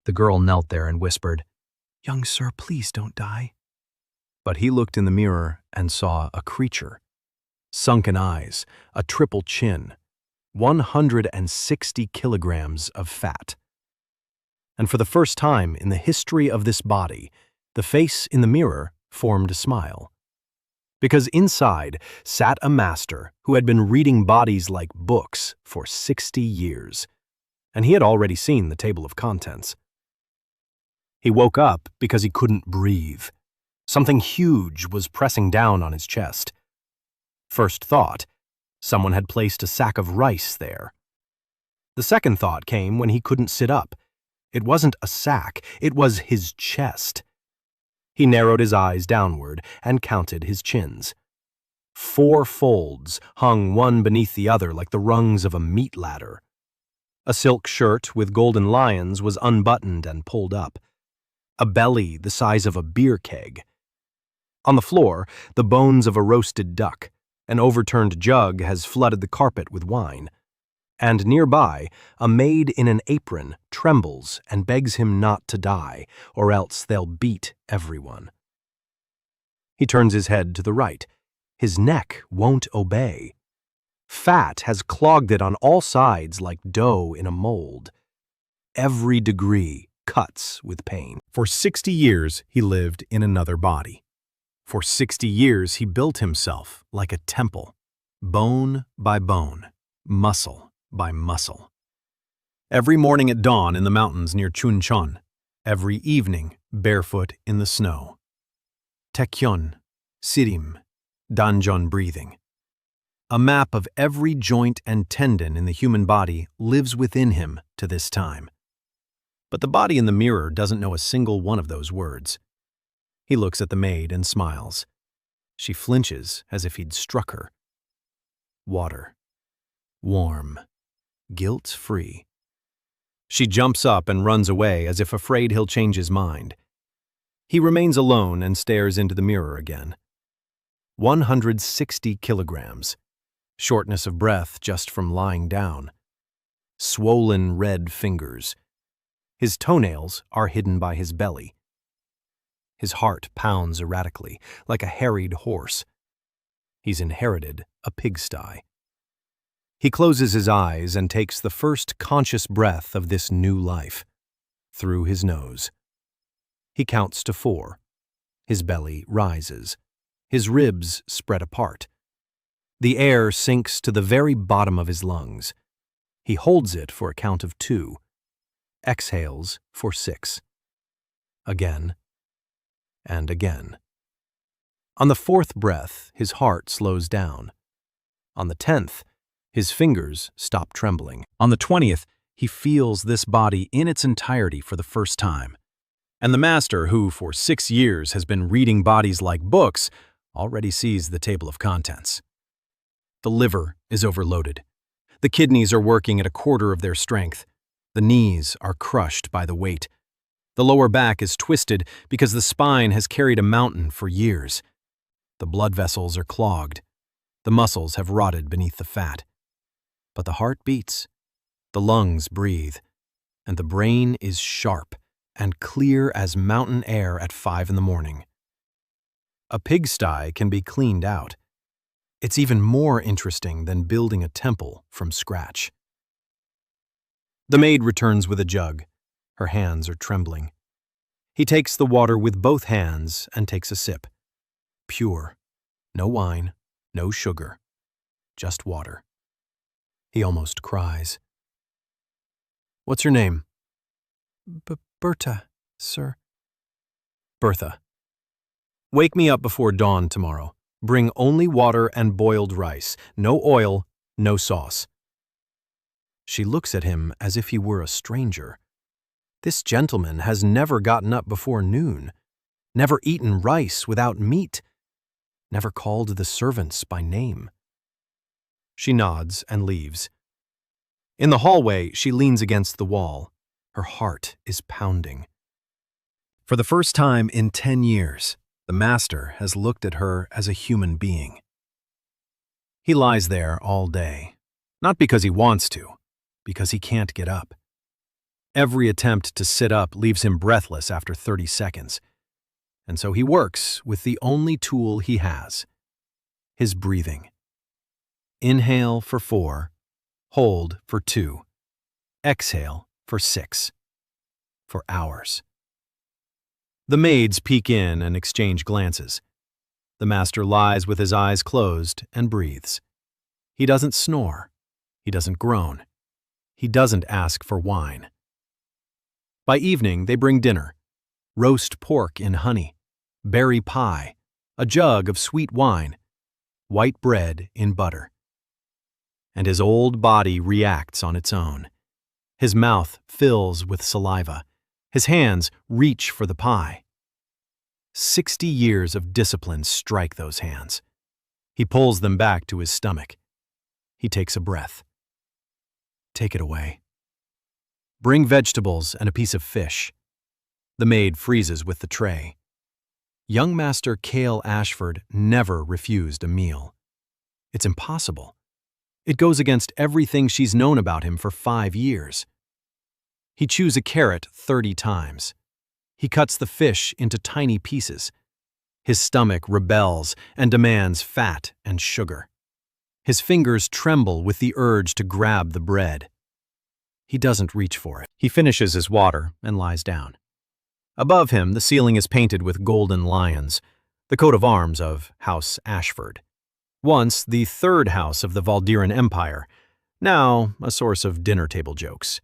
The girl knelt there and whispered, "Young sir, please don't die." But he looked in the mirror and saw a creature. Sunken eyes, a triple chin, 160 kilograms of fat. And for the first time in the history of this body, the face in the mirror formed a smile. Because inside sat a master who had been reading bodies like books for 60 years, and he had already seen the table of contents. He woke up because he couldn't breathe. Something huge was pressing down on his chest. First thought, someone had placed a sack of rice there. The second thought came when he couldn't sit up. It wasn't a sack, it was his chest. He narrowed his eyes downward and counted his chins. 4 folds hung one beneath the other like the rungs of a meat ladder. A silk shirt with golden lions was unbuttoned and pulled up. A belly the size of a beer keg. On the floor, the bones of a roasted duck. An overturned jug has flooded the carpet with wine. And nearby, a maid in an apron trembles and begs him not to die, or else they'll beat everyone. He turns his head to the right. His neck won't obey. Fat has clogged it on all sides like dough in a mold. Every degree cuts with pain. For 60 years, he lived in another body. For 60 years, he built himself like a temple, bone by bone, muscle by muscle. Every morning at dawn in the mountains near Chuncheon, every evening barefoot in the snow. Taekyon, Sirim, Danjon breathing. A map of every joint and tendon in the human body lives within him to this time. But the body in the mirror doesn't know a single one of those words. He looks at the maid and smiles. She flinches as if he'd struck her. Water. Warm. Guilt-free. She jumps up and runs away as if afraid he'll change his mind. He remains alone and stares into the mirror again. 160 kilograms. Shortness of breath just from lying down. Swollen red fingers. His toenails are hidden by his belly. His heart pounds erratically, like a harried horse. He's inherited a pigsty. He closes his eyes and takes the first conscious breath of this new life, through his nose. He counts to 4. His belly rises. His ribs spread apart. The air sinks to the very bottom of his lungs. He holds it for a count of 2. Exhales for 6. Again and again. On the 4th breath, his heart slows down. On the 10th, his fingers stop trembling. On the 20th, he feels this body in its entirety for the first time. And the master, who for 6 years has been reading bodies like books, already sees the table of contents. The liver is overloaded. The kidneys are working at a quarter of their strength. The knees are crushed by the weight. The lower back is twisted because the spine has carried a mountain for years. The blood vessels are clogged. The muscles have rotted beneath the fat. But the heart beats, the lungs breathe, and the brain is sharp and clear as mountain air at 5 in the morning. A pigsty can be cleaned out. It's even more interesting than building a temple from scratch. The maid returns with a jug. Her hands are trembling. He takes the water with both hands and takes a sip. Pure. No wine, no sugar. Just water. He almost cries. "What's your name?" Bertha, sir." "Bertha. Wake me up before dawn tomorrow. Bring only water and boiled rice. No oil, no sauce." She looks at him as if he were a stranger. This gentleman has never gotten up before noon, never eaten rice without meat, never called the servants by name. She nods and leaves. In the hallway, she leans against the wall. Her heart is pounding. For the first time in 10 years, the master has looked at her as a human being. He lies there all day, not because he wants to, because he can't get up. Every attempt to sit up leaves him breathless after 30 seconds. And so he works with the only tool he has: his breathing. Inhale for 4, hold for 2, exhale for 6, for hours. The maids peek in and exchange glances. The master lies with his eyes closed and breathes. He doesn't snore. He doesn't groan. He doesn't ask for wine. By evening, they bring dinner: roast pork in honey, berry pie, a jug of sweet wine, white bread in butter. And his old body reacts on its own. His mouth fills with saliva. His hands reach for the pie. 60 years of discipline strike those hands. He pulls them back to his stomach. He takes a breath. Take it away. Bring vegetables and a piece of fish. The maid freezes with the tray. Young Master Cale Ashford never refused a meal. It's impossible. It goes against everything she's known about him for 5 years. He chews a carrot 30 times. He cuts the fish into tiny pieces. His stomach rebels and demands fat and sugar. His fingers tremble with the urge to grab the bread. He doesn't reach for it. He finishes his water and lies down. Above him, the ceiling is painted with golden lions, the coat of arms of House Ashford. Once the third house of the Valdiran Empire, now a source of dinner table jokes,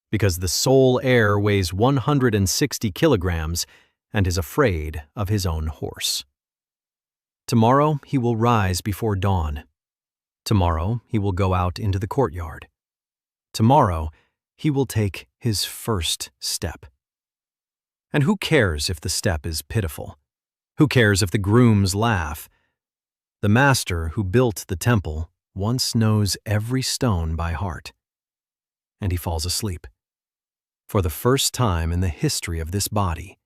because the sole heir weighs 160 kilograms and is afraid of his own horse. Tomorrow he will rise before dawn. Tomorrow he will go out into the courtyard. Tomorrow he will take his first step. And who cares if the step is pitiful? Who cares if the grooms laugh? The master who built the temple once knows every stone by heart. And he falls asleep. For the first time in the history of this body,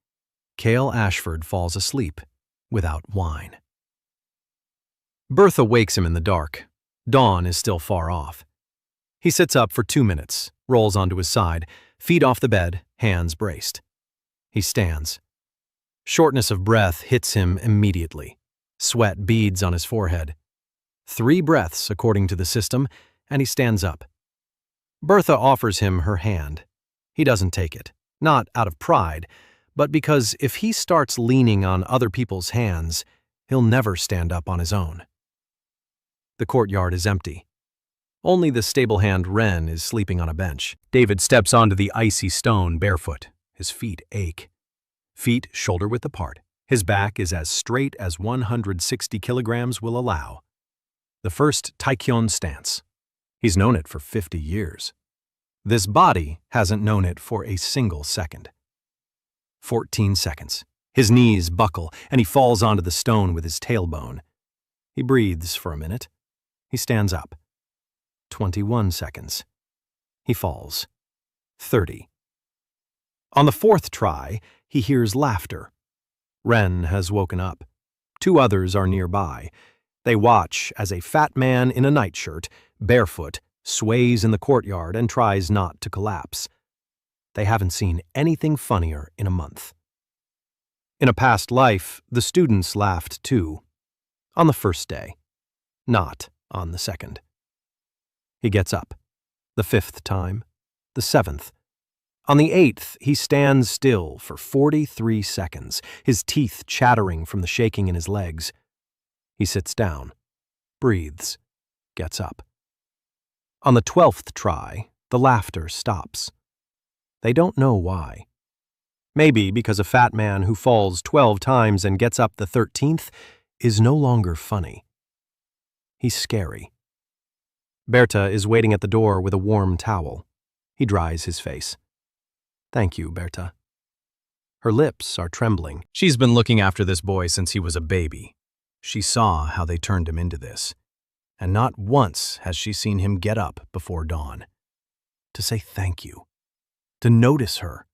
Cale Ashford falls asleep without wine. Bertha wakes him in the dark. Dawn is still far off. He sits up for 2 minutes, rolls onto his side, feet off the bed, hands braced. He stands. Shortness of breath hits him immediately. Sweat beads on his forehead. 3 breaths, according to the system, and he stands up. Bertha offers him her hand. He doesn't take it, not out of pride, but because if he starts leaning on other people's hands, he'll never stand up on his own. The courtyard is empty. Only the stable hand Wren is sleeping on a bench. David steps onto the icy stone barefoot. His feet ache. Feet shoulder-width apart. His back is as straight as 160 kilograms will allow. The first Taekyon stance. He's known it for 50 years. This body hasn't known it for a single second. 14 seconds. His knees buckle, and he falls onto the stone with his tailbone. He breathes for a minute. He stands up. 21 seconds. He falls. 30. On the 4th try, he hears laughter. Wren has woken up. 2 others are nearby. They watch as a fat man in a nightshirt, barefoot, sways in the courtyard and tries not to collapse. They haven't seen anything funnier in a month. In a past life, the students laughed too. On the first day. Not on the second. He gets up. The 5th time. The 7th. On the 8th, he stands still for 43 seconds, his teeth chattering from the shaking in his legs. He sits down, breathes, gets up. On the 12th try, the laughter stops. They don't know why. Maybe because a fat man who falls 12 times and gets up the 13th is no longer funny. He's scary. Bertha is waiting at the door with a warm towel. He dries his face. Thank you, Bertha. Her lips are trembling. She's been looking after this boy since he was a baby. She saw how they turned him into this. And not once has she seen him get up before dawn. To say thank you. To notice her.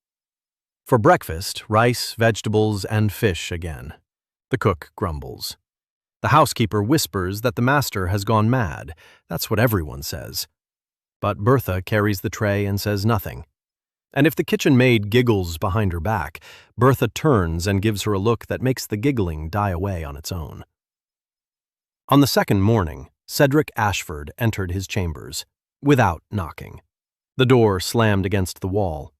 For breakfast, rice, vegetables, and fish again. The cook grumbles. The housekeeper whispers that the master has gone mad. That's what everyone says. But Bertha carries the tray and says nothing. And if the kitchen maid giggles behind her back, Bertha turns and gives her a look that makes the giggling die away on its own. On the second morning, Cedric Ashford entered his chambers, without knocking. The door slammed against the wall.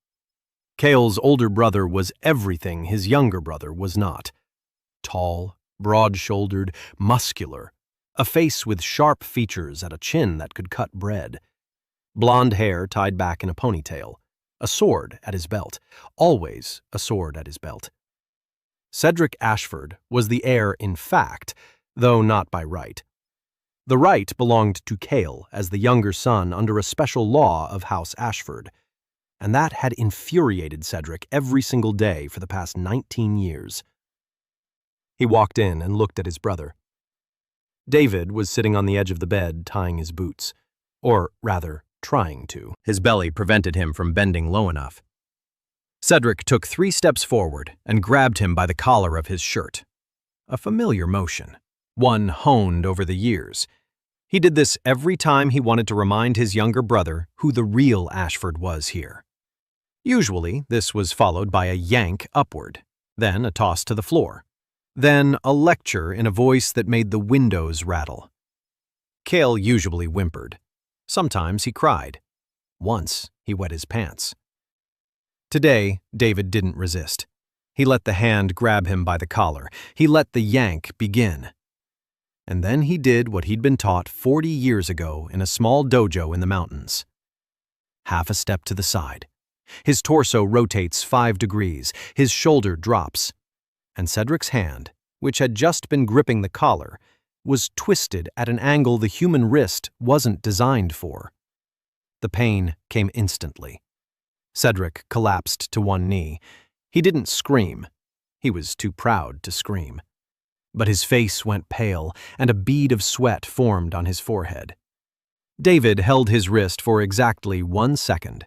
Cale's older brother was everything his younger brother was not. Tall, broad-shouldered, muscular, a face with sharp features and a chin that could cut bread. Blonde hair tied back in a ponytail, a sword at his belt, always a sword at his belt. Cedric Ashford was the heir in fact, though not by right. The right belonged to Cale as the younger son under a special law of House Ashford, and that had infuriated Cedric every single day for the past 19 years. He walked in and looked at his brother. David was sitting on the edge of the bed tying his boots, or rather, trying to. His belly prevented him from bending low enough. Cedric took 3 steps forward and grabbed him by the collar of his shirt. A familiar motion, one honed over the years. He did this every time he wanted to remind his younger brother who the real Ashford was here. Usually, this was followed by a yank upward, then a toss to the floor, then a lecture in a voice that made the windows rattle. Cale usually whimpered. Sometimes he cried. Once, he wet his pants. Today, David didn't resist. He let the hand grab him by the collar. He let the yank begin. And then he did what he'd been taught 40 years ago in a small dojo in the mountains. Half a step to the side. His torso rotates 5 degrees. His shoulder drops. And Cedric's hand, which had just been gripping the collar, was twisted at an angle the human wrist wasn't designed for. The pain came instantly. Cedric collapsed to one knee. He didn't scream. He was too proud to scream. But his face went pale, and a bead of sweat formed on his forehead. David held his wrist for exactly 1 second.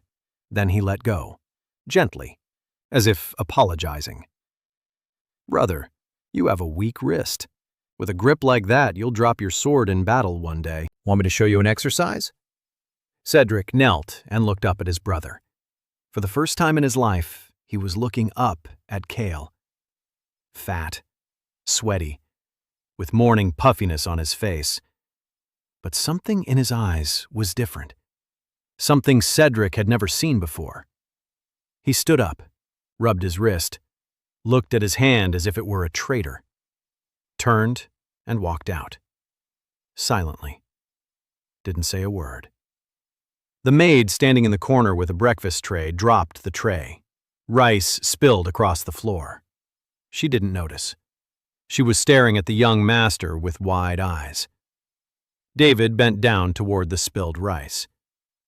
Then he let go, gently, as if apologizing. "Brother, you have a weak wrist. With a grip like that, you'll drop your sword in battle one day. Want me to show you an exercise?" Cedric knelt and looked up at his brother. For the first time in his life, he was looking up at Cale. Fat, sweaty, with morning puffiness on his face. But something in his eyes was different. Something Cedric had never seen before. He stood up, rubbed his wrist, looked at his hand as if it were a traitor, turned and walked out. Silently. Didn't say a word. The maid standing in the corner with a breakfast tray dropped the tray. Rice spilled across the floor. She didn't notice. She was staring at the young master with wide eyes. David bent down toward the spilled rice.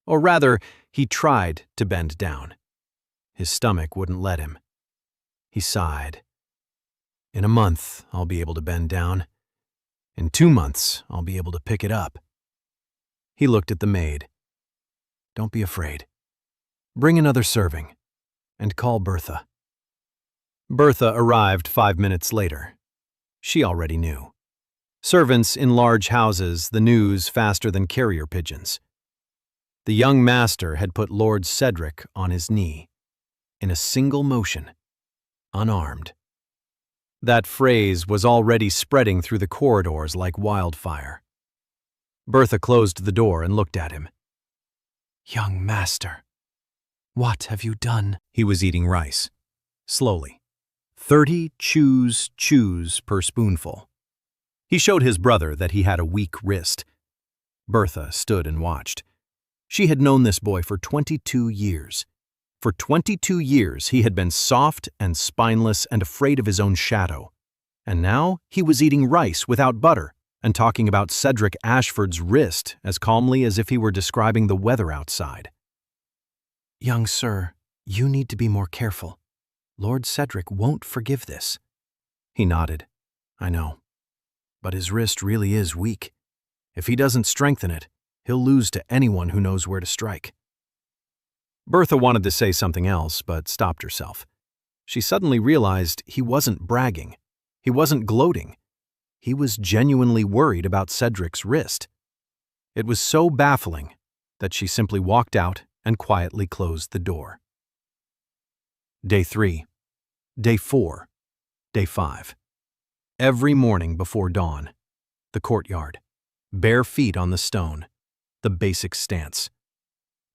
Or rather, he tried to bend down. His stomach wouldn't let him. He sighed. "In a month, I'll be able to bend down. In 2 months, I'll be able to pick it up." He looked at the maid. "Don't be afraid. Bring another serving, and call Bertha." Bertha arrived 5 minutes later. She already knew. Servants in large houses, the news faster than carrier pigeons. The young master had put Lord Cedric on his knee, in a single motion, unarmed. That phrase was already spreading through the corridors like wildfire. Bertha closed the door and looked at him. "Young master, what have you done?" He was eating rice, slowly. 30 chews per spoonful. He showed his brother that he had a weak wrist. Bertha stood and watched. She had known this boy for 22 years. For 22 years, he had been soft and spineless and afraid of his own shadow. And now he was eating rice without butter and talking about Cedric Ashford's wrist as calmly as if he were describing the weather outside. "Young sir, you need to be more careful. Lord Cedric won't forgive this." He nodded. "I know. But his wrist really is weak. If he doesn't strengthen it, he'll lose to anyone who knows where to strike." Bertha wanted to say something else, but stopped herself. She suddenly realized he wasn't bragging. He wasn't gloating. He was genuinely worried about Cedric's wrist. It was so baffling that she simply walked out and quietly closed the door. Day 3. Day 4. Day 5. Every morning before dawn, the courtyard, bare feet on the stone, the basic stance.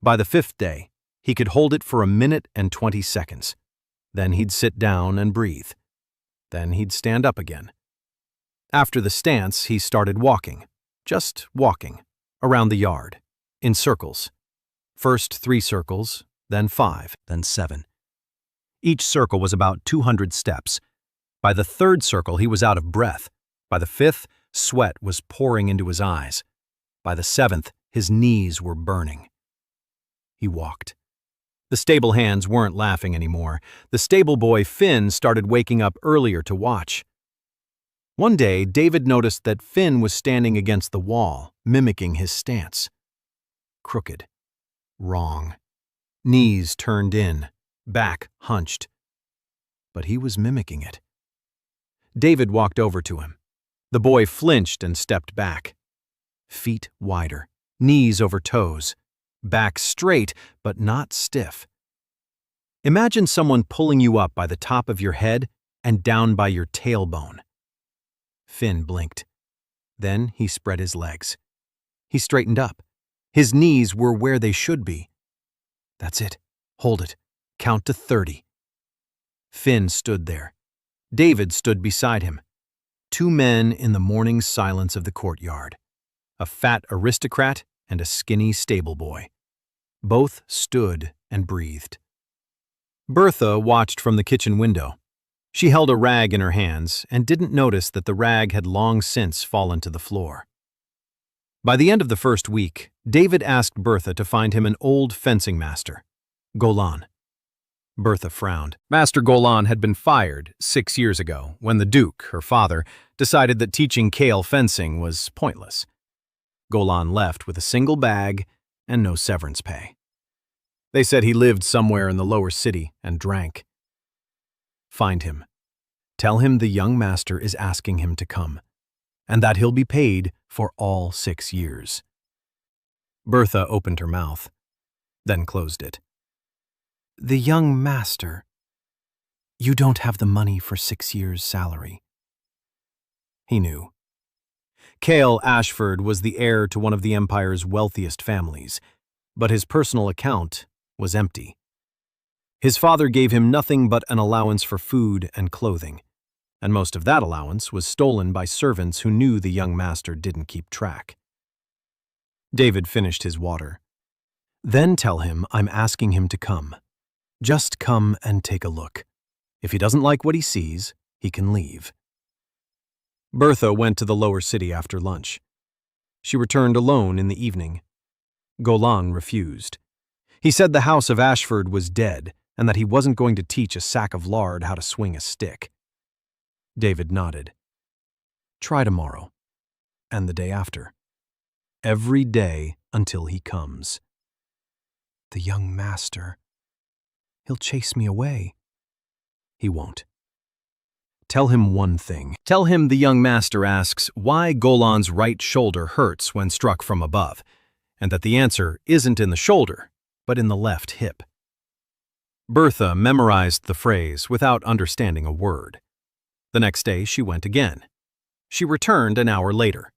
By the 5th day, he could hold it for 1:20 seconds. Then he'd sit down and breathe. Then he'd stand up again. After the stance, he started walking, just walking, around the yard, in circles. First 3 circles, then 5, then 7. Each circle was about 200 steps. By the 3rd circle, he was out of breath. By the 5th, sweat was pouring into his eyes. By the 7th, his knees were burning. He walked. The stable hands weren't laughing anymore. The stable boy Finn started waking up earlier to watch. One day, David noticed that Finn was standing against the wall, mimicking his stance. Crooked. Wrong. Knees turned in, back hunched. But he was mimicking it. David walked over to him. The boy flinched and stepped back. Feet wider, knees over toes, back straight but not stiff. Imagine someone pulling you up by the top of your head and down by your tailbone. Finn blinked. Then he spread his legs. He straightened up. His knees were where they should be. That's it. Hold it. Count to 30. Finn stood there. David stood beside him. 2 men in the morning silence of the courtyard. A fat aristocrat and a skinny stable boy. Both stood and breathed. Bertha watched from the kitchen window. She held a rag in her hands and didn't notice that the rag had long since fallen to the floor. By the end of the first week, David asked Bertha to find him an old fencing master, Golan. Bertha frowned. Master Golan had been fired 6 years ago when the Duke, her father, decided that teaching Kale fencing was pointless. Golan left with a single bag and no severance pay. They said he lived somewhere in the lower city and drank. Find him. Tell him the young master is asking him to come, and that he'll be paid for all 6 years. Bertha opened her mouth, then closed it. The young master. You don't have the money for 6 years' salary. He knew. Cale Ashford was the heir to one of the Empire's wealthiest families, but his personal account was empty. His father gave him nothing but an allowance for food and clothing, and most of that allowance was stolen by servants who knew the young master didn't keep track. David finished his water. Then tell him I'm asking him to come. Just come and take a look. If he doesn't like what he sees, he can leave. Bertha went to the lower city after lunch. She returned alone in the evening. Golan refused. He said the house of Ashford was dead and that he wasn't going to teach a sack of lard how to swing a stick. David nodded. Try tomorrow, and the day after. Every day until he comes. The young master. He'll chase me away. He won't. Tell him one thing. Tell him the young master asks why Golan's right shoulder hurts when struck from above, and that the answer isn't in the shoulder, but in the left hip. Bertha memorized the phrase without understanding a word. The next day she went again. She returned an hour later.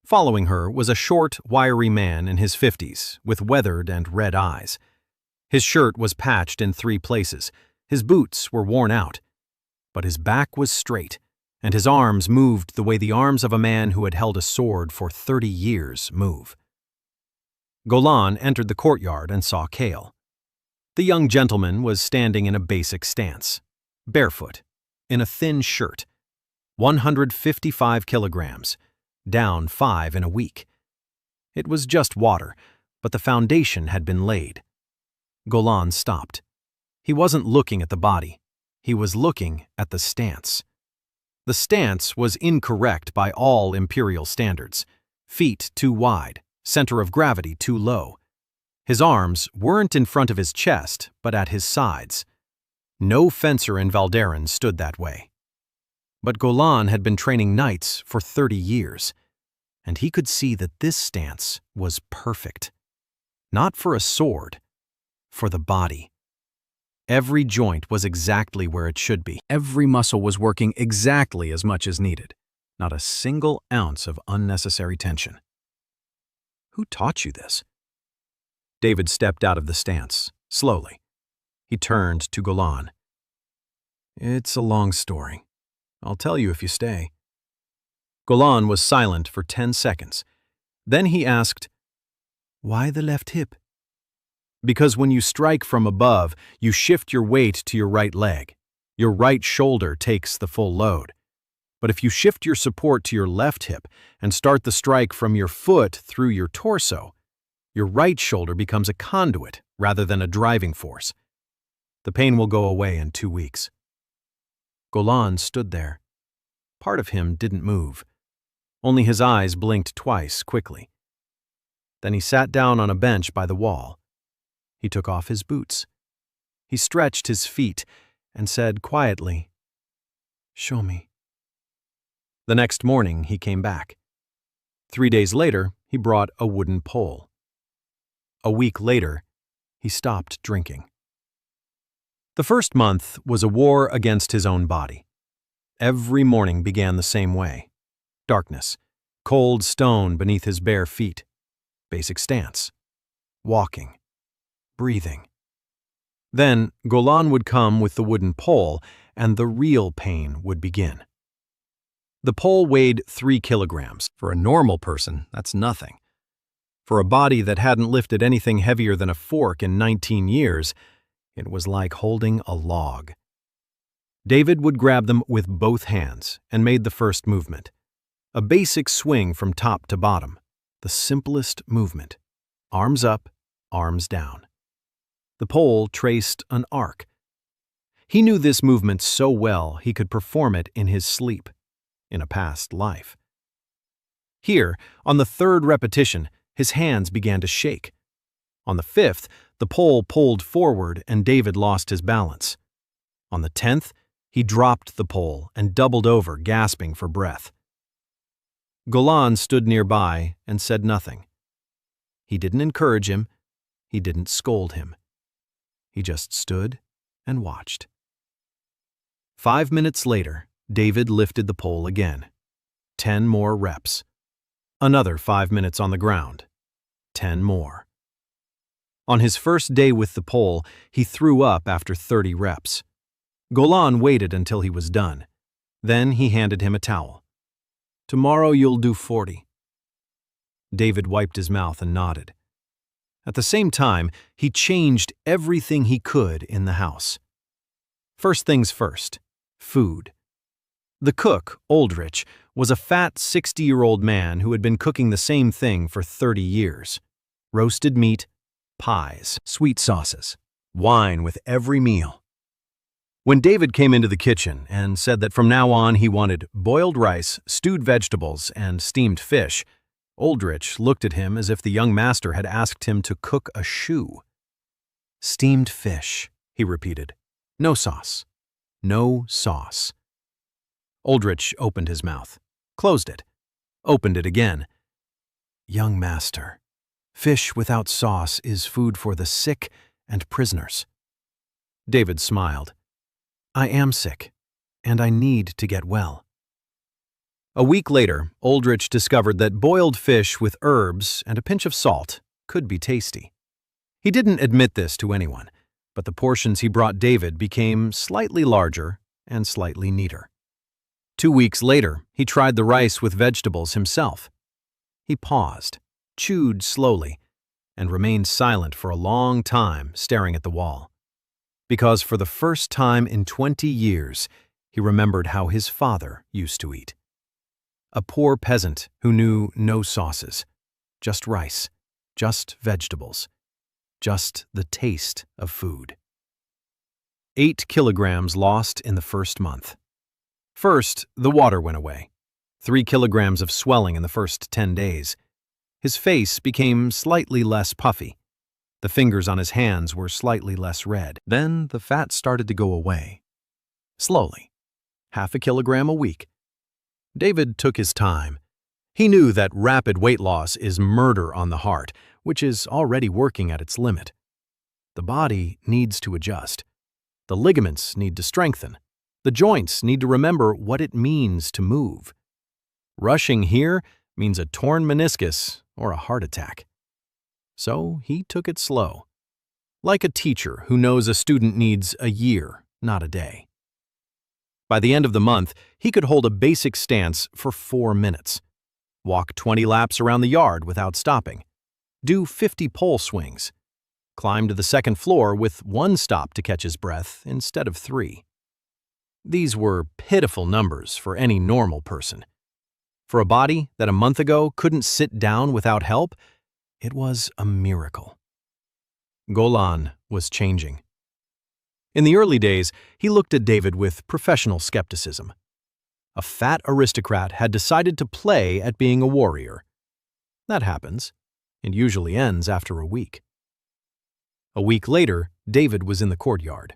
Following her was a short, wiry man in his 50s with weathered and red eyes. His shirt was patched in 3 places, his boots were worn out, but his back was straight, and his arms moved the way the arms of a man who had held a sword for 30 years move. Golan entered the courtyard and saw Cale. The young gentleman was standing in a basic stance, barefoot, in a thin shirt, 155 kilograms, down 5 in a week. It was just water, but the foundation had been laid. Golan stopped. He wasn't looking at the body. He was looking at the stance. The stance was incorrect by all imperial standards. Feet too wide, center of gravity too low. His arms weren't in front of his chest, but at his sides. No fencer in Valderan stood that way. But Golan had been training knights for 30 years, and he could see that this stance was perfect. Not for a sword, for the body. Every joint was exactly where it should be. Every muscle was working exactly as much as needed. Not a single ounce of unnecessary tension. Who taught you this? David stepped out of the stance, slowly. He turned to Golan. It's a long story. I'll tell you if you stay. Golan was silent for 10 seconds. Then he asked, Why the left hip? Because when you strike from above, you shift your weight to your right leg. Your right shoulder takes the full load. But if you shift your support to your left hip and start the strike from your foot through your torso, your right shoulder becomes a conduit rather than a driving force. The pain will go away in 2 weeks. Golan stood there. Part of him didn't move. Only his eyes blinked twice, quickly. Then he sat down on a bench by the wall. He took off his boots. He stretched his feet and said quietly, Show me. The next morning he came back. 3 days later, he brought a wooden pole. A week later, he stopped drinking. The first month was a war against his own body. Every morning began the same way. Darkness, cold stone beneath his bare feet, basic stance, walking, breathing. Then Golan would come with the wooden pole, and the real pain would begin. The pole weighed 3 kilograms. For a normal person, that's nothing. For a body that hadn't lifted anything heavier than a fork in 19 years, it was like holding a log. David would grab them with both hands and made the first movement. A basic swing from top to bottom, the simplest movement. Arms up, arms down. The pole traced an arc. He knew this movement so well he could perform it in his sleep, in a past life. Here, on the 3rd repetition, his hands began to shake. On the 5th, the pole pulled forward and David lost his balance. On the 10th, he dropped the pole and doubled over, gasping for breath. Golan stood nearby and said nothing. He didn't encourage him. He didn't scold him. He just stood and watched. 5 minutes later, David lifted the pole again. 10 more reps. Another 5 minutes on the ground. 10 more. On his first day with the pole, he threw up after 30 reps. Golan waited until he was done. Then he handed him a towel. Tomorrow you'll do 40. David wiped his mouth and nodded. At the same time, he changed everything he could in the house. First things first, food. The cook, Aldrich, was a fat 60-year-old man who had been cooking the same thing for 30 years. Roasted meat, pies, sweet sauces, wine with every meal. When David came into the kitchen and said that from now on he wanted boiled rice, stewed vegetables, and steamed fish, Aldrich looked at him as if the young master had asked him to cook a shoe. Steamed fish, he repeated. No sauce. No sauce. Aldrich opened his mouth, closed it, opened it again. Young master, fish without sauce is food for the sick and prisoners. David smiled. I am sick, and I need to get well. A week later, Aldrich discovered that boiled fish with herbs and a pinch of salt could be tasty. He didn't admit this to anyone, but the portions he brought David became slightly larger and slightly neater. 2 weeks later, he tried the rice with vegetables himself. He paused, chewed slowly, and remained silent for a long time, staring at the wall. Because for the first time in 20 years, he remembered how his father used to eat. A poor peasant who knew no sauces, just rice, just vegetables, just the taste of food. 8 kilograms lost in the first month. First, the water went away. 3 kilograms of swelling in the first 10 days. His face became slightly less puffy. The fingers on his hands were slightly less red. Then the fat started to go away. Slowly. 0.5 kilogram a week. David took his time. He knew that rapid weight loss is murder on the heart, which is already working at its limit. The body needs to adjust. The ligaments need to strengthen. The joints need to remember what it means to move. Rushing here means a torn meniscus or a heart attack. So he took it slow, like a teacher who knows a student needs a year, not a day. By the end of the month, he could hold a basic stance for 4 minutes, walk 20 laps around the yard without stopping, do 50 pole swings, climb to the second floor with 1 stop to catch his breath instead of 3. These were pitiful numbers for any normal person. For a body that a month ago couldn't sit down without help, it was a miracle. Golan was changing. In the early days, he looked at David with professional skepticism. A fat aristocrat had decided to play at being a warrior. That happens. It usually ends after a week. A week later, David was in the courtyard.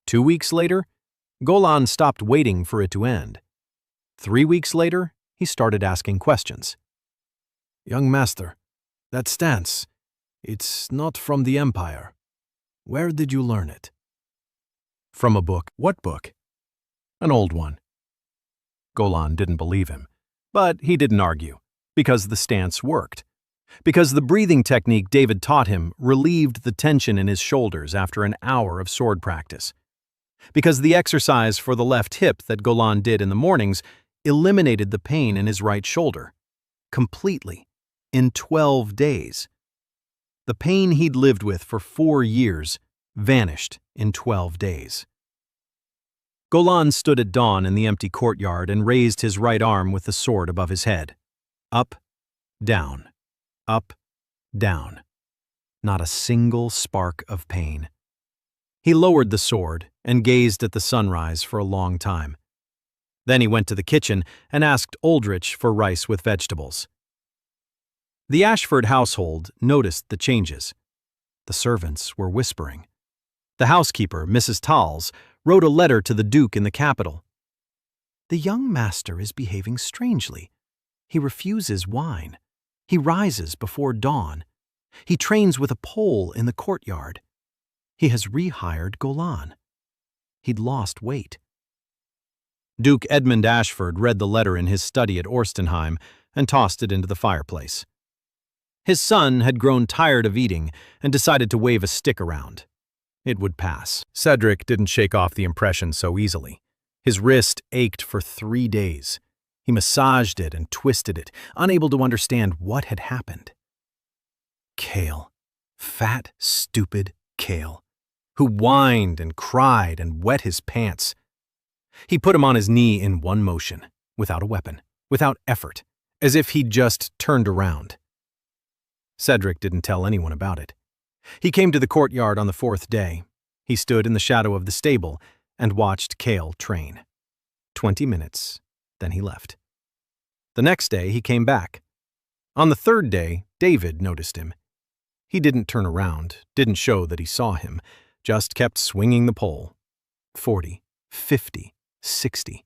2 weeks later, Golan stopped waiting for it to end. 3 weeks later, he started asking questions. "Young master, that stance, it's not from the Empire. Where did you learn it?" "From a book." "What book?" "An old one." Golan didn't believe him, but he didn't argue, because the stance worked. Because the breathing technique David taught him relieved the tension in his shoulders after an hour of sword practice. Because the exercise for the left hip that Golan did in the mornings eliminated the pain in his right shoulder. Completely. In 12 days. The pain he'd lived with for 4 years vanished in 12 days. Golan stood at dawn in the empty courtyard and raised his right arm with the sword above his head. Up, down, up, down. Not a single spark of pain. He lowered the sword and gazed at the sunrise for a long time. Then he went to the kitchen and asked Aldrich for rice with vegetables. The Ashford household noticed the changes. The servants were whispering. The housekeeper, Mrs. Talls, wrote a letter to the Duke in the capital. "The young master is behaving strangely. He refuses wine. He rises before dawn. He trains with a pole in the courtyard. He has rehired Golan. He'd lost weight." Duke Edmund Ashford read the letter in his study at Orstenheim and tossed it into the fireplace. His son had grown tired of eating and decided to wave a stick around. It would pass. Cedric didn't shake off the impression so easily. His wrist ached for 3 days. He massaged it and twisted it, unable to understand what had happened. Cale. Fat, stupid Cale, who whined and cried and wet his pants. He put him on his knee in one motion, without a weapon, without effort, as if he'd just turned around. Cedric didn't tell anyone about it. He came to the courtyard on the 4th day. He stood in the shadow of the stable and watched Cale train. 20 minutes, then he left. The next day he came back. On the 3rd day, David noticed him. He didn't turn around, didn't show that he saw him, just kept swinging the pole. 40, 50, 60.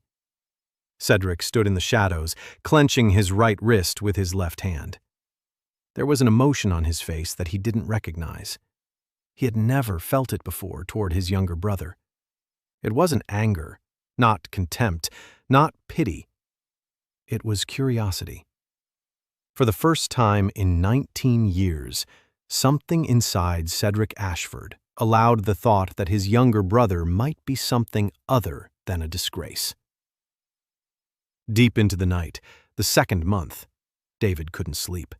Cedric stood in the shadows, clenching his right wrist with his left hand. There was an emotion on his face that he didn't recognize. He had never felt it before toward his younger brother. It wasn't anger, not contempt, not pity. It was curiosity. For the first time in 19 years, something inside Cedric Ashford allowed the thought that his younger brother might be something other than a disgrace. Deep into the night, the 2nd month, David couldn't sleep.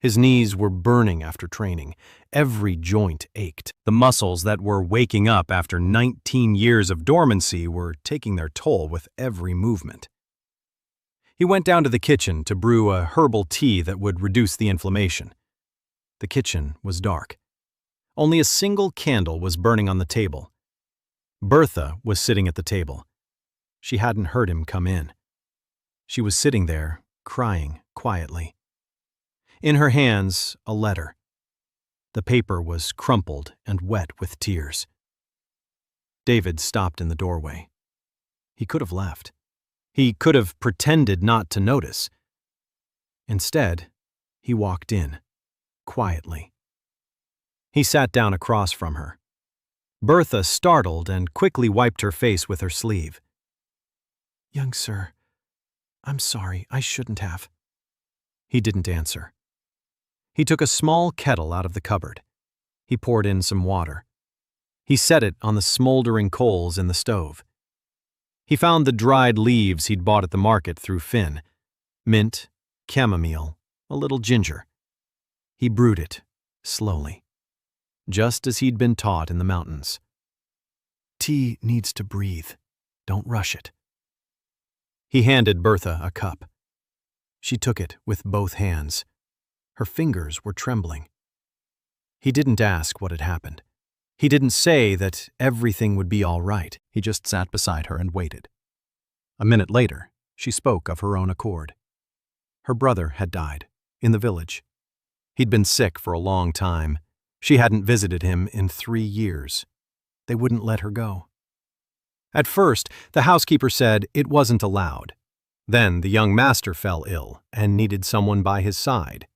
His knees were burning after training. Every joint ached. The muscles that were waking up after 19 years of dormancy were taking their toll with every movement. He went down to the kitchen to brew a herbal tea that would reduce the inflammation. The kitchen was dark. Only a single candle was burning on the table. Bertha was sitting at the table. She hadn't heard him come in. She was sitting there, crying quietly. In her hands, a letter. The paper was crumpled and wet with tears. David stopped in the doorway. He could have left. He could have pretended not to notice. Instead, he walked in, quietly. He sat down across from her. Bertha startled and quickly wiped her face with her sleeve. "Young sir, I'm sorry, I shouldn't have." He didn't answer. He took a small kettle out of the cupboard. He poured in some water. He set it on the smoldering coals in the stove. He found the dried leaves he'd bought at the market through Finn. Mint, chamomile, a little ginger. He brewed it, slowly, just as he'd been taught in the mountains. Tea needs to breathe. Don't rush it. He handed Bertha a cup. She took it with both hands. Her fingers were trembling. He didn't ask what had happened. He didn't say that everything would be all right. He just sat beside her and waited. A minute later, she spoke of her own accord. Her brother had died, in the village. He'd been sick for a long time. She hadn't visited him in 3 years. They wouldn't let her go. At first, the housekeeper said it wasn't allowed. Then the young master fell ill and needed someone by his side.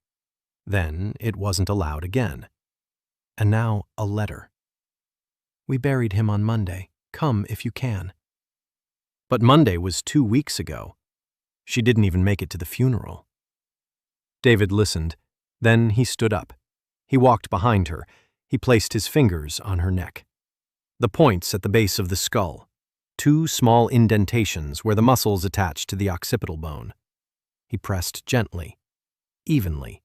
Then it wasn't allowed again. And now a letter. "We buried him on Monday. Come if you can." But Monday was 2 weeks ago. She didn't even make it to the funeral. David listened. Then he stood up. He walked behind her. He placed his fingers on her neck. The points at the base of the skull. 2 small indentations where the muscles attach to the occipital bone. He pressed gently, evenly,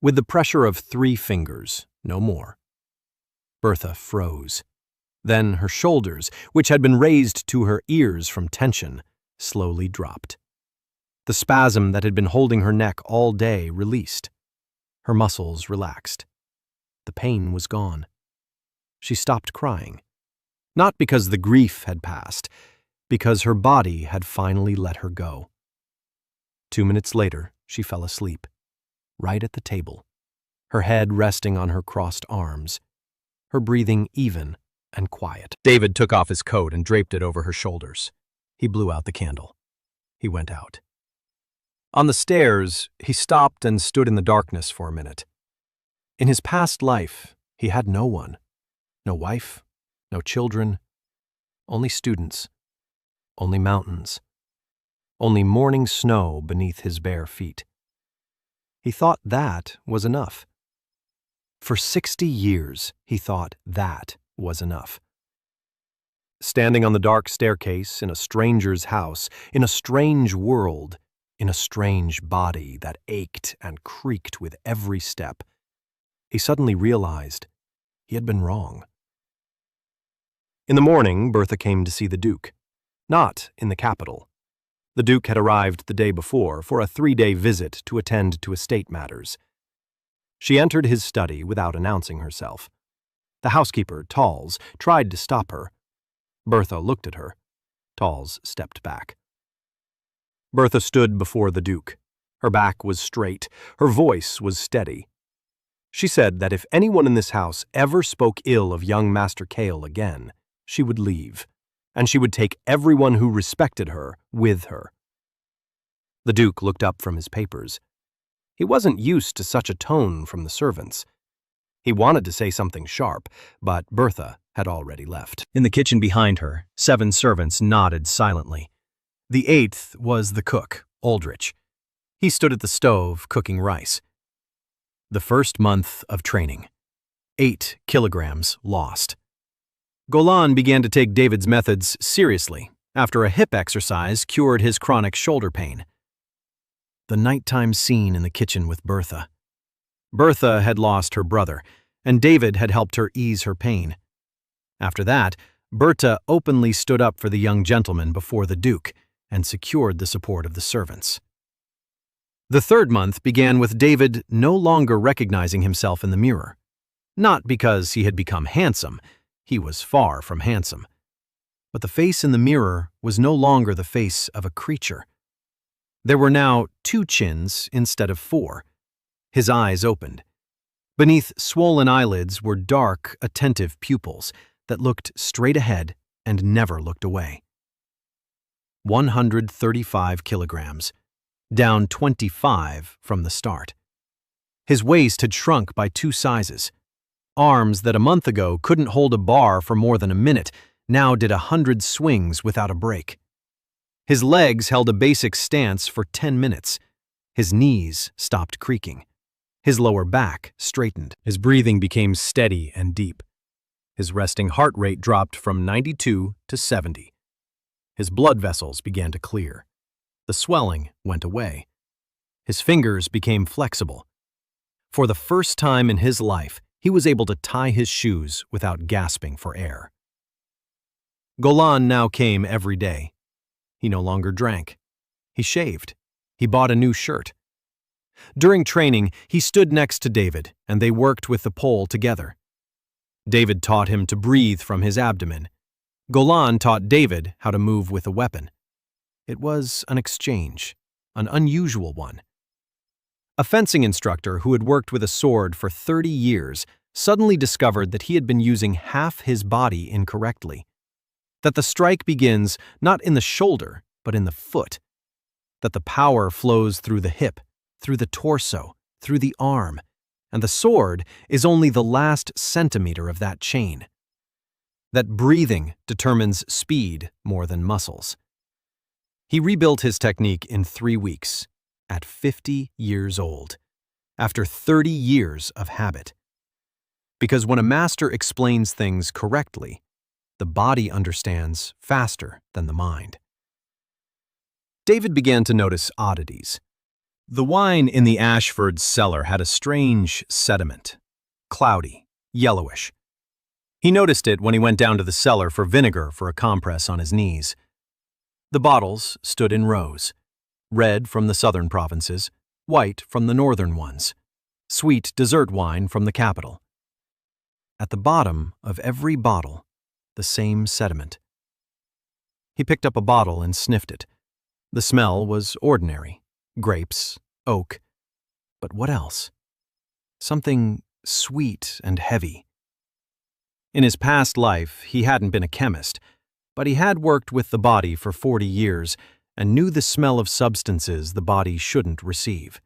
with the pressure of 3 fingers, no more. Bertha froze. Then her shoulders, which had been raised to her ears from tension, slowly dropped. The spasm that had been holding her neck all day released. Her muscles relaxed. The pain was gone. She stopped crying. Not because the grief had passed, because her body had finally let her go. 2 minutes later, she fell asleep, right at the table, her head resting on her crossed arms, her breathing even and quiet. David took off his coat and draped it over her shoulders. He blew out the candle. He went out. On the stairs, he stopped and stood in the darkness for a minute. In his past life, he had no one. No wife, no children, only students, only mountains, only morning snow beneath his bare feet. He thought that was enough. For 60 years, he thought that was enough. Standing on the dark staircase in a stranger's house, in a strange world, in a strange body that ached and creaked with every step, he suddenly realized he had been wrong. In the morning, Bertha came to see the Duke. Not in the capital. The Duke had arrived the day before for a 3-day visit to attend to estate matters. She entered his study without announcing herself. The housekeeper, Talls, tried to stop her. Bertha looked at her. Talls stepped back. Bertha stood before the Duke. Her back was straight. Her voice was steady. She said that if anyone in this house ever spoke ill of young Master Cale again, she would leave, and she would take everyone who respected her with her. The Duke looked up from his papers. He wasn't used to such a tone from the servants. He wanted to say something sharp, but Bertha had already left. In the kitchen behind her, 7 servants nodded silently. The 8th was the cook, Aldrich. He stood at the stove cooking rice. The first month of training. 8 kilograms lost. Golan began to take David's methods seriously after a hip exercise cured his chronic shoulder pain. The nighttime scene in the kitchen with Bertha. Bertha had lost her brother, and David had helped her ease her pain. After that, Bertha openly stood up for the young gentleman before the Duke and secured the support of the servants. The 3rd month began with David no longer recognizing himself in the mirror. Not because he had become handsome. He was far from handsome. But the face in the mirror was no longer the face of a creature. There were now 2 chins instead of 4. His eyes opened. Beneath swollen eyelids were dark, attentive pupils that looked straight ahead and never looked away. 135 kilograms, down 25 from the start. His waist had shrunk by 2 sizes. Arms that a month ago couldn't hold a bar for more than a minute now did 100 swings without a break. His legs held a basic stance for 10 minutes. His knees stopped creaking. His lower back straightened. His breathing became steady and deep. His resting heart rate dropped from 92 to 70. His blood vessels began to clear. The swelling went away. His fingers became flexible. For the first time in his life, he was able to tie his shoes without gasping for air. Golan now came every day. He no longer drank. He shaved. He bought a new shirt. During training, he stood next to David, and they worked with the pole together. David taught him to breathe from his abdomen. Golan taught David how to move with a weapon. It was an exchange, an unusual one. A fencing instructor who had worked with a sword for 30 years suddenly discovered that he had been using half his body incorrectly. That the strike begins not in the shoulder, but in the foot. That the power flows through the hip, through the torso, through the arm, and the sword is only the last centimeter of that chain. That breathing determines speed more than muscles. He rebuilt his technique in 3 weeks, at 50 years old, after 30 years of habit. Because when a master explains things correctly, the body understands faster than the mind. David began to notice oddities. The wine in the Ashford's cellar had a strange sediment, cloudy, yellowish. He noticed it when he went down to the cellar for vinegar for a compress on his knees. The bottles stood in rows, red from the southern provinces, white from the northern ones, sweet dessert wine from the capital. At the bottom of every bottle, the same sediment. He picked up a bottle and sniffed it. The smell was ordinary. Grapes, oak. But what else? Something sweet and heavy. In his past life, he hadn't been a chemist, but he had worked with the body for 40 years and knew the smell of substances the body shouldn't receive.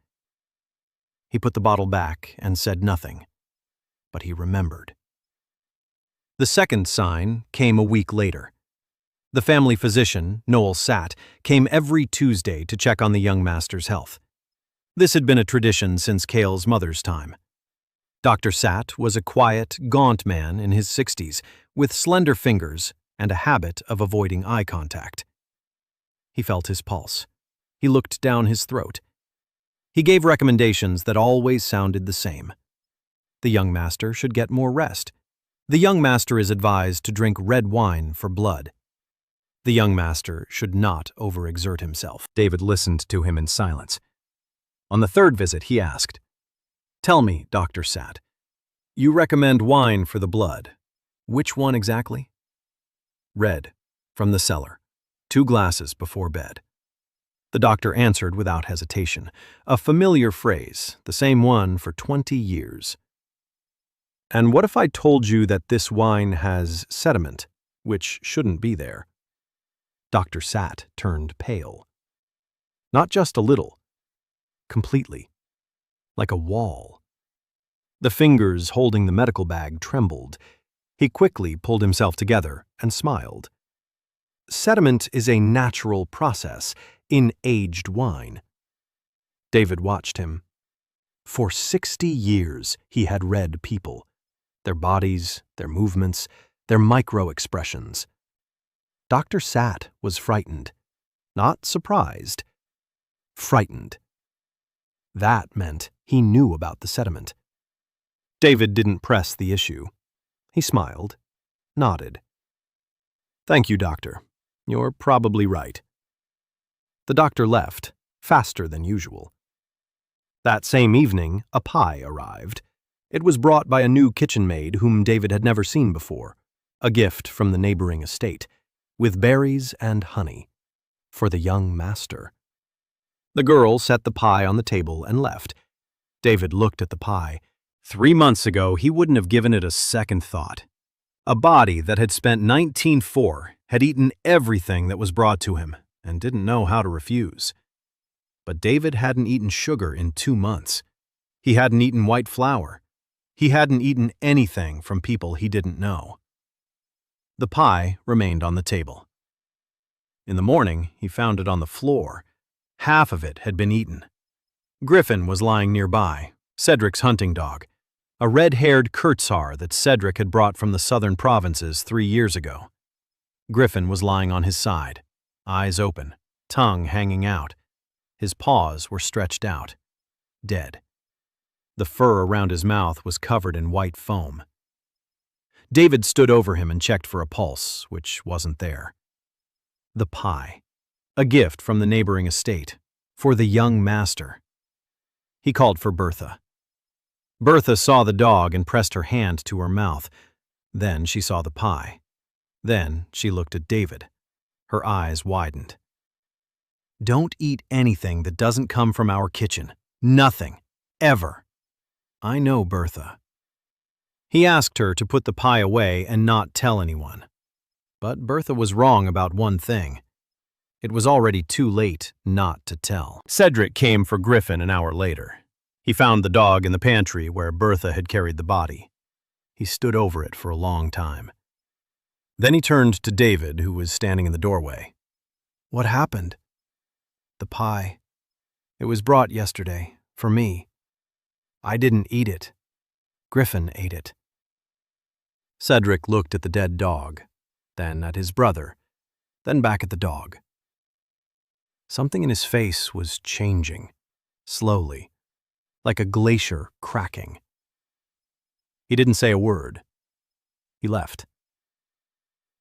He put the bottle back and said nothing, but he remembered. The second sign came a week later. The family physician, Noel Satt, came every Tuesday to check on the young master's health. This had been a tradition since Cale's mother's time. Dr. Satt was a quiet, gaunt man in his 60s, with slender fingers and a habit of avoiding eye contact. He felt his pulse. He looked down his throat. He gave recommendations that always sounded the same. The young master should get more rest. The young master is advised to drink red wine for blood. The young master should not overexert himself. David listened to him in silence. On the third visit, he asked, "Tell me, Dr. Satt, you recommend wine for the blood. Which one exactly?" "Red, from the cellar. 2 glasses before bed." The doctor answered without hesitation, a familiar phrase, the same one for 20 years. "And what if I told you that this wine has sediment, which shouldn't be there?" Dr. Satt turned pale. Not just a little. Completely. Like a wall. The fingers holding the medical bag trembled. He quickly pulled himself together and smiled. Sediment is a natural process in aged wine. David watched him. For 60 years he had read people, their bodies, their movements, their micro-expressions. Dr. Satt was frightened, not surprised. Frightened. That meant he knew about the sediment. David didn't press the issue. He smiled, nodded. "Thank you, doctor. You're probably right." The doctor left, faster than usual. That same evening, a pie arrived. It was brought by a new kitchen maid whom David had never seen before, a gift from the neighboring estate, with berries and honey, for the young master. The girl set the pie on the table and left. David looked at the pie. 3 months ago, he wouldn't have given it a second thought. A body that had spent 19.4 had eaten everything that was brought to him and didn't know how to refuse. But David hadn't eaten sugar in 2 months. He hadn't eaten white flour. He hadn't eaten anything from people he didn't know. The pie remained on the table. In the morning, he found it on the floor. Half of it had been eaten. Griffin was lying nearby, Cedric's hunting dog, a red-haired Kurtzar that Cedric had brought from the southern provinces 3 years ago. Griffin was lying on his side, eyes open, tongue hanging out. His paws were stretched out, dead. The fur around his mouth was covered in white foam. David stood over him and checked for a pulse, which wasn't there. The pie, a gift from the neighboring estate, for the young master. He called for Bertha. Bertha saw the dog and pressed her hand to her mouth. Then she saw the pie. Then she looked at David. Her eyes widened. "Don't eat anything that doesn't come from our kitchen. Nothing. Ever." "I know, Bertha." He asked her to put the pie away and not tell anyone. But Bertha was wrong about one thing. It was already too late not to tell. Cedric came for Griffin an hour later. He found the dog in the pantry where Bertha had carried the body. He stood over it for a long time. Then he turned to David, who was standing in the doorway. "What happened?" "The pie. It was brought yesterday, for me. I didn't eat it. Griffin ate it." Cedric looked at the dead dog, then at his brother, then back at the dog. Something in his face was changing, slowly, like a glacier cracking. He didn't say a word. He left.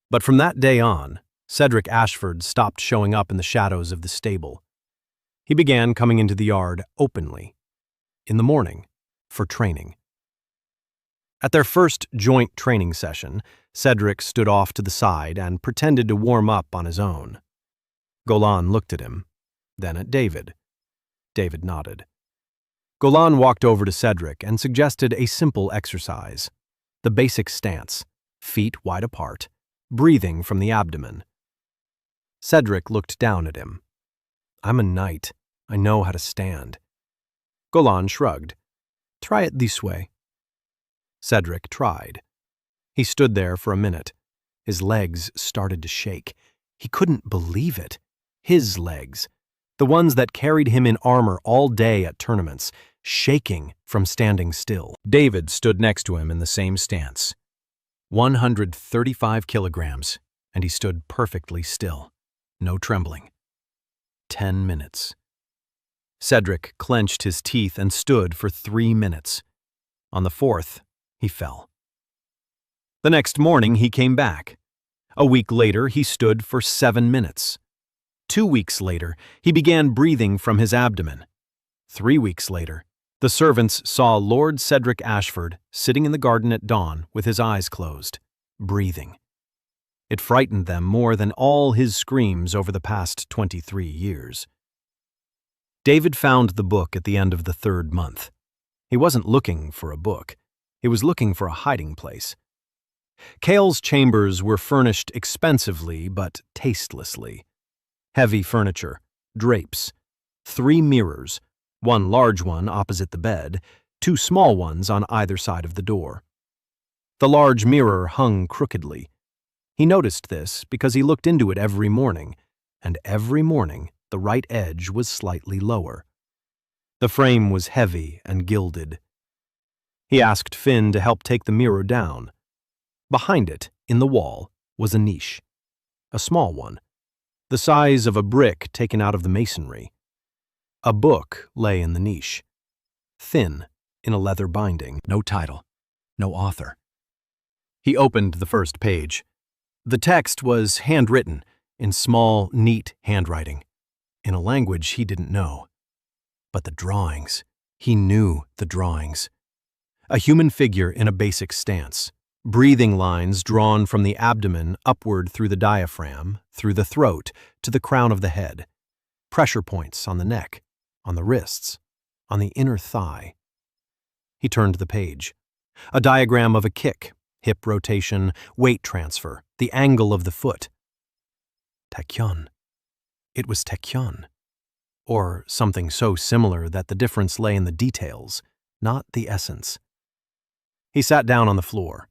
But from that day on, Cedric Ashford stopped showing up in the shadows of the stable. He began coming into the yard openly, in the morning, for training. At their first joint training session, Cedric stood off to the side and pretended to warm up on his own. Golan looked at him, then at David. David nodded. Golan walked over to Cedric and suggested a simple exercise. The basic stance, feet wide apart, breathing from the abdomen. Cedric looked down at him. "I'm a knight. I know how to stand." Golan shrugged. "Try it this way." Cedric tried. He stood there for a minute. His legs started to shake. He couldn't believe it. His legs, the ones that carried him in armor all day at tournaments, shaking from standing still. David stood next to him in the same stance. 135 kilograms, and he stood perfectly still. No trembling. 10 minutes. Cedric clenched his teeth and stood for 3 minutes. On the 4th, he fell. The next morning, he came back. A week later, he stood for 7 minutes. 2 weeks later, he began breathing from his abdomen. 3 weeks later, the servants saw Lord Cedric Ashford sitting in the garden at dawn with his eyes closed, breathing. It frightened them more than all his screams over the past 23 years. David found the book at the end of the 3rd month. He wasn't looking for a book. He was looking for a hiding place. Kale's chambers were furnished expensively but tastelessly. Heavy furniture, drapes, 3 mirrors, 1 large one opposite the bed, 2 small ones on either side of the door. The large mirror hung crookedly. He noticed this because he looked into it every morning, and every morning the right edge was slightly lower. The frame was heavy and gilded. He asked Finn to help take the mirror down. Behind it, in the wall, was a niche. A small one, the size of a brick taken out of the masonry. A book lay in the niche. Thin, in a leather binding. No title. No author. He opened the first page. The text was handwritten, in small, neat handwriting, in a language he didn't know. But the drawings. He knew the drawings. A human figure in a basic stance. Breathing lines drawn from the abdomen upward through the diaphragm, through the throat, to the crown of the head. Pressure points on the neck, on the wrists, on the inner thigh. He turned the page. A diagram of a kick, hip rotation, weight transfer, the angle of the foot. Taekyon. It was Taekyon. Or something so similar that the difference lay in the details, not the essence. He sat down on the floor.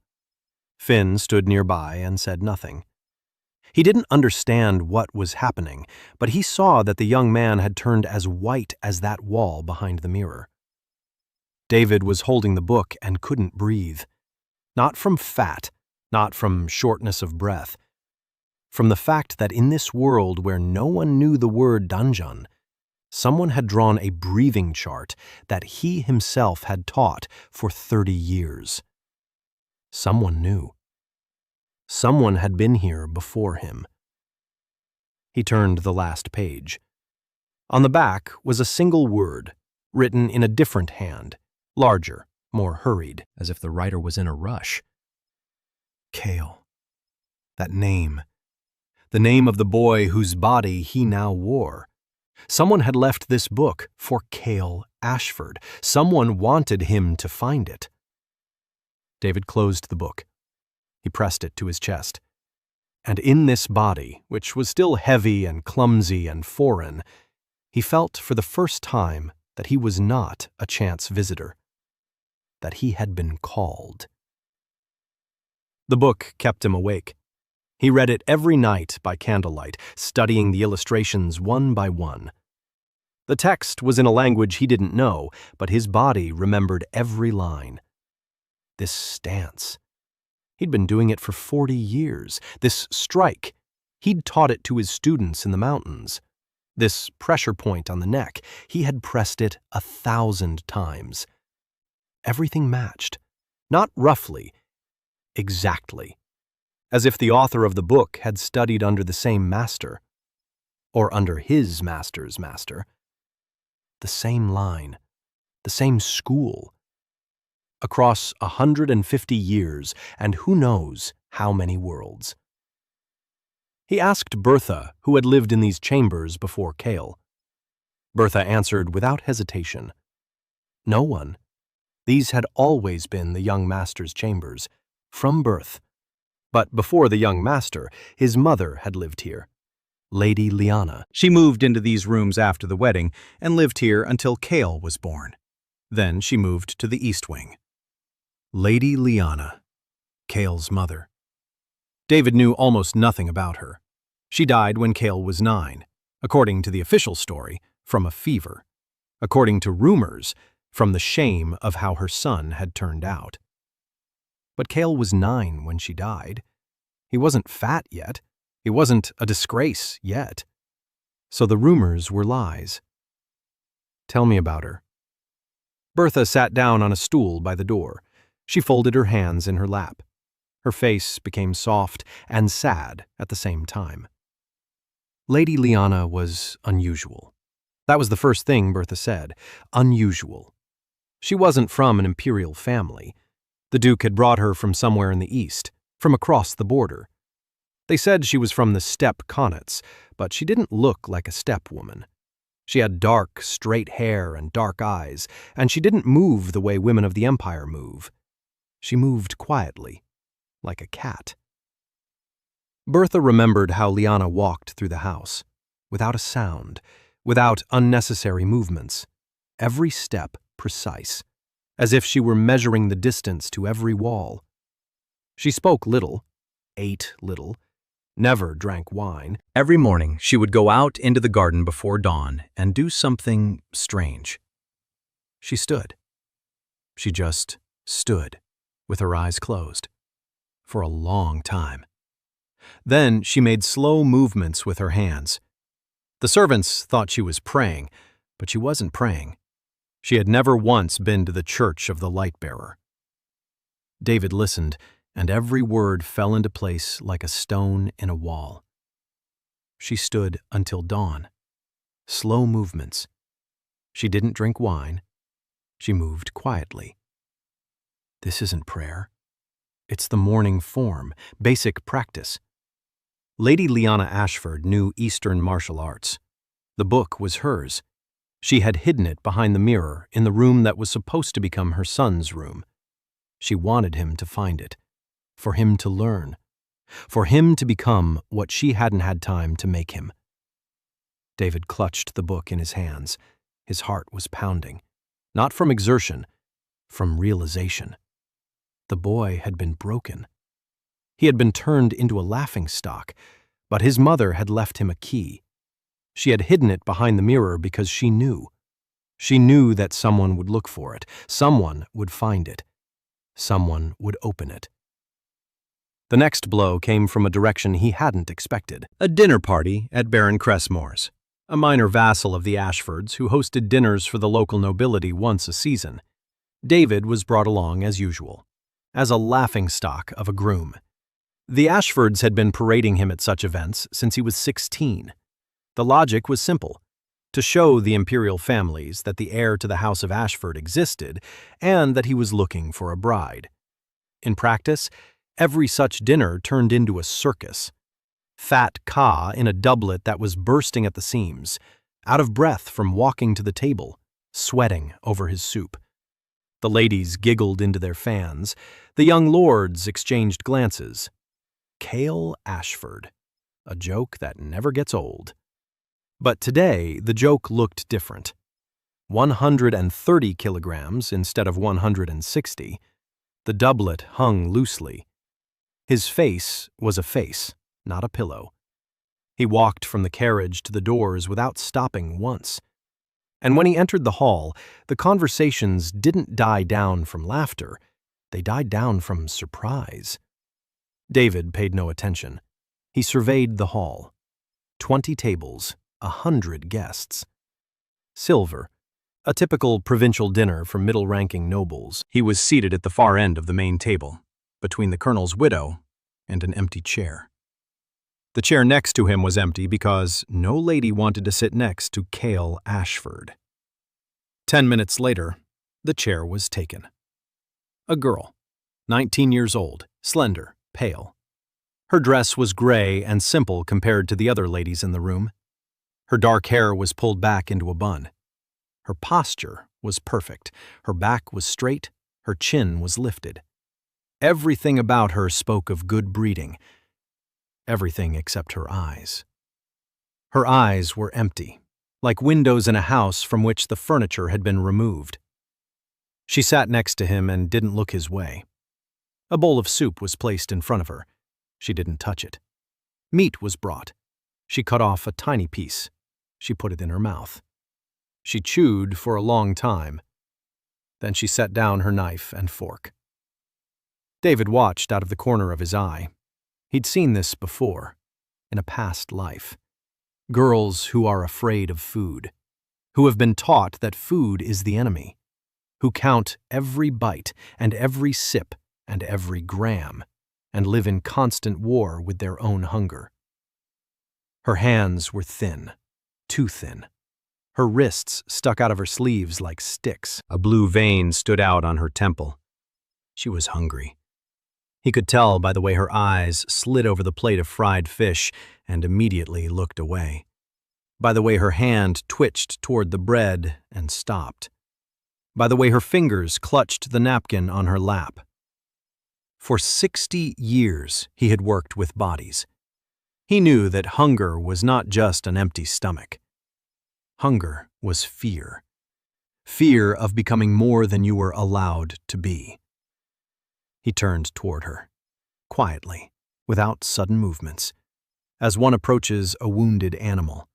Finn stood nearby and said nothing. He didn't understand what was happening, but he saw that the young man had turned as white as that wall behind the mirror. David was holding the book and couldn't breathe. Not from fat, not from shortness of breath. From the fact that in this world where no one knew the word dungeon, someone had drawn a breathing chart that he himself had taught for 30 years. Someone knew. Someone had been here before him. He turned the last page. On the back was a single word, written in a different hand, larger, more hurried, as if the writer was in a rush. Cale. That name. The name of the boy whose body he now wore. Someone had left this book for Cale Ashford. Someone wanted him to find it. David closed the book. He pressed it to his chest. And in this body, which was still heavy and clumsy and foreign, he felt for the first time that he was not a chance visitor, that he had been called. The book kept him awake. He read it every night by candlelight, studying the illustrations one by one. The text was in a language he didn't know, but his body remembered every line. This stance. He'd been doing it for 40 years. This strike. He'd taught it to his students in the mountains. This pressure point on the neck. He had pressed it 1,000 times. Everything matched. Not roughly. Exactly. As if the author of the book had studied under the same master. Or under his master's master. The same line. The same school. Across 150 years, and who knows how many worlds. He asked Bertha, who had lived in these chambers before Cale. Bertha answered without hesitation. No one. These had always been the young master's chambers, from birth. But before the young master, his mother had lived here, Lady Lyanna. She moved into these rooms after the wedding and lived here until Cale was born. Then she moved to the East Wing. Lady Lyanna, Cale's mother. David knew almost nothing about her. She died when Cale was 9, according to the official story, from a fever. According to rumors, from the shame of how her son had turned out. But Cale was 9 when she died. He wasn't fat yet. He wasn't a disgrace yet. So the rumors were lies. Tell me about her. Bertha sat down on a stool by the door. She folded her hands in her lap. Her face became soft and sad at the same time. Lady Lyanna was unusual. That was the first thing Bertha said. Unusual. She wasn't from an imperial family. The Duke had brought her from somewhere in the east, from across the border. They said she was from the steppe Connaughts, but she didn't look like a steppe woman. She had dark, straight hair and dark eyes, and she didn't move the way women of the Empire move. She moved quietly, like a cat. Bertha remembered how Lyanna walked through the house, without a sound, without unnecessary movements, every step precise, as if she were measuring the distance to every wall. She spoke little, ate little, never drank wine. Every morning she would go out into the garden before dawn and do something strange. She stood. She just stood, with her eyes closed, for a long time. Then she made slow movements with her hands. The servants thought she was praying, but she wasn't praying. She had never once been to the Church of the Light-Bearer. David listened, and every word fell into place like a stone in a wall. She stood until dawn. Slow movements. She didn't drink wine. She moved quietly. This isn't prayer. It's the morning form, basic practice. Lady Lyanna Ashford knew Eastern martial arts. The book was hers. She had hidden it behind the mirror in the room that was supposed to become her son's room. She wanted him to find it, for him to learn, for him to become what she hadn't had time to make him. David clutched the book in his hands. His heart was pounding, not from exertion, from realization. The boy had been broken. He had been turned into a laughingstock, but his mother had left him a key. She had hidden it behind the mirror because she knew. She knew that someone would look for it, someone would find it, someone would open it. The next blow came from a direction he hadn't expected. A dinner party at Baron Cressmore's, a minor vassal of the Ashfords who hosted dinners for the local nobility once a season. David was brought along as usual, as a laughingstock of a groom. The Ashfords had been parading him at such events since he was 16. The logic was simple: to show the imperial families that the heir to the House of Ashford existed and that he was looking for a bride. In practice, every such dinner turned into a circus. Fat Ka in a doublet that was bursting at the seams, out of breath from walking to the table, sweating over his soup. The ladies giggled into their fans. The young lords exchanged glances. Kale Ashford, a joke that never gets old. But today, the joke looked different. 130 kilograms instead of 160. The doublet hung loosely. His face was a face, not a pillow. He walked from the carriage to the doors without stopping once. And when he entered the hall, the conversations didn't die down from laughter. They died down from surprise. David paid no attention. He surveyed the hall. 20 tables, 100 guests. Silver, a typical provincial dinner for middle-ranking nobles. He was seated at the far end of the main table, between the colonel's widow and an empty chair. The chair next to him was empty because no lady wanted to sit next to Kale Ashford. 10 minutes later, the chair was taken. A girl, 19 years old, slender, pale. Her dress was gray and simple compared to the other ladies in the room. Her dark hair was pulled back into a bun. Her posture was perfect. Her back was straight. Her chin was lifted. Everything about her spoke of good breeding. Everything except her eyes. Her eyes were empty, like windows in a house from which the furniture had been removed. She sat next to him and didn't look his way. A bowl of soup was placed in front of her. She didn't touch it. Meat was brought. She cut off a tiny piece. She put it in her mouth. She chewed for a long time. Then she set down her knife and fork. David watched out of the corner of his eye. He'd seen this before, in a past life. Girls who are afraid of food, who have been taught that food is the enemy, who count every bite and every sip and every gram, and live in constant war with their own hunger. Her hands were thin, too thin. Her wrists stuck out of her sleeves like sticks. A blue vein stood out on her temple. She was hungry. He could tell by the way her eyes slid over the plate of fried fish and immediately looked away, by the way her hand twitched toward the bread and stopped, by the way her fingers clutched the napkin on her lap. For 60 years he had worked with bodies. He knew that hunger was not just an empty stomach. Hunger was fear. Fear of becoming more than you were allowed to be. He turned toward her, quietly, without sudden movements, as one approaches a wounded animal.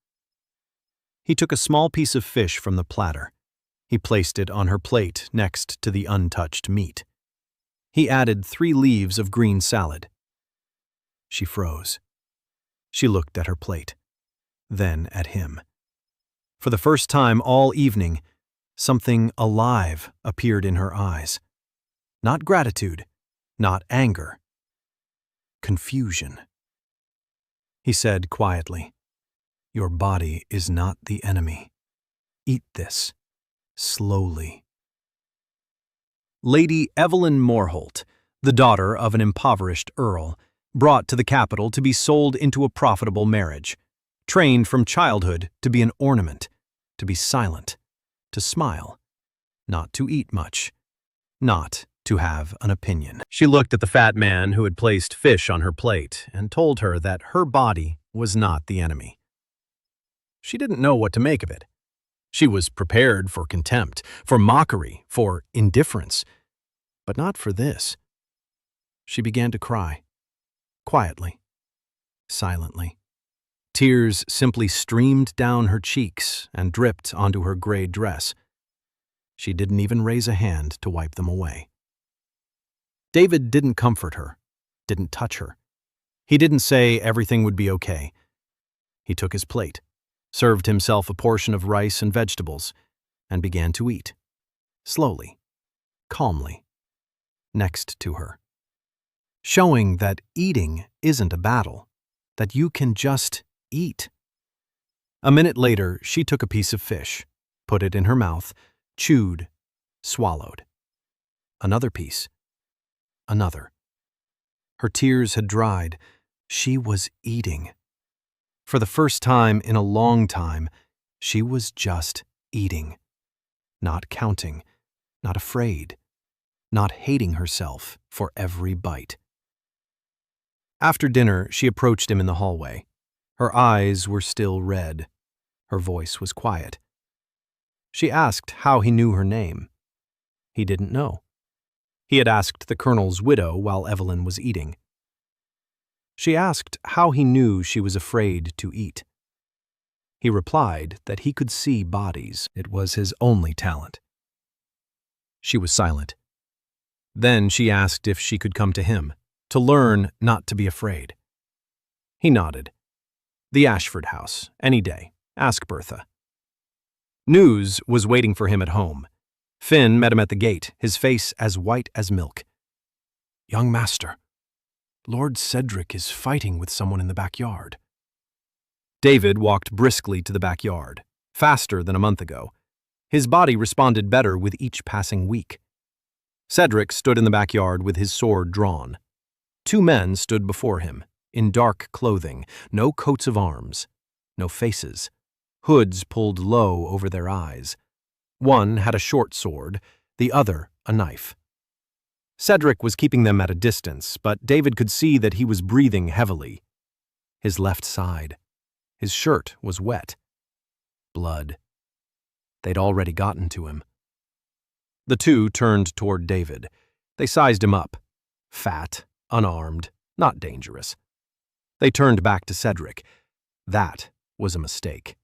He took a small piece of fish from the platter. He placed it on her plate next to the untouched meat. He added 3 leaves of green salad. She froze. She looked at her plate, then at him. For the first time all evening, something alive appeared in her eyes. Not gratitude, not anger. Confusion. He said quietly, "Your body is not the enemy. Eat this, slowly." Lady Evelyn Morholt, the daughter of an impoverished earl, brought to the capital to be sold into a profitable marriage, trained from childhood to be an ornament, to be silent, to smile, not to eat much, not to have an opinion. She looked at the fat man who had placed fish on her plate and told her that her body was not the enemy. She didn't know what to make of it. She was prepared for contempt, for mockery, for indifference, but not for this. She began to cry. Quietly. Silently. Tears simply streamed down her cheeks and dripped onto her gray dress. She didn't even raise a hand to wipe them away. David didn't comfort her, didn't touch her. He didn't say everything would be okay. He took his plate, served himself a portion of rice and vegetables, and began to eat, slowly, calmly, next to her, showing that eating isn't a battle, that you can just eat. A minute later, she took a piece of fish, put it in her mouth, chewed, swallowed. Another piece. Another. Her tears had dried. She was eating. For the first time in a long time, she was just eating. Not counting, not afraid, not hating herself for every bite. After dinner, she approached him in the hallway. Her eyes were still red. Her voice was quiet. She asked how he knew her name. He didn't know. He had asked the colonel's widow while Evelyn was eating. She asked how he knew she was afraid to eat. He replied that he could see bodies. It was his only talent. She was silent. Then she asked if she could come to him, to learn not to be afraid. He nodded. The Ashford house, any day. Ask Bertha. News was waiting for him at home. Finn met him at the gate, his face as white as milk. "Young master, Lord Cedric is fighting with someone in the backyard." David walked briskly to the backyard, faster than a month ago. His body responded better with each passing week. Cedric stood in the backyard with his sword drawn. Two men stood before him, in dark clothing, no coats of arms, no faces, hoods pulled low over their eyes. One had a short sword, the other a knife. Cedric was keeping them at a distance, but David could see that he was breathing heavily. His left side. His shirt was wet. Blood. They'd already gotten to him. The two turned toward David. They sized him up. Fat, unarmed, not dangerous. They turned back to Cedric. That was a mistake.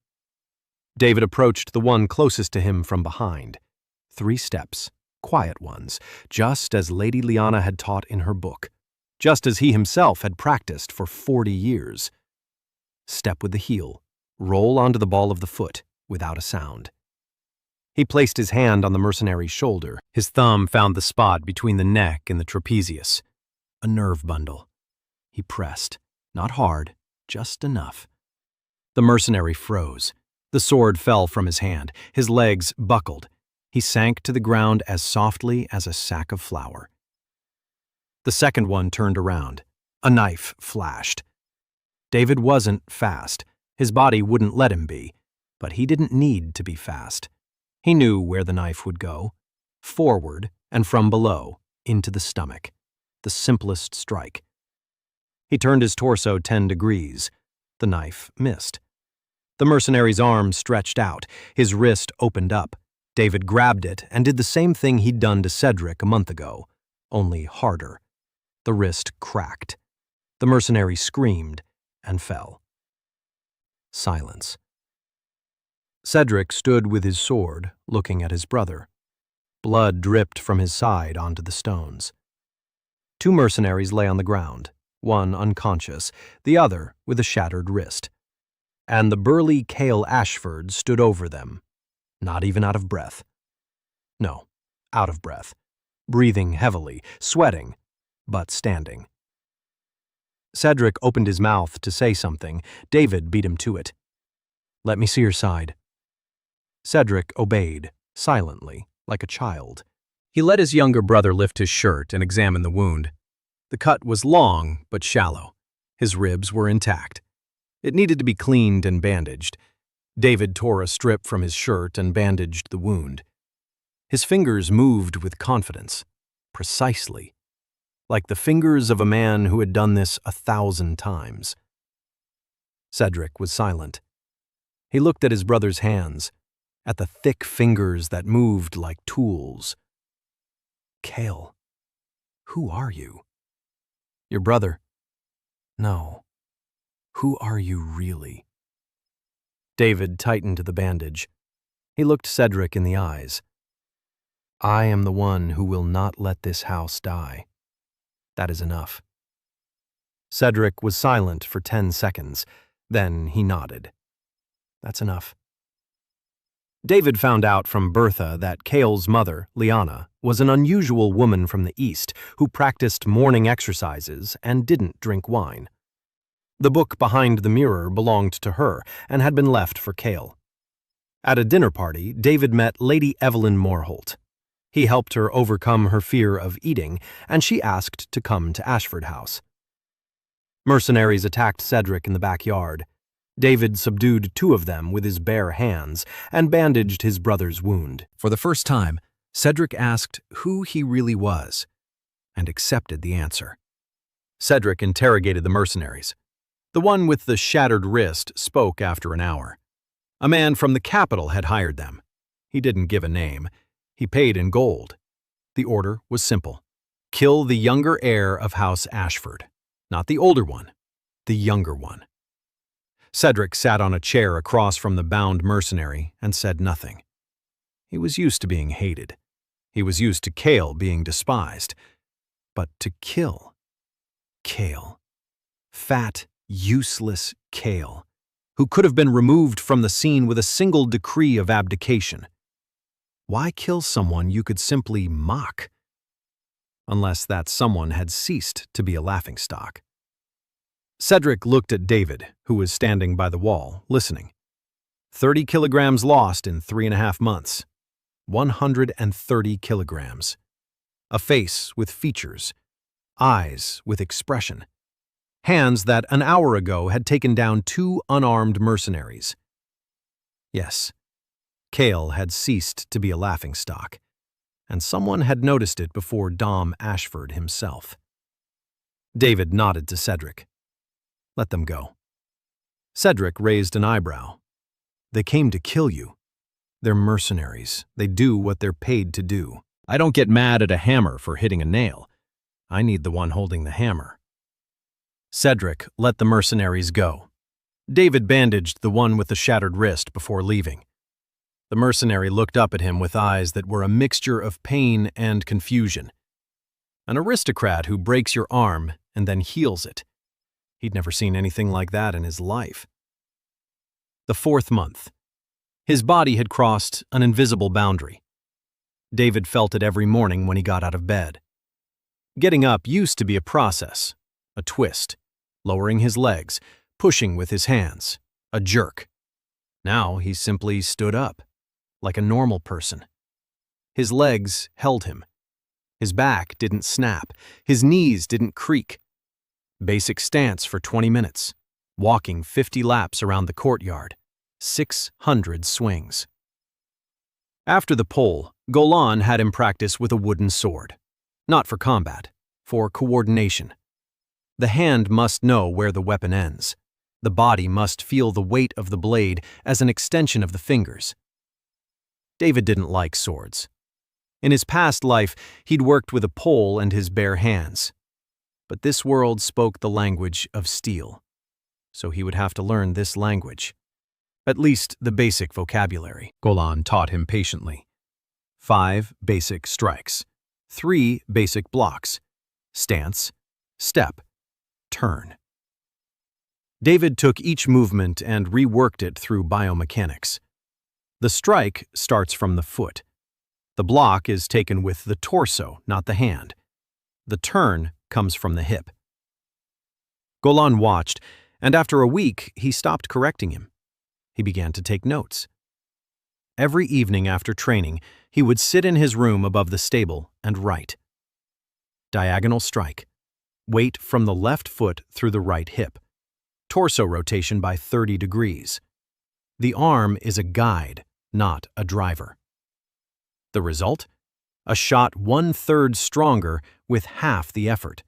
David approached the one closest to him from behind. 3 steps, quiet ones, just as Lady Lyanna had taught in her book, just as he himself had practiced for 40 years. Step with the heel, roll onto the ball of the foot, without a sound. He placed his hand on the mercenary's shoulder. His thumb found the spot between the neck and the trapezius. A nerve bundle. He pressed, not hard, just enough. The mercenary froze. The sword fell from his hand. His legs buckled. He sank to the ground as softly as a sack of flour. The second one turned around. A knife flashed. David wasn't fast. His body wouldn't let him be, but he didn't need to be fast. He knew where the knife would go. Forward and from below, into the stomach. The simplest strike. He turned his torso 10 degrees. The knife missed. The mercenary's arm stretched out. His wrist opened up. David grabbed it and did the same thing he'd done to Cedric a month ago, only harder. The wrist cracked. The mercenary screamed and fell. Silence. Cedric stood with his sword, looking at his brother. Blood dripped from his side onto the stones. 2 mercenaries lay on the ground, one unconscious, the other with a shattered wrist. And the burly Cale Ashford stood over them, not even out of breath. No, out of breath, breathing heavily, sweating, but standing. Cedric opened his mouth to say something. David beat him to it. "Let me see your side." Cedric obeyed, silently, like a child. He let his younger brother lift his shirt and examine the wound. The cut was long, but shallow. His ribs were intact. It needed to be cleaned and bandaged. David tore a strip from his shirt and bandaged the wound. His fingers moved with confidence, precisely, like the fingers of a man who had done this 1,000 times. Cedric was silent. He looked at his brother's hands, at the thick fingers that moved like tools. "Cale, who are you?" Your brother. No. Who are you really? David tightened the bandage. He looked Cedric in the eyes. I am the one who will not let this house die. That is enough. Cedric was silent for 10 seconds. Then he nodded. That's enough. David found out from Bertha that Cale's mother, Liana, was an unusual woman from the East who practiced morning exercises and didn't drink wine. The book behind the mirror belonged to her and had been left for Cale. At a dinner party, David met Lady Evelyn Moreholt. He helped her overcome her fear of eating, and she asked to come to Ashford House. Mercenaries attacked Cedric in the backyard. David subdued 2 of them with his bare hands and bandaged his brother's wound. For the first time, Cedric asked who he really was, and accepted the answer. Cedric interrogated the mercenaries. The one with the shattered wrist spoke after an hour. A man from the capital had hired them. He didn't give a name. He paid in gold. The order was simple. Kill the younger heir of House Ashford. Not the older one, the younger one. Cedric sat on a chair across from the bound mercenary and said nothing. He was used to being hated. He was used to Cale being despised. But to kill. Cale. Fat, useless Cale, who could have been removed from the scene with a single decree of abdication. Why kill someone you could simply mock? Unless that someone had ceased to be a laughingstock. Cedric looked at David, who was standing by the wall, listening. 30 kilograms lost in 3.5 months. 130 kilograms. A face with features. Eyes with expression. Hands that an hour ago had taken down 2 unarmed mercenaries. Yes, Cale had ceased to be a laughingstock, and someone had noticed it before Dom Ashford himself. David nodded to Cedric. Let them go. Cedric raised an eyebrow. They came to kill you. They're mercenaries. They do what they're paid to do. I don't get mad at a hammer for hitting a nail. I need the one holding the hammer. Cedric let the mercenaries go. David bandaged the one with the shattered wrist before leaving. The mercenary looked up at him with eyes that were a mixture of pain and confusion. An aristocrat who breaks your arm and then heals it. He'd never seen anything like that in his life. The 4th month. His body had crossed an invisible boundary. David felt it every morning when he got out of bed. Getting up used to be a process, a twist, lowering his legs, pushing with his hands, a jerk. Now he simply stood up, like a normal person. His legs held him. His back didn't snap. His knees didn't creak. Basic stance for 20 minutes, walking 50 laps around the courtyard, 600 swings. After the pole, Golan had him practice with a wooden sword. Not for combat, for coordination. The hand must know where the weapon ends. The body must feel the weight of the blade as an extension of the fingers. David didn't like swords. In his past life, he'd worked with a pole and his bare hands. But this world spoke the language of steel. So he would have to learn this language. At least the basic vocabulary. Golan taught him patiently. 5 basic strikes. 3 basic blocks. Stance, step, turn. David took each movement and reworked it through biomechanics. The strike starts from the foot. The block is taken with the torso, not the hand. The turn comes from the hip. Golan watched, and after a week, he stopped correcting him. He began to take notes. Every evening after training, he would sit in his room above the stable and write. Diagonal strike. Weight from the left foot through the right hip. Torso rotation by 30 degrees. The arm is a guide, not a driver. The result? A shot 1/3 stronger with half the effort.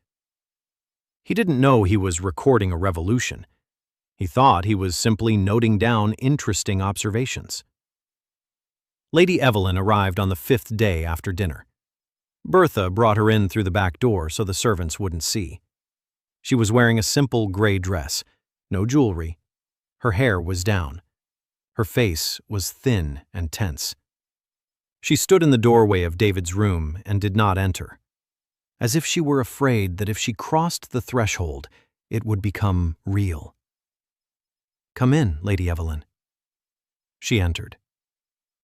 He didn't know he was recording a revolution. He thought he was simply noting down interesting observations. Lady Evelyn arrived on the 5th day after dinner. Bertha brought her in through the back door so the servants wouldn't see. She was wearing a simple gray dress, no jewelry. Her hair was down. Her face was thin and tense. She stood in the doorway of David's room and did not enter, as if she were afraid that if she crossed the threshold, it would become real. "Come in, Lady Evelyn." She entered.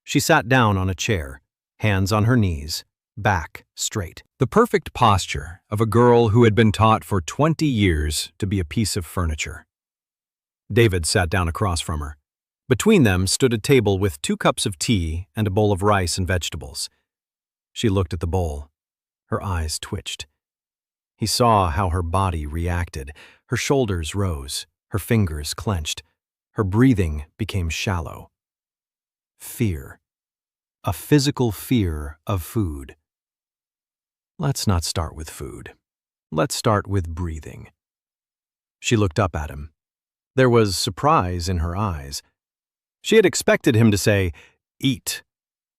She sat down on a chair, hands on her knees, back straight. The perfect posture of a girl who had been taught for 20 years to be a piece of furniture. David sat down across from her. Between them stood a table with 2 cups of tea and a bowl of rice and vegetables. She looked at the bowl. Her eyes twitched. He saw how her body reacted. Her shoulders rose, her fingers clenched. Her breathing became shallow. Fear. A physical fear of food. Let's not start with food. Let's start with breathing. She looked up at him. There was surprise in her eyes. She had expected him to say, "Eat."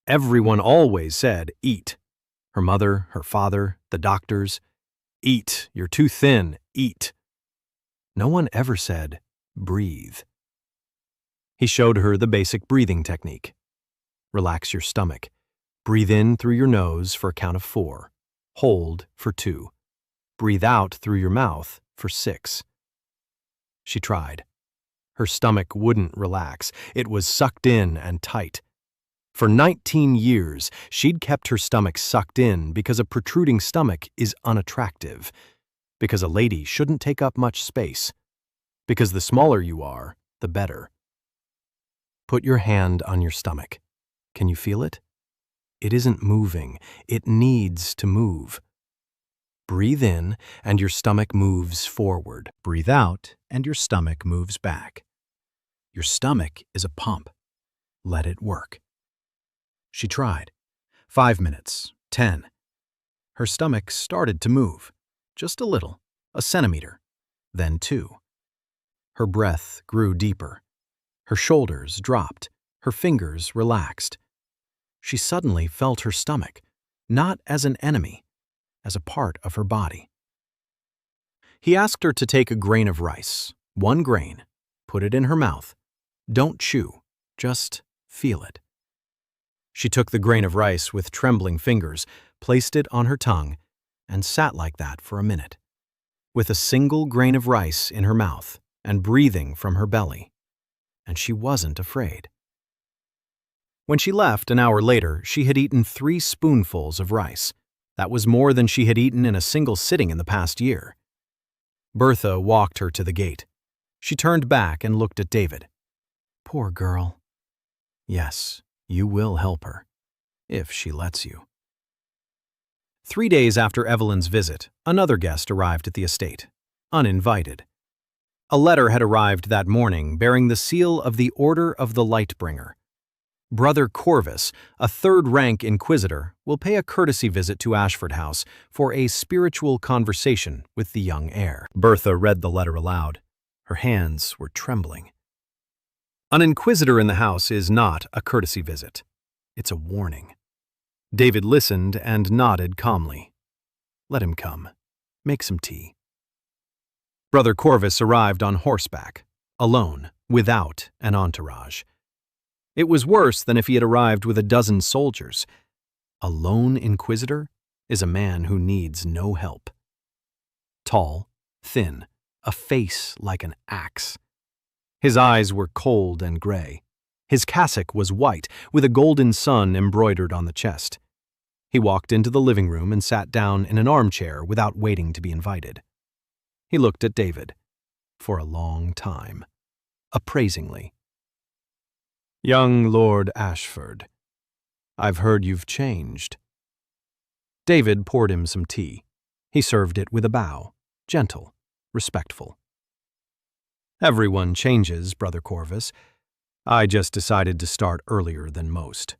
Everyone always said, "Eat." Her mother, her father, the doctors. "Eat. You're too thin. Eat." No one ever said, "Breathe." He showed her the basic breathing technique. Relax your stomach. Breathe in through your nose for a count of 4. Hold for 2. Breathe out through your mouth for 6. She tried. Her stomach wouldn't relax. It was sucked in and tight. For 19 years, she'd kept her stomach sucked in because a protruding stomach is unattractive, because a lady shouldn't take up much space, because the smaller you are, the better. Put your hand on your stomach. Can you feel it? It isn't moving. It needs to move. Breathe in, and your stomach moves forward. Breathe out, and your stomach moves back. Your stomach is a pump. Let it work. She tried. 5 minutes, 10. Her stomach started to move. Just a little, a centimeter, then 2. Her breath grew deeper. Her shoulders dropped. Her fingers relaxed. She suddenly felt her stomach, not as an enemy, as a part of her body. He asked her to take a grain of rice, 1 grain, put it in her mouth. Don't chew, just feel it. She took the grain of rice with trembling fingers, placed it on her tongue, and sat like that for a minute, with a single grain of rice in her mouth and breathing from her belly. And she wasn't afraid. When she left an hour later, she had eaten 3 spoonfuls of rice. That was more than she had eaten in a single sitting in the past year. Bertha walked her to the gate. She turned back and looked at David. Poor girl. Yes, you will help her, if she lets you. 3 days after Evelyn's visit, another guest arrived at the estate, uninvited. A letter had arrived that morning bearing the seal of the Order of the Lightbringer. Brother Corvus, a third-rank inquisitor, will pay a courtesy visit to Ashford House for a spiritual conversation with the young heir. Bertha read the letter aloud. Her hands were trembling. An inquisitor in the house is not a courtesy visit. It's a warning. David listened and nodded calmly. Let him come. Make some tea. Brother Corvus arrived on horseback, alone, without an entourage. It was worse than if he had arrived with a dozen soldiers. A lone inquisitor is a man who needs no help. Tall, thin, a face like an axe. His eyes were cold and gray. His cassock was white, with a golden sun embroidered on the chest. He walked into the living room and sat down in an armchair without waiting to be invited. He looked at David for a long time, appraisingly. Young Lord Ashford, I've heard you've changed. David poured him some tea. He served it with a bow, gentle, respectful. Everyone changes, Brother Corvus. I just decided to start earlier than most.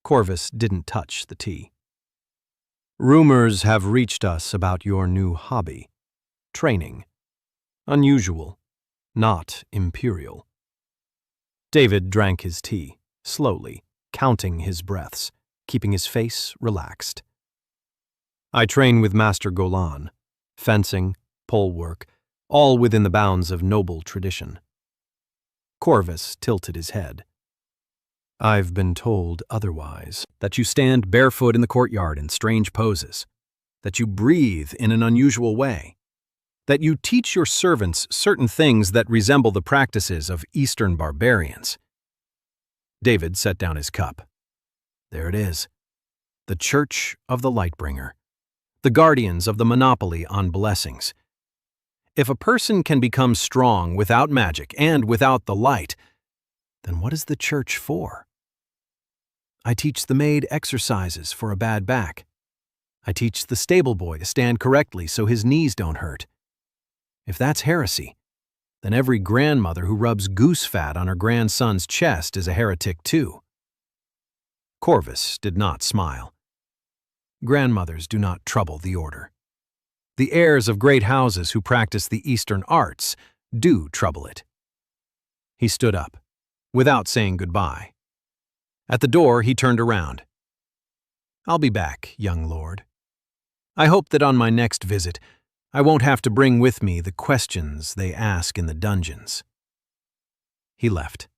Corvus didn't touch the tea. Rumors have reached us about your new hobby. Training. Unusual, not imperial. David drank his tea, slowly, counting his breaths, keeping his face relaxed. I train with Master Golan. Fencing, pole work, all within the bounds of noble tradition. Corvus tilted his head. "I've been told otherwise, that you stand barefoot in the courtyard in strange poses, that you breathe in an unusual way, that you teach your servants certain things that resemble the practices of Eastern barbarians." David set down his cup. There it is. The Church of the Lightbringer, the guardians of the monopoly on blessings. If a person can become strong without magic and without the light, then what is the church for? I teach the maid exercises for a bad back. I teach the stable boy to stand correctly so his knees don't hurt. If that's heresy, then every grandmother who rubs goose fat on her grandson's chest is a heretic too. Corvus did not smile. Grandmothers do not trouble the order. The heirs of great houses who practice the Eastern arts do trouble it. He stood up, without saying goodbye. At the door, he turned around. "I'll be back, young lord. I hope that on my next visit, I won't have to bring with me the questions they ask in the dungeons." He left.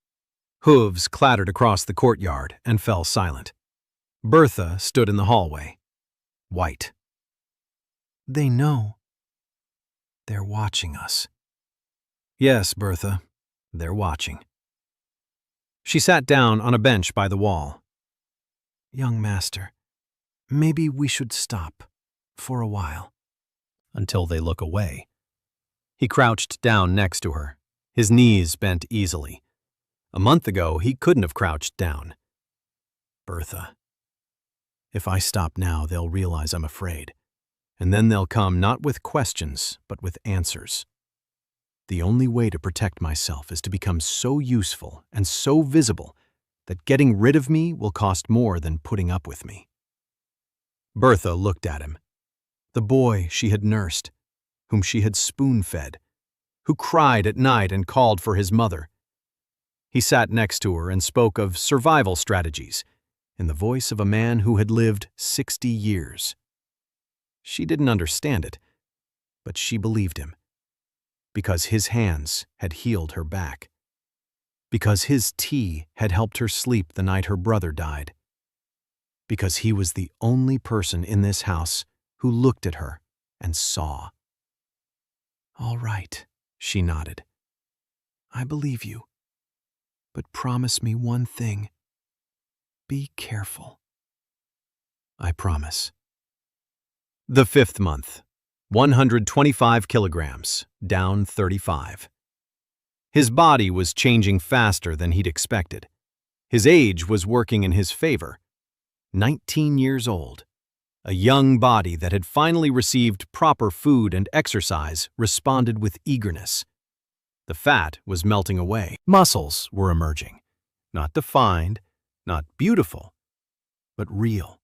Hooves clattered across the courtyard and fell silent. Bertha stood in the hallway, white. "They know. They're watching us." "Yes, Bertha, they're watching." She sat down on a bench by the wall. "Young master, maybe we should stop for a while." "Until they look away." He crouched down next to her, his knees bent easily. A month ago, he couldn't have crouched down. "Bertha, if I stop now, they'll realize I'm afraid, and then they'll come not with questions, but with answers. The only way to protect myself is to become so useful and so visible that getting rid of me will cost more than putting up with me." Bertha looked at him. The boy she had nursed, whom she had spoon-fed, who cried at night and called for his mother. He sat next to her and spoke of survival strategies in the voice of a man who had lived 60 years. She didn't understand it, but she believed him. Because his hands had healed her back. Because his tea had helped her sleep the night her brother died. Because he was the only person in this house who looked at her and saw. "All right," she nodded. "I believe you. But promise me one thing. Be careful." "I promise." The 5th month. 125 kilograms, down 35. His body was changing faster than he'd expected. His age was working in his favor. 19 years old. A young body that had finally received proper food and exercise responded with eagerness. The fat was melting away. Muscles were emerging. Not defined, not beautiful, but real.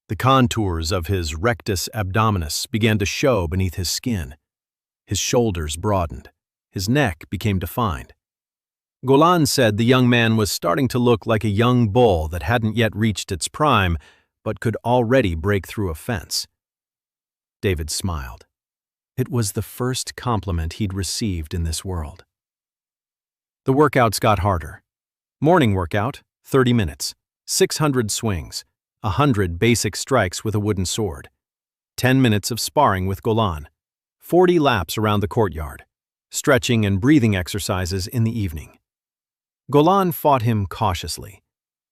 The contours of his rectus abdominis began to show beneath his skin. His shoulders broadened. His neck became defined. Golan said the young man was starting to look like a young bull that hadn't yet reached its prime, but could already break through a fence. David smiled. It was the first compliment he'd received in this world. The workouts got harder. Morning workout, 30 minutes, 600 swings, 100 basic strikes with a wooden sword, 10 minutes of sparring with Golan, 40 laps around the courtyard, stretching and breathing exercises in the evening. Golan fought him cautiously,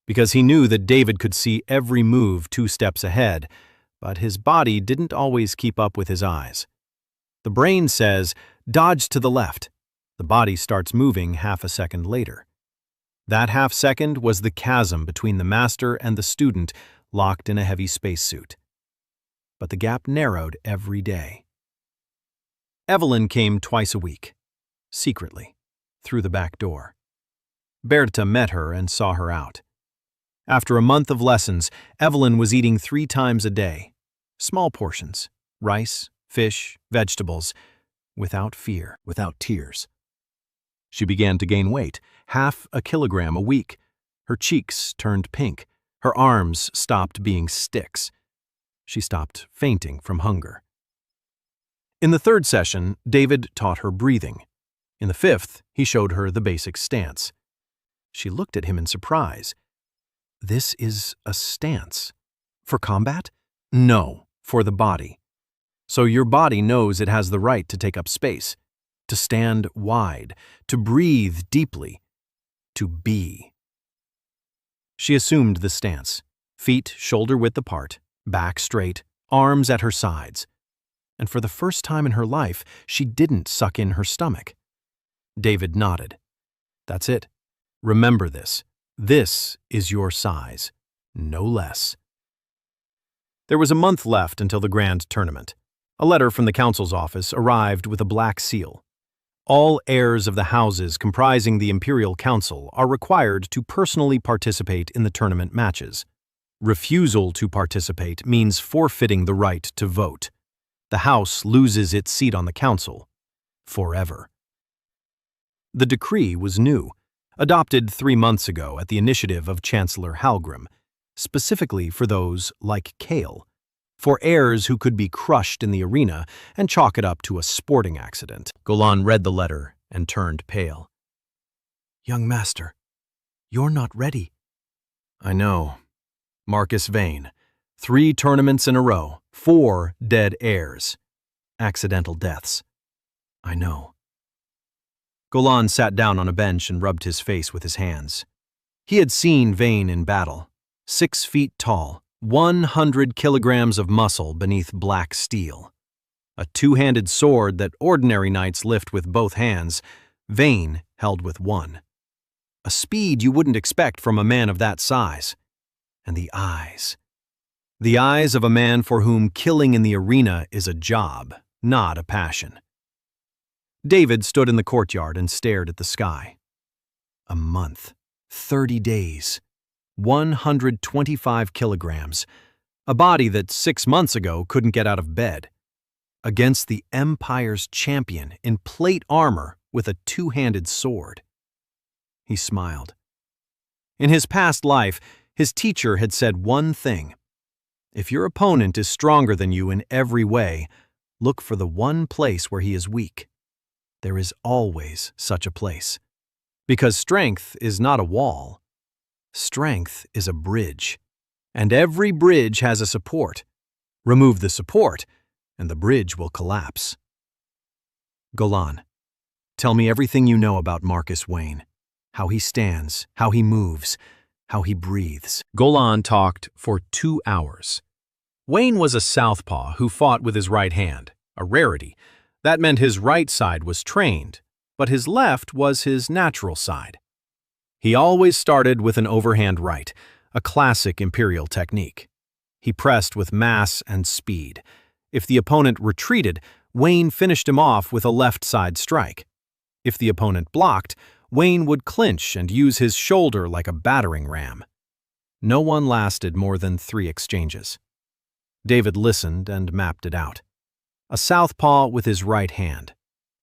because he knew that David could see every move 2 steps ahead, but his body didn't always keep up with his eyes. The brain says, "Dodge to the left." The body starts moving half a second later. That half second was the chasm between the master and the student locked in a heavy spacesuit. But the gap narrowed every day. Evelyn came twice a week, secretly, through the back door. Berta met her and saw her out. After a month of lessons, Evelyn was eating 3 times a day, small portions, rice, fish, vegetables, without fear, without tears. She began to gain weight, half a kilogram a week. Her cheeks turned pink. Her arms stopped being sticks. She stopped fainting from hunger. In the third session, David taught her breathing. In the fifth, he showed her the basic stance. She looked at him in surprise. "This is a stance. For combat?" "No, for the body. So your body knows it has the right to take up space, to stand wide, to breathe deeply, to be." She assumed the stance, feet shoulder-width apart, back straight, arms at her sides. And for the first time in her life, she didn't suck in her stomach. David nodded. "That's it. Remember this. This is your size, no less." There was a month left until the grand tournament. A letter from the council's office arrived with a black seal. All heirs of the houses comprising the Imperial Council are required to personally participate in the tournament matches. Refusal to participate means forfeiting the right to vote. The house loses its seat on the council. Forever. The decree was new, adopted 3 months ago at the initiative of Chancellor Halgrim, specifically for those like Kale, for heirs who could be crushed in the arena and chalk it up to a sporting accident. Golan read the letter and turned pale. "Young master, you're not ready." "I know. Marcus Vane. 3 tournaments in a row, 4 dead heirs. Accidental deaths. I know." Golan sat down on a bench and rubbed his face with his hands. He had seen Vane in battle, 6 feet tall, 100 kilograms of muscle beneath black steel. A 2-handed sword that ordinary knights lift with both hands, Vane held with one. A speed you wouldn't expect from a man of that size. And the eyes. The eyes of a man for whom killing in the arena is a job, not a passion. David stood in the courtyard and stared at the sky. A month, 30 days, 125 kilograms, a body that 6 months ago couldn't get out of bed. Against the Empire's champion in plate armor with a 2-handed sword. He smiled. In his past life, his teacher had said one thing. If your opponent is stronger than you in every way, look for the one place where he is weak. There is always such a place. Because strength is not a wall. Strength is a bridge. And every bridge has a support. Remove the support, and the bridge will collapse. Golan, tell me everything you know about Marcus Wayne. How he stands, how he moves, how he breathes. Golan talked for 2 hours. Wayne was a southpaw who fought with his right hand, a rarity. That meant his right side was trained, but his left was his natural side. He always started with an overhand right, a classic Imperial technique. He pressed with mass and speed. If the opponent retreated, Wayne finished him off with a left side strike. If the opponent blocked, Wayne would clinch and use his shoulder like a battering ram. No one lasted more than 3 exchanges. David listened and mapped it out. A southpaw with his right hand.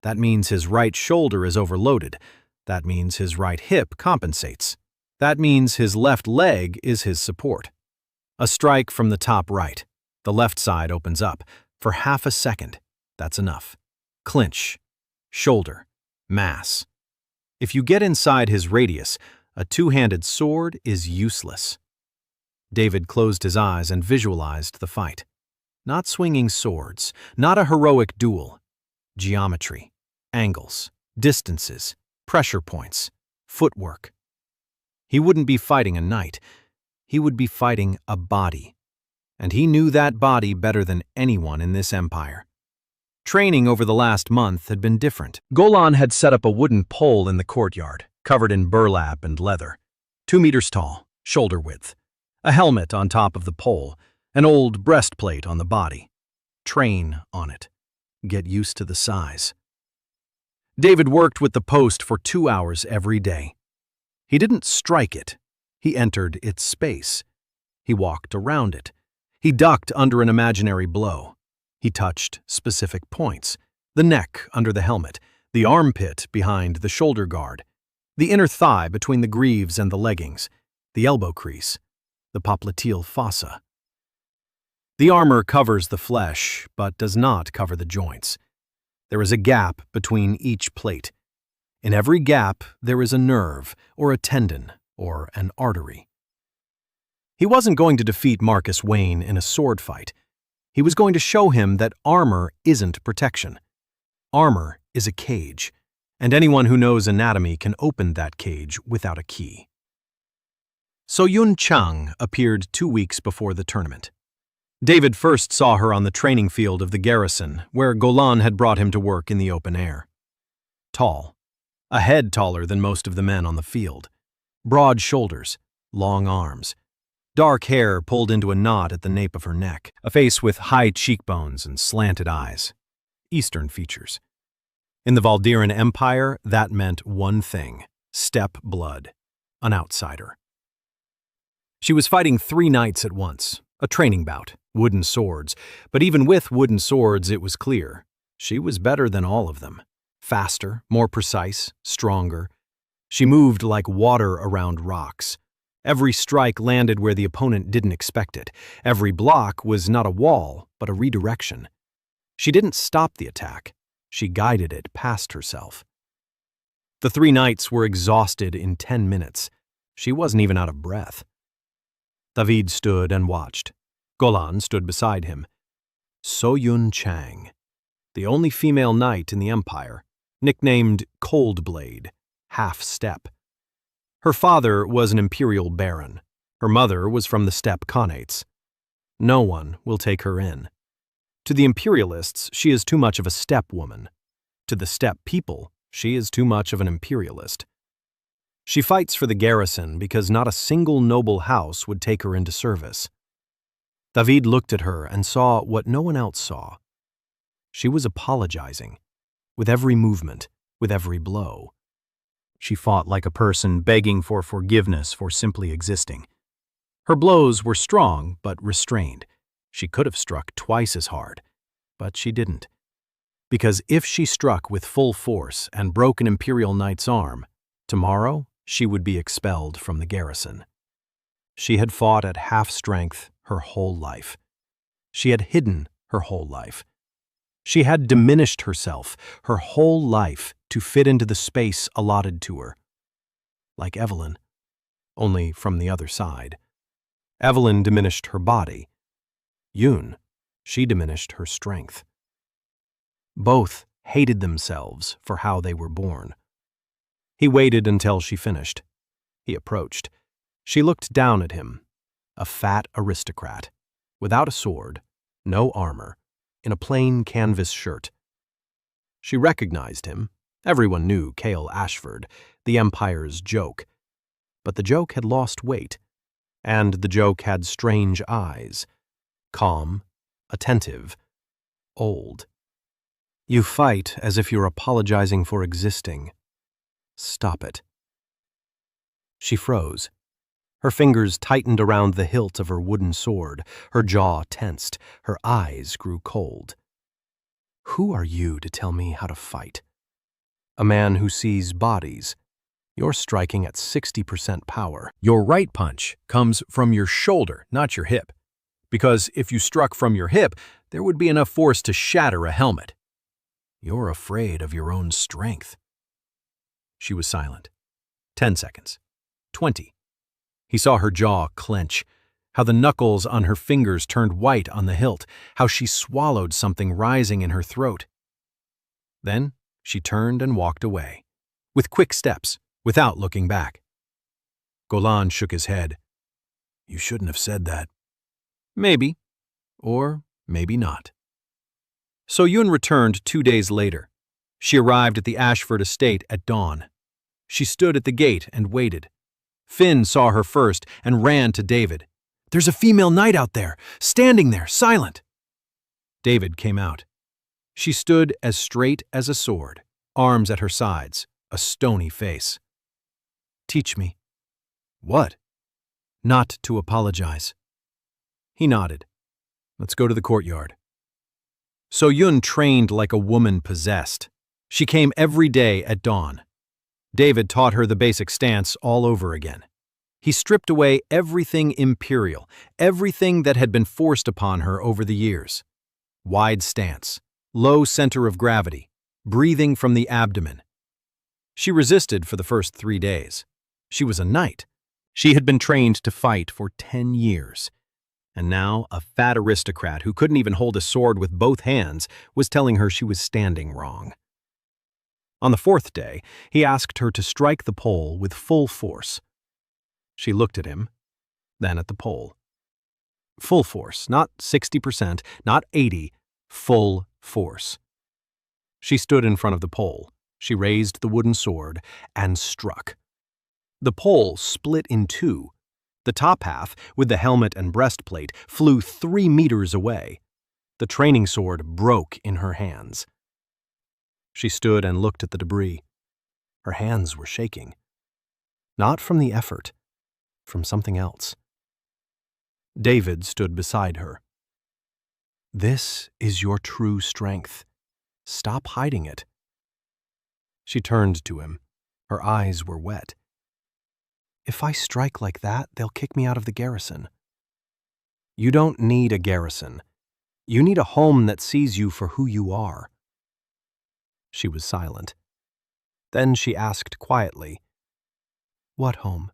That means his right shoulder is overloaded. That means his right hip compensates. That means his left leg is his support. A strike from the top right. The left side opens up. For half a second. That's enough. Clinch. Shoulder. Mass. If you get inside his radius, a 2-handed sword is useless. David closed his eyes and visualized the fight. Not swinging swords, not a heroic duel. Geometry, angles, distances, pressure points, footwork. He wouldn't be fighting a knight. He would be fighting a body. And he knew that body better than anyone in this empire. Training over the last month had been different. Golan had set up a wooden pole in the courtyard, covered in burlap and leather. 2 meters tall, shoulder width. A helmet on top of the pole, an old breastplate on the body. Train on it. Get used to the size. David worked with the post for 2 hours every day. He didn't strike it. He entered its space. He walked around it. He ducked under an imaginary blow. He touched specific points. The neck under the helmet, the armpit behind the shoulder guard, the inner thigh between the greaves and the leggings, the elbow crease, the popliteal fossa. The armor covers the flesh, but does not cover the joints. There is a gap between each plate. In every gap, there is a nerve, or a tendon, or an artery. He wasn't going to defeat Marcus Wayne in a sword fight. He was going to show him that armor isn't protection. Armor is a cage, and anyone who knows anatomy can open that cage without a key. So Yun Chang appeared 2 weeks before the tournament. David first saw her on the training field of the garrison, where Golan had brought him to work in the open air. Tall, a head taller than most of the men on the field. Broad shoulders, long arms. Dark hair pulled into a knot at the nape of her neck. A face with high cheekbones and slanted eyes. Eastern features. In the Valdiran Empire, that meant one thing: steppe blood, an outsider. She was fighting 3 knights at once, a training bout, wooden swords, but even with wooden swords it was clear she was better than all of them. Faster, more precise, stronger. She moved like water around rocks. Every strike landed where the opponent didn't expect it. Every block was not a wall, but a redirection. She didn't stop the attack. She guided it past herself. The 3 knights were exhausted in 10 minutes. She wasn't even out of breath. David stood and watched. Golan stood beside him. So Yun Chang, the only female knight in the empire, nicknamed Cold Blade, half-steppe. Her father was an imperial baron. Her mother was from the steppe khanates. No one will take her in. To the imperialists, she is too much of a steppe woman. To the steppe people, she is too much of an imperialist. She fights for the garrison because not a single noble house would take her into service. David looked at her and saw what no one else saw. She was apologizing, with every movement, with every blow. She fought like a person begging for forgiveness for simply existing. Her blows were strong but restrained. She could have struck twice as hard, but she didn't. Because if she struck with full force and broke an imperial knight's arm, tomorrow she would be expelled from the garrison. She had fought at half strength her whole life. She had hidden her whole life. She had diminished herself her whole life to fit into the space allotted to her. Like Evelyn, only from the other side. Evelyn diminished her body. Yun, she diminished her strength. Both hated themselves for how they were born. He waited until she finished. He approached. She looked down at him, a fat aristocrat, without a sword, no armor, in a plain canvas shirt. She recognized him. Everyone knew Cale Ashford, the Empire's joke. But the joke had lost weight, and the joke had strange eyes, calm, attentive, old. You fight as if you're apologizing for existing. Stop it. She froze. Her fingers tightened around the hilt of her wooden sword. Her jaw tensed. Her eyes grew cold. Who are you to tell me how to fight? A man who sees bodies. You're striking at 60% power. Your right punch comes from your shoulder, not your hip. Because if you struck from your hip, there would be enough force to shatter a helmet. You're afraid of your own strength. She was silent. 10 seconds. 20. He saw her jaw clench, how the knuckles on her fingers turned white on the hilt, how she swallowed something rising in her throat. Then she turned and walked away, with quick steps, without looking back. Golan shook his head. You shouldn't have said that. Maybe, or maybe not. So Yun returned 2 days later. She arrived at the Ashford estate at dawn. She stood at the gate and waited. Finn saw her first and ran to David. There's a female knight out there, standing there, silent. David came out. She stood as straight as a sword, arms at her sides, a stony face. Teach me. What? Not to apologize. He nodded. Let's go to the courtyard. So Yun trained like a woman possessed. She came every day at dawn. David taught her the basic stance all over again. He stripped away everything imperial, everything that had been forced upon her over the years. Wide stance, low center of gravity, breathing from the abdomen. She resisted for the first 3 days. She was a knight. She had been trained to fight for 10 years. And now a fat aristocrat who couldn't even hold a sword with both hands was telling her she was standing wrong. On the 4th day, he asked her to strike the pole with full force. She looked at him, then at the pole. Full force, not 60%, not 80%, full force. She stood in front of the pole. She raised the wooden sword and struck. The pole split in two. The top half, with the helmet and breastplate, flew 3 meters away. The training sword broke in her hands. She stood and looked at the debris. Her hands were shaking. Not from the effort, from something else. David stood beside her. "This is your true strength. Stop hiding it." She turned to him. Her eyes were wet. "If I strike like that, they'll kick me out of the garrison." "You don't need a garrison. You need a home that sees you for who you are." She was silent. Then she asked quietly, "What home?"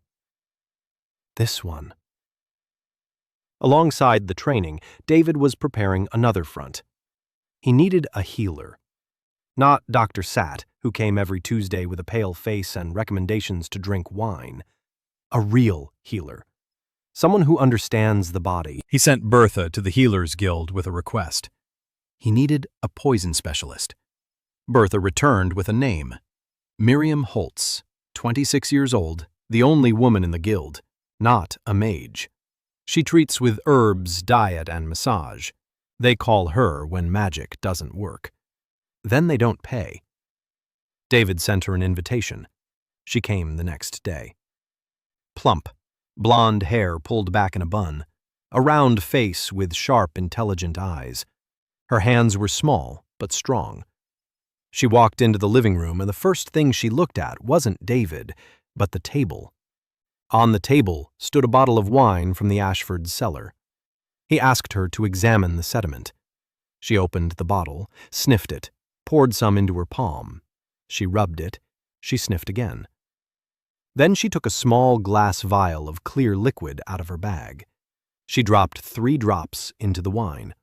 "This one." Alongside the training, David was preparing another front. He needed a healer. Not Dr. Sat, who came every Tuesday with a pale face and recommendations to drink wine. A real healer. Someone who understands the body. He sent Bertha to the Healers Guild with a request. He needed a poison specialist. Bertha returned with a name. Miriam Holtz, 26 years old, the only woman in the guild, not a mage. She treats with herbs, diet, and massage. They call her when magic doesn't work. Then they don't pay. David sent her an invitation. She came the next day. Plump, blonde hair pulled back in a bun, a round face with sharp, intelligent eyes. Her hands were small, but strong. She walked into the living room, and the first thing she looked at wasn't David, but the table. On the table stood a bottle of wine from the Ashford cellar. He asked her to examine the sediment. She opened the bottle, sniffed it, poured some into her palm. She rubbed it. She sniffed again. Then she took a small glass vial of clear liquid out of her bag. She dropped 3 drops into the wine.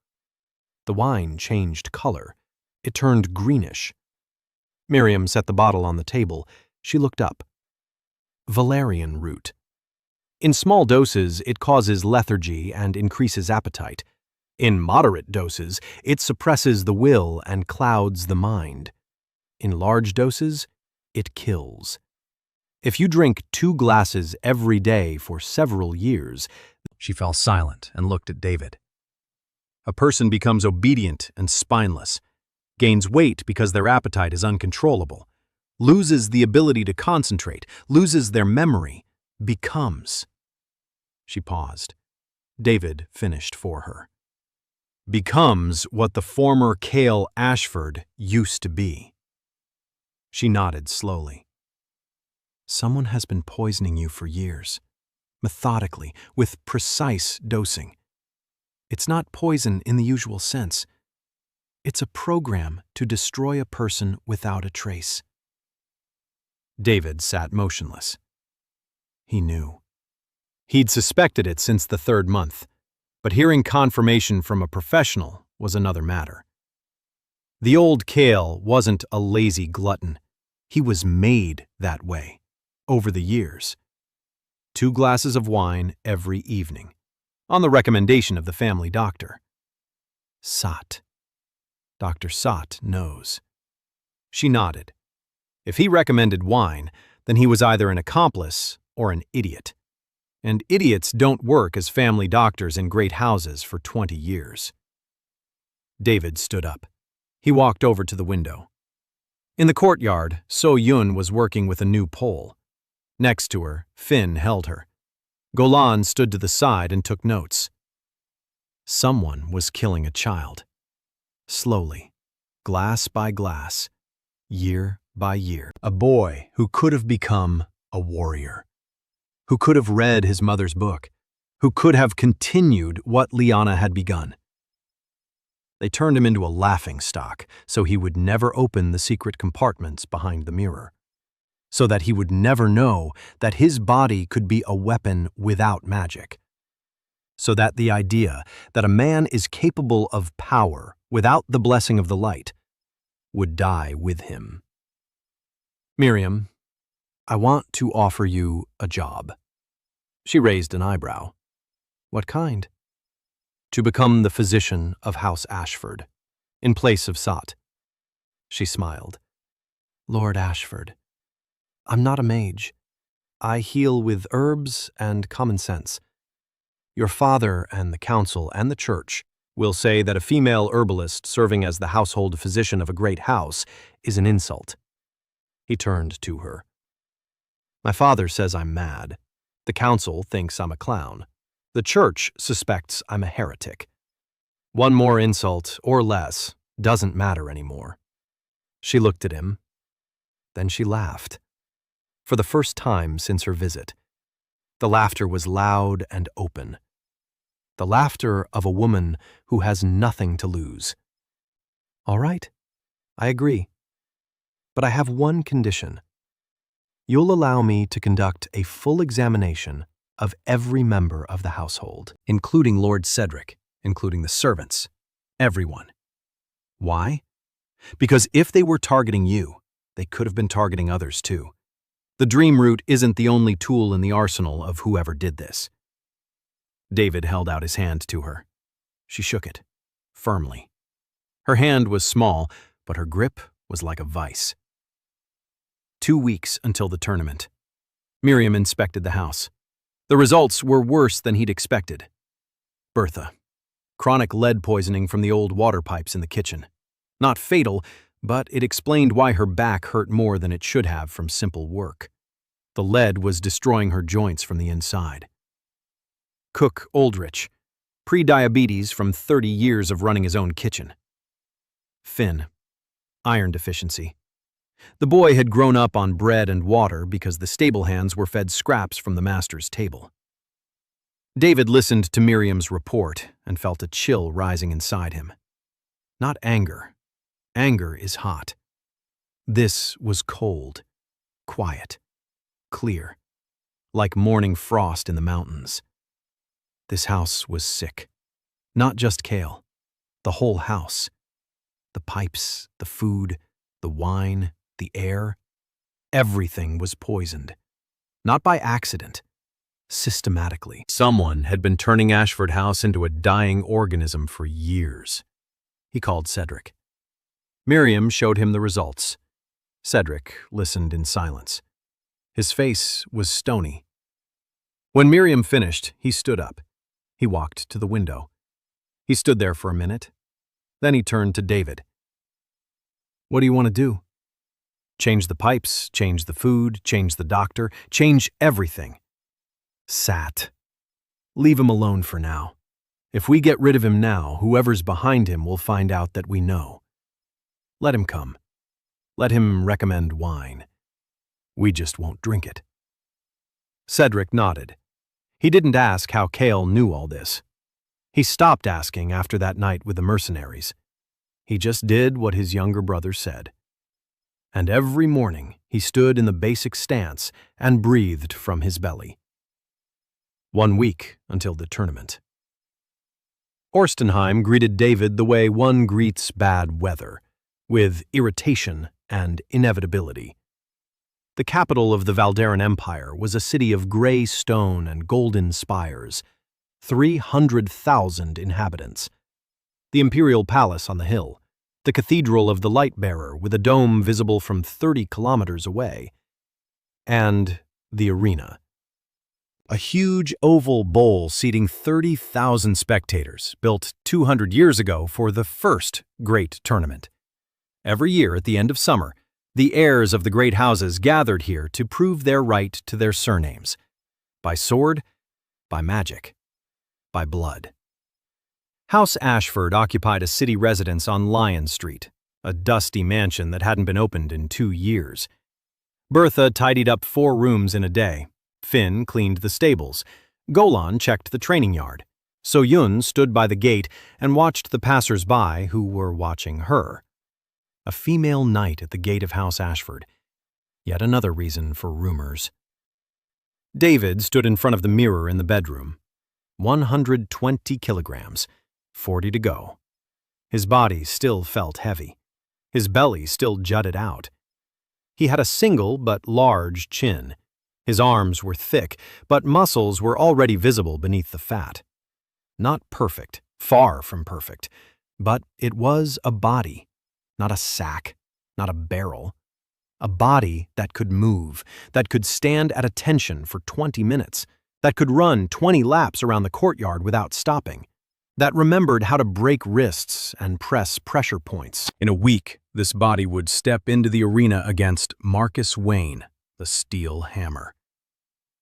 The wine changed color. It turned greenish. Miriam set the bottle on the table. She looked up. Valerian root. In small doses, it causes lethargy and increases appetite. In moderate doses, it suppresses the will and clouds the mind. In large doses, it kills. If you drink 2 glasses every day for several years— She fell silent and looked at David. A person becomes obedient and spineless, gains weight because their appetite is uncontrollable, loses the ability to concentrate, loses their memory, becomes. She paused. David finished for her. Becomes what the former Cale Ashford used to be. She nodded slowly. Someone has been poisoning you for years, methodically, with precise dosing. It's not poison in the usual sense. It's a program to destroy a person without a trace. David sat motionless. He knew. He'd suspected it since the 3rd month, but hearing confirmation from a professional was another matter. The old Cale wasn't a lazy glutton. He was made that way, over the years. 2 glasses of wine every evening, on the recommendation of the family doctor. Sat. Dr. Sat knows. She nodded. If he recommended wine, then he was either an accomplice or an idiot. And idiots don't work as family doctors in great houses for 20 years. David stood up. He walked over to the window. In the courtyard, So Yun was working with a new pole. Next to her, Finn held her. Golan stood to the side and took notes. Someone was killing a child. Slowly, glass by glass, year by year. A boy who could have become a warrior. Who could have read his mother's book. Who could have continued what Liana had begun. They turned him into a laughingstock so he would never open the secret compartments behind the mirror, so that he would never know that his body could be a weapon without magic, so that the idea that a man is capable of power without the blessing of the light would die with him. "Miriam, I want to offer you a job." She raised an eyebrow. "What kind?" "To become the physician of House Ashford, in place of Sot." She smiled. "Lord Ashford, I'm not a mage. I heal with herbs and common sense. Your father and the council and the church will say that a female herbalist serving as the household physician of a great house is an insult." He turned to her. "My father says I'm mad. The council thinks I'm a clown. The church suspects I'm a heretic. One more insult, or less, doesn't matter anymore." She looked at him. Then she laughed. For the first time since her visit. The laughter was loud and open. The laughter of a woman who has nothing to lose. "All right, I agree. But I have one condition. You'll allow me to conduct a full examination of every member of the household, including Lord Cedric, including the servants, everyone. Why? Because if they were targeting you, they could have been targeting others too. The dream root isn't the only tool in the arsenal of whoever did this." David held out his hand to her. She shook it, firmly. Her hand was small, but her grip was like a vice. 2 weeks until the tournament. Miriam inspected the house. The results were worse than he'd expected. Bertha. Chronic lead poisoning from the old water pipes in the kitchen. Not fatal, but it explained why her back hurt more than it should have from simple work. The lead was destroying her joints from the inside. Cook Aldrich. Pre-diabetes from 30 years of running his own kitchen. Finn. Iron deficiency. The boy had grown up on bread and water because the stable hands were fed scraps from the master's table. David listened to Miriam's report and felt a chill rising inside him. Not anger. Anger is hot. This was cold, quiet, clear, like morning frost in the mountains. This house was sick. Not just Kale. The whole house. The pipes, the food, the wine, the air. Everything was poisoned. Not by accident. Systematically. Someone had been turning Ashford House into a dying organism for years. He called Cedric. Miriam showed him the results. Cedric listened in silence. His face was stony. When Miriam finished, he stood up. He walked to the window. He stood there for a minute. Then he turned to David. "What do you want to do?" "Change the pipes, change the food, change the doctor, change everything." Sat. "Leave him alone for now. If we get rid of him now, whoever's behind him will find out that we know. Let him come. Let him recommend wine. We just won't drink it." Cedric nodded. He didn't ask how Kale knew all this. He stopped asking after that night with the mercenaries. He just did what his younger brother said. And every morning he stood in the basic stance and breathed from his belly. 1 week until the tournament. Orstenheim greeted David the way one greets bad weather, with irritation and inevitability. The capital of the Valderan Empire was a city of gray stone and golden spires, 300,000 inhabitants. The imperial palace on the hill, the cathedral of the light-bearer with a dome visible from 30 kilometers away, and the arena. A huge oval bowl seating 30,000 spectators, built 200 years ago for the first great tournament. Every year at the end of summer, the heirs of the great houses gathered here to prove their right to their surnames. By sword, by magic, by blood. House Ashford occupied a city residence on Lion Street, a dusty mansion that hadn't been opened in 2 years. Bertha tidied up 4 rooms in a day. Finn cleaned the stables. Golan checked the training yard. So-Yun stood by the gate and watched the passers-by who were watching her. A female knight at the gate of House Ashford. Yet another reason for rumors. David stood in front of the mirror in the bedroom. 120 kilograms, 40 to go. His body still felt heavy. His belly still jutted out. He had a single but large chin. His arms were thick, but muscles were already visible beneath the fat. Not perfect, far from perfect, but it was a body, not a sack, not a barrel. A body that could move, that could stand at attention for 20 minutes, that could run 20 laps around the courtyard without stopping, that remembered how to break wrists and press pressure points. In a week, this body would step into the arena against Marcus Wayne, the Steel Hammer.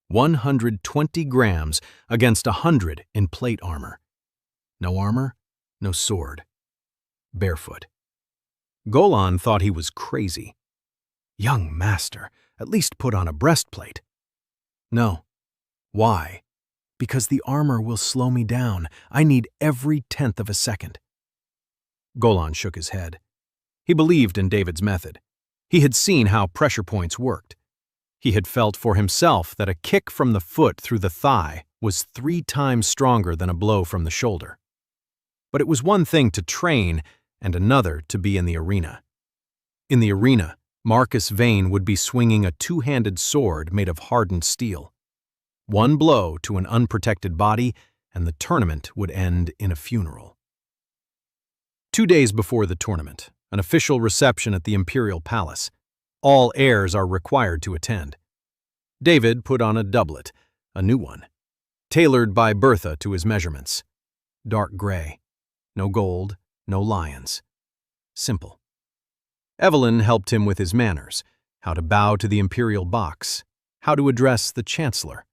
120 grams against 100 in plate armor. No armor, no sword. Barefoot. Golan thought he was crazy. Young master, at least put on a breastplate. No. Why? Because the armor will slow me down. I need every tenth of a second. Golan shook his head. He believed in David's method. He had seen how pressure points worked. He had felt for himself that a kick from the foot through the thigh was 3 times stronger than a blow from the shoulder. But it was one thing to train and another to be in the arena. In the arena, Marcus Vane would be swinging a 2-handed sword made of hardened steel. One blow to an unprotected body, and the tournament would end in a funeral. 2 days before the tournament, an official reception at the Imperial Palace. All heirs are required to attend. David put on a doublet, a new one, tailored by Bertha to his measurements. Dark gray. No gold, no lions. Simple. Evelyn helped him with his manners, how to bow to the imperial box, how to address the chancellor,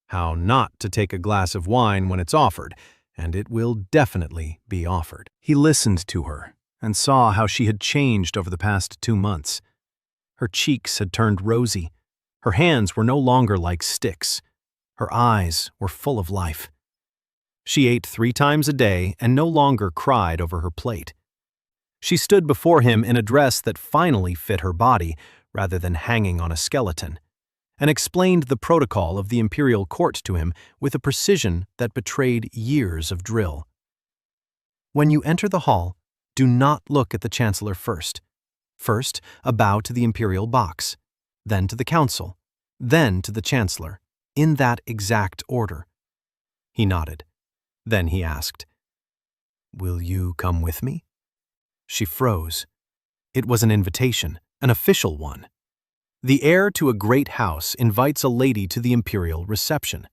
how not to take a glass of wine when it's offered, and it will definitely be offered. He listened to her and saw how she had changed over the past 2 months. Her cheeks had turned rosy. Her hands were no longer like sticks. Her eyes were full of life. She ate 3 times a day and no longer cried over her plate. She stood before him in a dress that finally fit her body rather than hanging on a skeleton, and explained the protocol of the imperial court to him with a precision that betrayed years of drill. When you enter the hall, do not look at the chancellor first. First, a bow to the imperial box, then to the council, then to the chancellor, in that exact order. He nodded. Then he asked, "Will you come with me?" She froze. It was an invitation, an official one. The heir to a great house invites a lady to the imperial reception.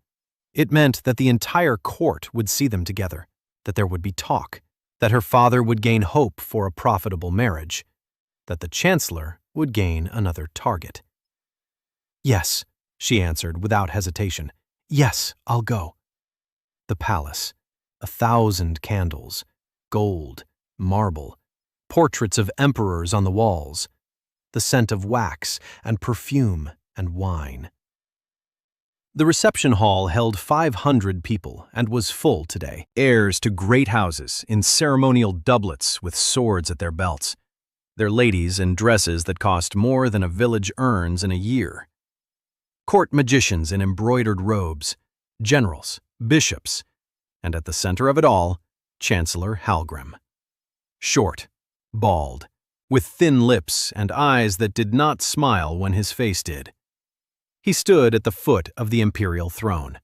It meant that the entire court would see them together, that there would be talk, that her father would gain hope for a profitable marriage, that the chancellor would gain another target. "Yes," she answered without hesitation. "Yes, I'll go." The palace, 1,000 candles, gold, marble, portraits of emperors on the walls, the scent of wax and perfume and wine. The reception hall held 500 people and was full today. Heirs to great houses in ceremonial doublets with swords at their belts. Their ladies in dresses that cost more than a village earns in a year. Court magicians in embroidered robes, generals, bishops, and at the center of it all, Chancellor Halgrim. Short, bald, with thin lips and eyes that did not smile when his face did. He stood at the foot of the imperial throne.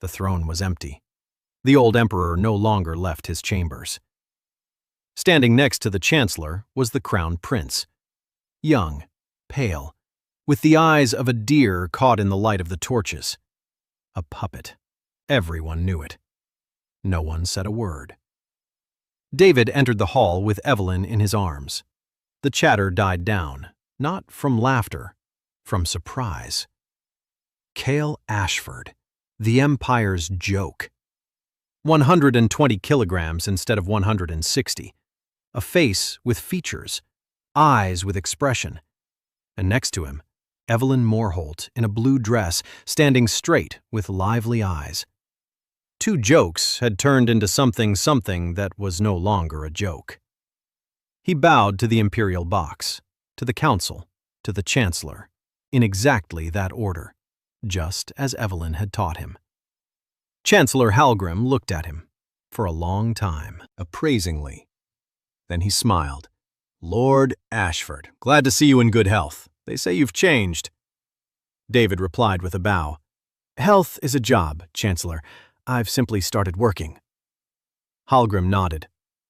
The throne was empty. The old emperor no longer left his chambers. Standing next to the chancellor was the crown prince. Young, pale, with the eyes of a deer caught in the light of the torches. A puppet. Everyone knew it. No one said a word. David entered the hall with Evelyn in his arms. The chatter died down, not from laughter, from surprise. Cale Ashford, the Empire's joke. 120 kilograms instead of 160. A face with features, eyes with expression. And next to him, Evelyn Morholt in a blue dress, standing straight with lively eyes. Two jokes had turned into something that was no longer a joke. He bowed to the imperial box, to the council, to the chancellor, in exactly that order, just as Evelyn had taught him. Chancellor Halgrim looked at him for a long time, appraisingly. Then he smiled. "Lord Ashford, glad to see you in good health. They say you've changed." David replied with a bow. "Health is a job, Chancellor. I've simply started working." Halgrim nodded.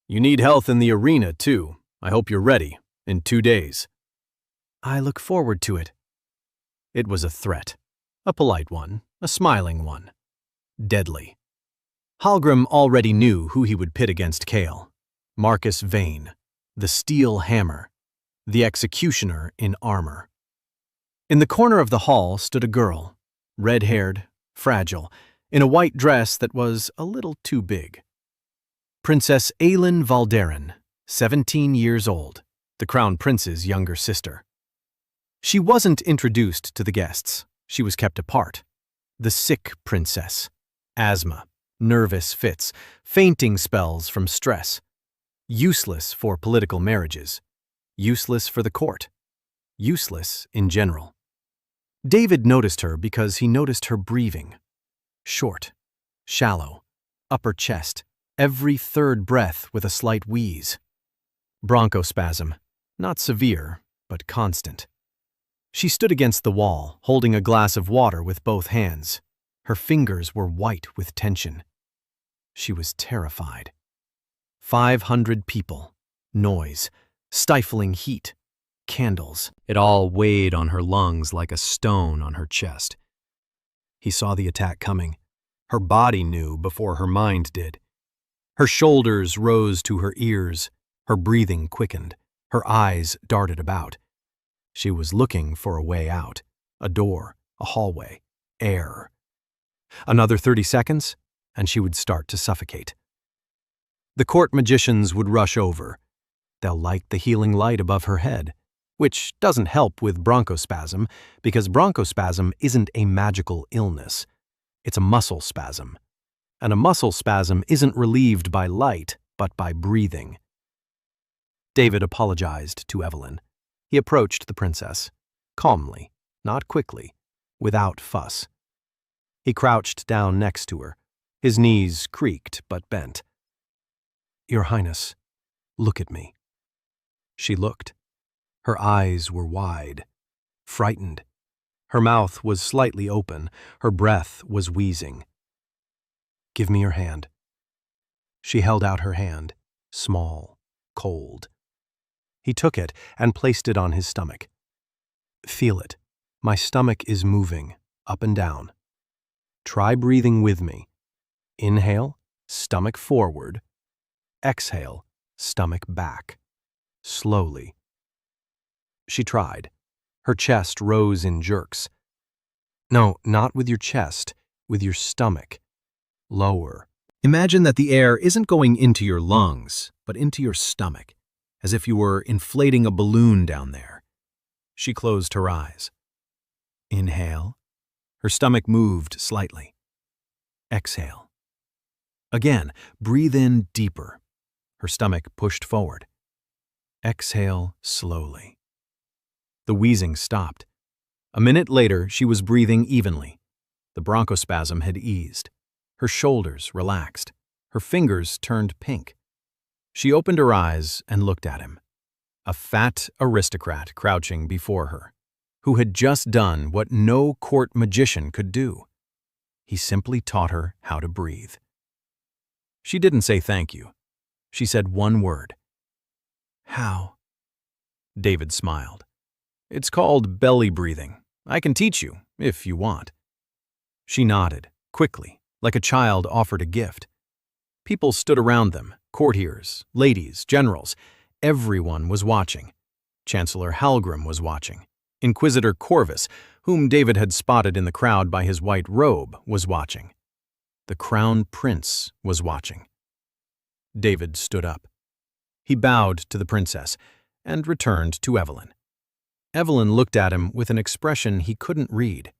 "You need health in the arena, too. I hope you're ready, in 2 days." "I look forward to it." It was a threat. A polite one, a smiling one. Deadly. Halgrim already knew who he would pit against Kale. Marcus Vane, the steel hammer, the executioner in armor. In the corner of the hall stood a girl, red-haired, fragile, in a white dress that was a little too big. Princess Aelin Valderin, 17 years old, the Crown Prince's younger sister. She wasn't introduced to the guests. She was kept apart. The sick princess. Asthma, nervous fits, fainting spells from stress. Useless for political marriages. Useless for the court. Useless in general. David noticed her because he noticed her breathing. Short, shallow, upper chest, every third breath with a slight wheeze. Bronchospasm, not severe, but constant. She stood against the wall, holding a glass of water with both hands. Her fingers were white with tension. She was terrified. 500 people, noise, stifling heat, candles. It all weighed on her lungs like a stone on her chest. He saw the attack coming. Her body knew before her mind did. Her shoulders rose to her ears. Her breathing quickened. Her eyes darted about. She was looking for a way out, a door, a hallway, air. Another 30 seconds, and she would start to suffocate. The court magicians would rush over. They'll light the healing light above her head, which doesn't help with bronchospasm because bronchospasm isn't a magical illness. It's a muscle spasm. And a muscle spasm isn't relieved by light, but by breathing. David apologized to Evelyn. He approached the princess, calmly, not quickly, without fuss. He crouched down next to her. His knees creaked but bent. "Your Highness, look at me." She looked. Her eyes were wide, frightened. Her mouth was slightly open. Her breath was wheezing. "Give me your hand." She held out her hand, small, cold. He took it and placed it on his stomach. "Feel it. My stomach is moving, up and down. Try breathing with me. Inhale, stomach forward. Exhale, stomach back. Slowly." She tried. Her chest rose in jerks. "No, not with your chest, with your stomach. Lower. Imagine that the air isn't going into your lungs, but into your stomach, as if you were inflating a balloon down there." She closed her eyes. Inhale. Her stomach moved slightly. Exhale. Again, breathe in deeper. Her stomach pushed forward. Exhale slowly. The wheezing stopped. A minute later, she was breathing evenly. The bronchospasm had eased. Her shoulders relaxed. Her fingers turned pink. She opened her eyes and looked at him. A fat aristocrat crouching before her, who had just done what no court magician could do. He simply taught her how to breathe. She didn't say thank you. She said one word. "How?" David smiled. "It's called belly breathing. I can teach you, if you want." She nodded, quickly, like a child offered a gift. People stood around them, courtiers, ladies, generals. Everyone was watching. Chancellor Halgrim was watching. Inquisitor Corvus, whom David had spotted in the crowd by his white robe, was watching. The Crown Prince was watching. David stood up. He bowed to the princess and returned to Evelyn. Evelyn looked at him with an expression he couldn't read.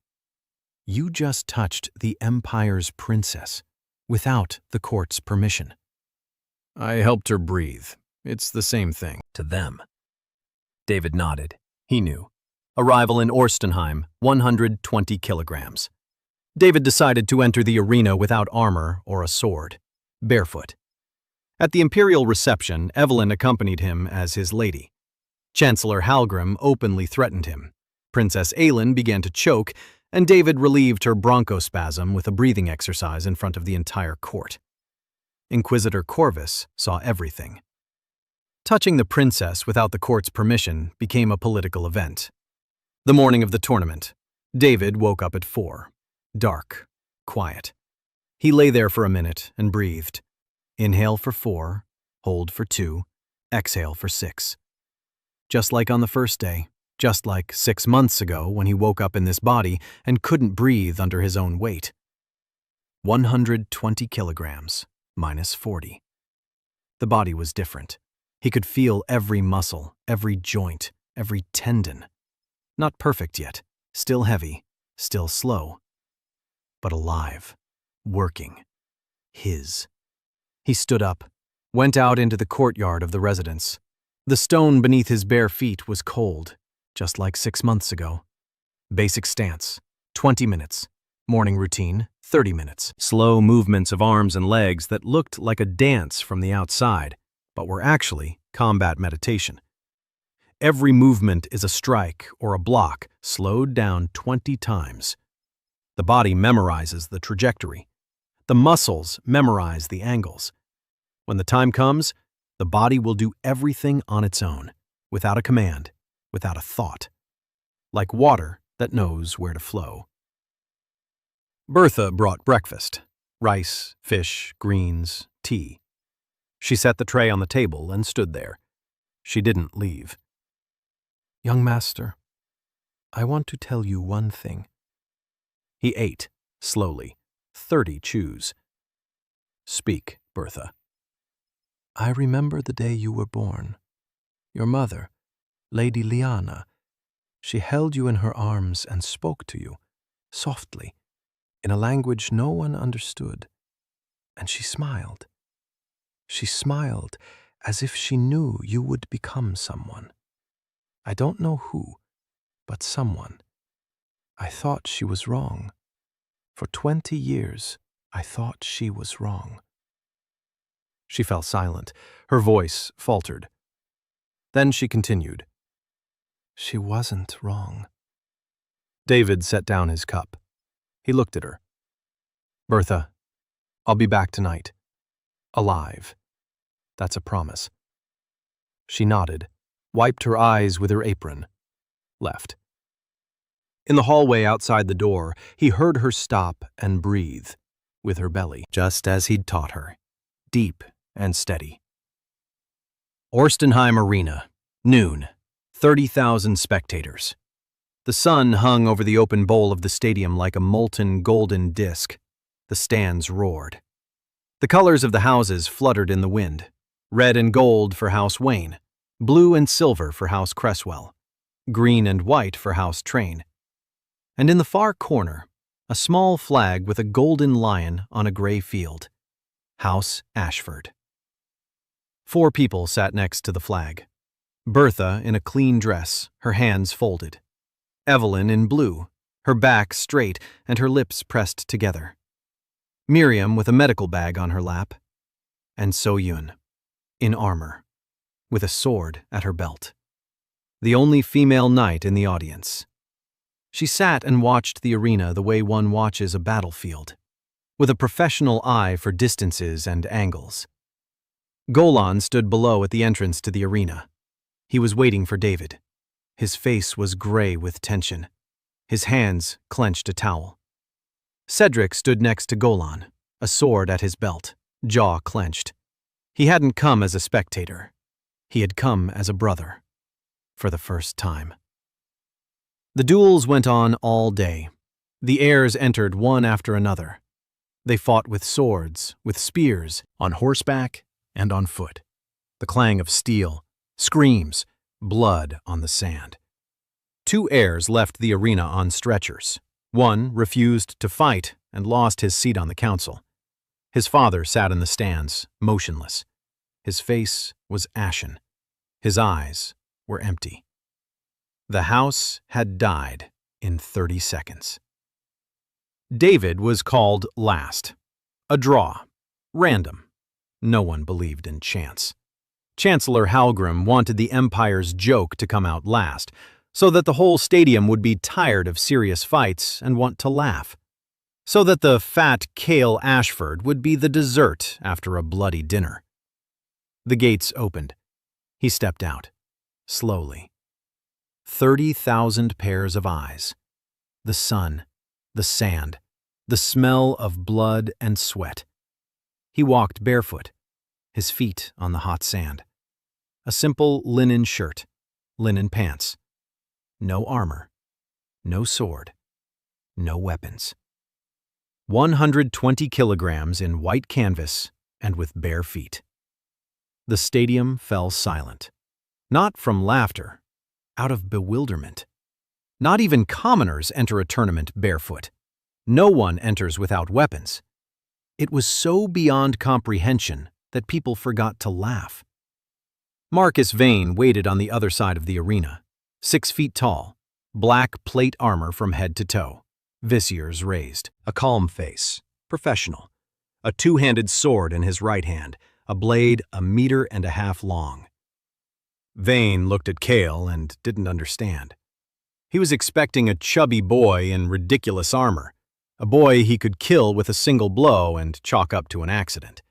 "You just touched the Empire's princess. without the court's permission. I helped her breathe. It's the same thing. To them. David nodded. He knew. Arrival in Orstenheim, 120 kilograms. David decided to enter the arena without armor or a sword, barefoot. At the imperial reception, Evelyn accompanied him as his lady. Chancellor Halgrim openly threatened him. Princess Aelin began to choke, and David relieved her bronchospasm with a breathing exercise in front of the entire court. Inquisitor Corvus saw everything. Touching the princess without the court's permission became a political event. The morning of the tournament, David woke up at 4. Dark, quiet. He lay there for a minute and breathed. Inhale for 4, hold for 2, exhale for 6. Just like on the first day, just like 6 months ago when he woke up in this body and couldn't breathe under his own weight. 120 kilograms, minus 40. The body was different. He could feel every muscle, every joint, every tendon. Not perfect yet, still heavy, still slow. But alive, working. His. He stood up, went out into the courtyard of the residence. The stone beneath his bare feet was cold, just like 6 months ago. Basic stance, 20 minutes. Morning routine, 30 minutes. Slow movements of arms and legs that looked like a dance from the outside, but were actually combat meditation. Every movement is a strike or a block, slowed down 20 times. The body memorizes the trajectory. The muscles memorize the angles. When the time comes, the body will do everything on its own, without a command, without a thought. Like water that knows where to flow. Bertha brought breakfast. Rice, fish, greens, tea. She set the tray on the table and stood there. She didn't leave. "Young master, I want to tell you one thing." He ate, slowly, 30 chews. "Speak, Bertha." "I remember the day you were born. Your mother, Lady Lyanna, she held you in her arms and spoke to you, softly, in a language no one understood. And she smiled. She smiled as if she knew you would become someone. I don't know who, but someone. I thought she was wrong. For 20 years, I thought she was wrong." She fell silent. Her voice faltered. Then she continued. "She wasn't wrong." David set down his cup. He looked at her. "Bertha, I'll be back tonight. Alive. That's a promise." She nodded, wiped her eyes with her apron, left. In the hallway outside the door, he heard her stop and breathe, with her belly, just as he'd taught her, deep and steady. Orstenheim Arena, noon, 30,000 spectators. The sun hung over the open bowl of the stadium like a molten golden disk. The stands roared. The colors of the houses fluttered in the wind. Red and gold for House Wayne, blue and silver for House Cresswell, green and white for House Train. And in the far corner, a small flag with a golden lion on a gray field. House Ashford. 4 people sat next to the flag. Bertha in a clean dress, her hands folded. Evelyn in blue, her back straight and her lips pressed together. Miriam with a medical bag on her lap. And So-Yun, in armor, with a sword at her belt. The only female knight in the audience. She sat and watched the arena the way one watches a battlefield, with a professional eye for distances and angles. Golan stood below at the entrance to the arena. He was waiting for David. His face was gray with tension. His hands clenched a towel. Cedric stood next to Golan, a sword at his belt, jaw clenched. He hadn't come as a spectator. He had come as a brother, for the first time. The duels went on all day. The heirs entered one after another. They fought with swords, with spears, on horseback and on foot. The clang of steel, screams, blood on the sand. 2 heirs left the arena on stretchers. One refused to fight and lost his seat on the council. His father sat in the stands, motionless. His face was ashen. His eyes were empty. The house had died in 30 seconds. David was called last. A draw. Random. No one believed in chance. Chancellor Halgrim wanted the Empire's joke to come out last, so that the whole stadium would be tired of serious fights and want to laugh. So that the fat Cale Ashford would be the dessert after a bloody dinner. The gates opened. He stepped out, slowly. 30,000 pairs of eyes. The sun, the sand, the smell of blood and sweat. He walked barefoot, his feet on the hot sand. A simple linen shirt, linen pants. No armor, no sword, no weapons. 120 kilograms in white canvas and with bare feet. The stadium fell silent. Not from laughter, out of bewilderment. Not even commoners enter a tournament barefoot. No one enters without weapons. It was so beyond comprehension that people forgot to laugh. Marcus Vane waited on the other side of the arena, 6 feet tall, black plate armor from head to toe, visiers raised. A calm face, professional. A two-handed sword in his right hand, a blade 1.5 meters long. Vane looked at Cale and didn't understand. He was expecting a chubby boy in ridiculous armor, a boy he could kill with a single blow and chalk up to an accident.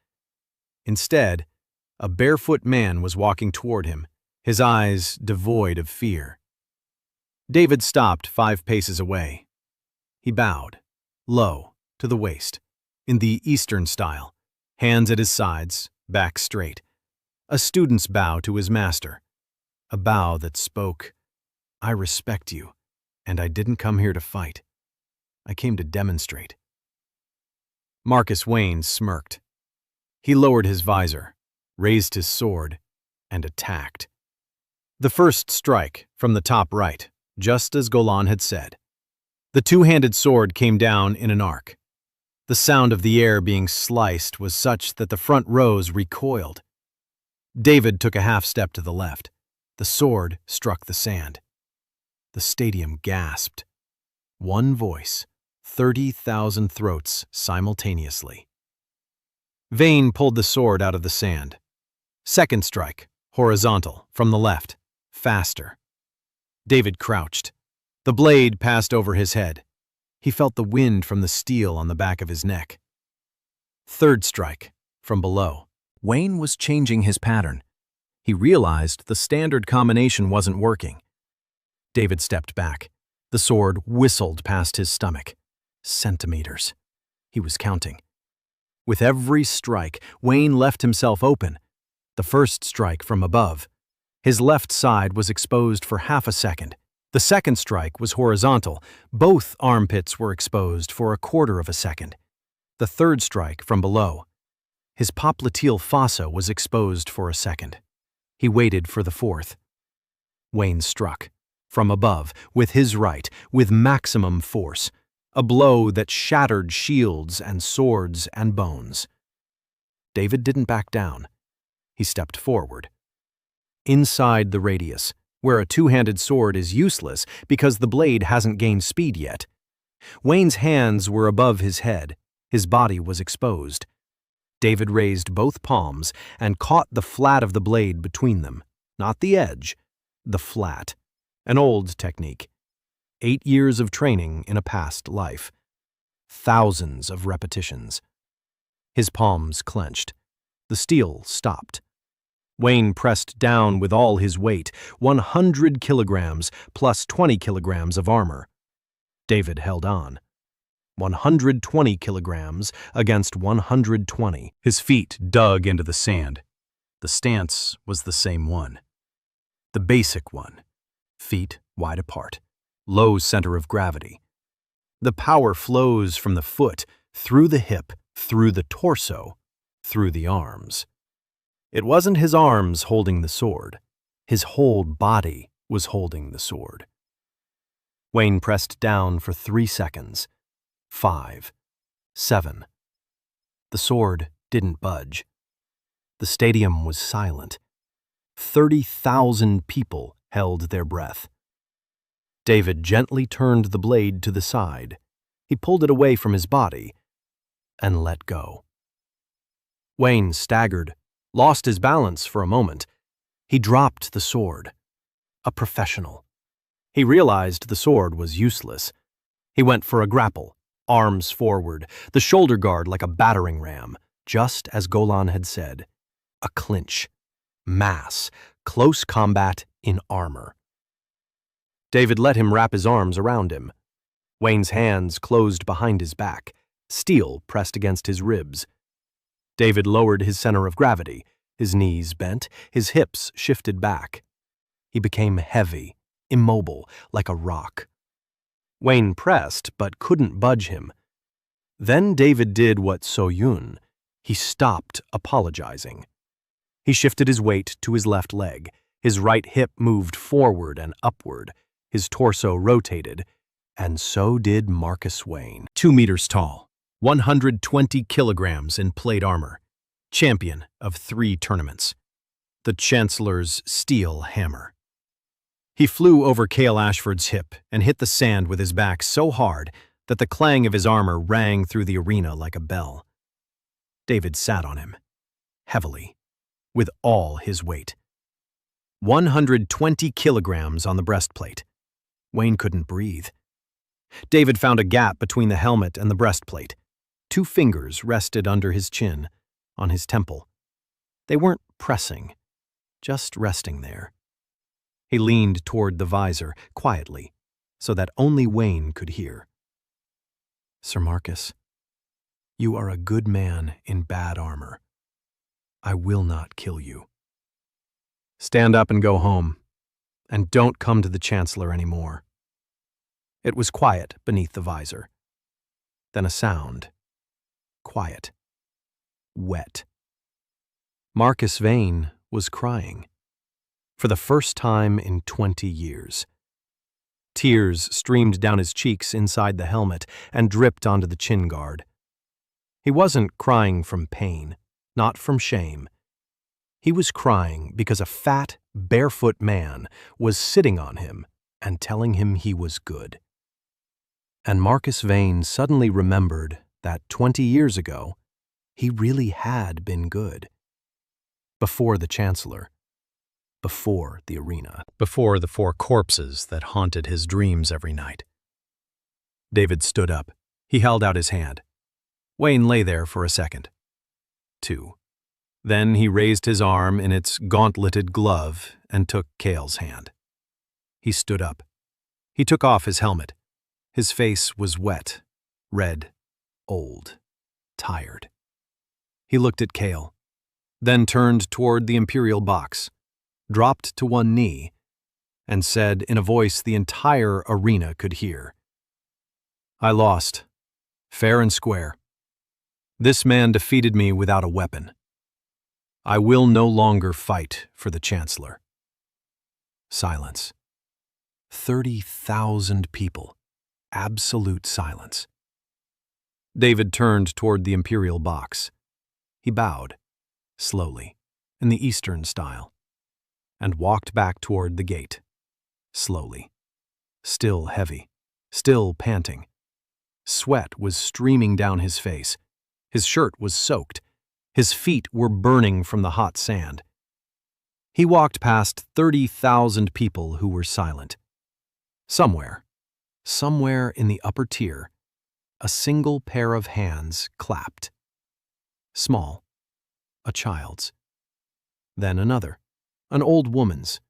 Instead, a barefoot man was walking toward him, his eyes devoid of fear. David stopped 5 paces away. He bowed, low, to the waist, in the Eastern style, hands at his sides, back straight. A student's bow to his master. A bow that spoke, "I respect you, and I didn't come here to fight. I came to demonstrate." Marcus Vane smirked. He lowered his visor, raised his sword, and attacked. The first strike, from the top right, just as Golan had said. The two-handed sword came down in an arc. The sound of the air being sliced was such that the front rows recoiled. David took a half step to the left. The sword struck the sand. The stadium gasped. One voice, 30,000 throats simultaneously. Vane pulled the sword out of the sand. Second strike, horizontal, from the left, faster. David crouched. The blade passed over his head. He felt the wind from the steel on the back of his neck. Third strike, from below. Vane was changing his pattern. He realized the standard combination wasn't working. David stepped back. The sword whistled past his stomach. Centimeters. He was counting. With every strike, Vane left himself open. The first strike from above. His left side was exposed for half a second. The second strike was horizontal. Both armpits were exposed for 1/4 of a second. The third strike from below. His popliteal fossa was exposed for a second. He waited for the fourth. Vane struck. From above, with his right, with maximum force. A blow that shattered shields and swords and bones. David didn't back down. He stepped forward. Inside the radius, where a two-handed sword is useless because the blade hasn't gained speed yet. Vane's hands were above his head. His body was exposed. David raised both palms and caught the flat of the blade between them. Not the edge, the flat. An old technique. 8 years of training in a past life. Thousands of repetitions. His palms clenched. The steel stopped. Vane pressed down with all his weight, 100 kilograms plus 20 kilograms of armor. David held on. 120 kilograms against 120. His feet dug into the sand. The stance was the same one. The basic one. Feet wide apart. Low center of gravity. The power flows from the foot, through the hip, through the torso, through the arms. It wasn't his arms holding the sword. His whole body was holding the sword. Vane pressed down for 3 seconds. 5. 7. The The sword didn't budge. The stadium was silent. 30,000 people held their breath. David gently turned the blade to the side. He pulled it away from his body and let go. Wayne staggered, lost his balance for a moment. He dropped the sword. A professional. He realized the sword was useless. He went for a grapple, arms forward, the shoulder guard like a battering ram, just as Golan had said. A clinch. Mass. Close combat in armor. David let him wrap his arms around him. Wayne's hands closed behind his back, steel pressed against his ribs. David lowered his center of gravity. His knees bent, his hips shifted back. He became heavy, immobile, like a rock. Wayne pressed, but couldn't budge him. Then David did what So-Yun. He stopped apologizing. He shifted his weight to his left leg. His right hip moved forward and upward. His torso rotated, and so did Marcus Wayne. 2 meters tall, 120 kilograms in plate armor, champion of 3 tournaments. The Chancellor's steel hammer. He flew over Cale Ashford's hip and hit the sand with his back so hard that the clang of his armor rang through the arena like a bell. David sat on him, heavily, with all his weight. 120 kilograms on the breastplate. Wayne couldn't breathe. David found a gap between the helmet and the breastplate. 2 fingers rested under his chin, on his temple. They weren't pressing, just resting there. He leaned toward the visor, quietly, so that only Wayne could hear. Sir Marcus, you are a good man in bad armor. I will not kill you. Stand up and go home, and don't come to the Chancellor anymore. It was quiet beneath the visor. Then a sound. Quiet. Wet. Marcus Vane was crying. For the first time in 20 years. Tears streamed down his cheeks inside the helmet and dripped onto the chin guard. He wasn't crying from pain, not from shame. He was crying because a fat, barefoot man was sitting on him and telling him he was good. And Marcus Vane suddenly remembered that 20 years ago, he really had been good. Before the Chancellor. Before the arena. Before the 4 corpses that haunted his dreams every night. David stood up. He held out his hand. Wayne lay there for a second. 2. Then he raised his arm in its gauntleted glove and took Cale's hand. He stood up. He took off his helmet. His face was wet, red, old, tired. He looked at Cale, then turned toward the Imperial box, dropped to one knee, and said in a voice the entire arena could hear, I lost, fair and square. This man defeated me without a weapon. I will no longer fight for the Chancellor. Silence. 30,000 people. Absolute silence. David turned toward the Imperial box. He bowed, slowly, in the Eastern style, and walked back toward the gate, slowly, still heavy, still panting. Sweat was streaming down his face. His shirt was soaked. His feet were burning from the hot sand. He walked past 30,000 people who were silent. Somewhere in the upper tier, a single pair of hands clapped. Small, a child's. Then another, an old woman's.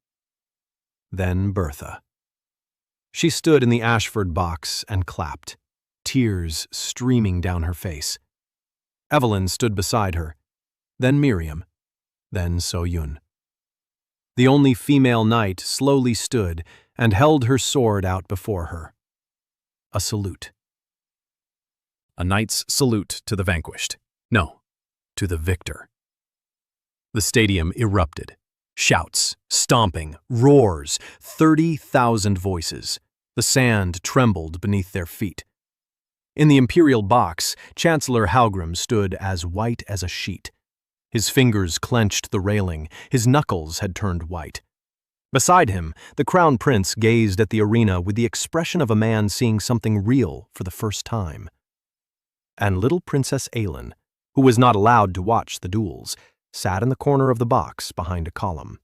Then Bertha. She stood in the Ashford box and clapped, tears streaming down her face. Evelyn stood beside her, then Miriam, then So-Yun. The only female knight slowly stood and held her sword out before her. A salute. A knight's salute to the vanquished. No, to the victor. The stadium erupted. Shouts, stomping, roars, 30,000 voices. The sand trembled beneath their feet. In the imperial box, Chancellor Halgrim stood as white as a sheet. His fingers clenched the railing, his knuckles had turned white. Beside him, the crown prince gazed at the arena with the expression of a man seeing something real for the first time. And little Princess Aelin, who was not allowed to watch the duels, sat in the corner of the box behind a column.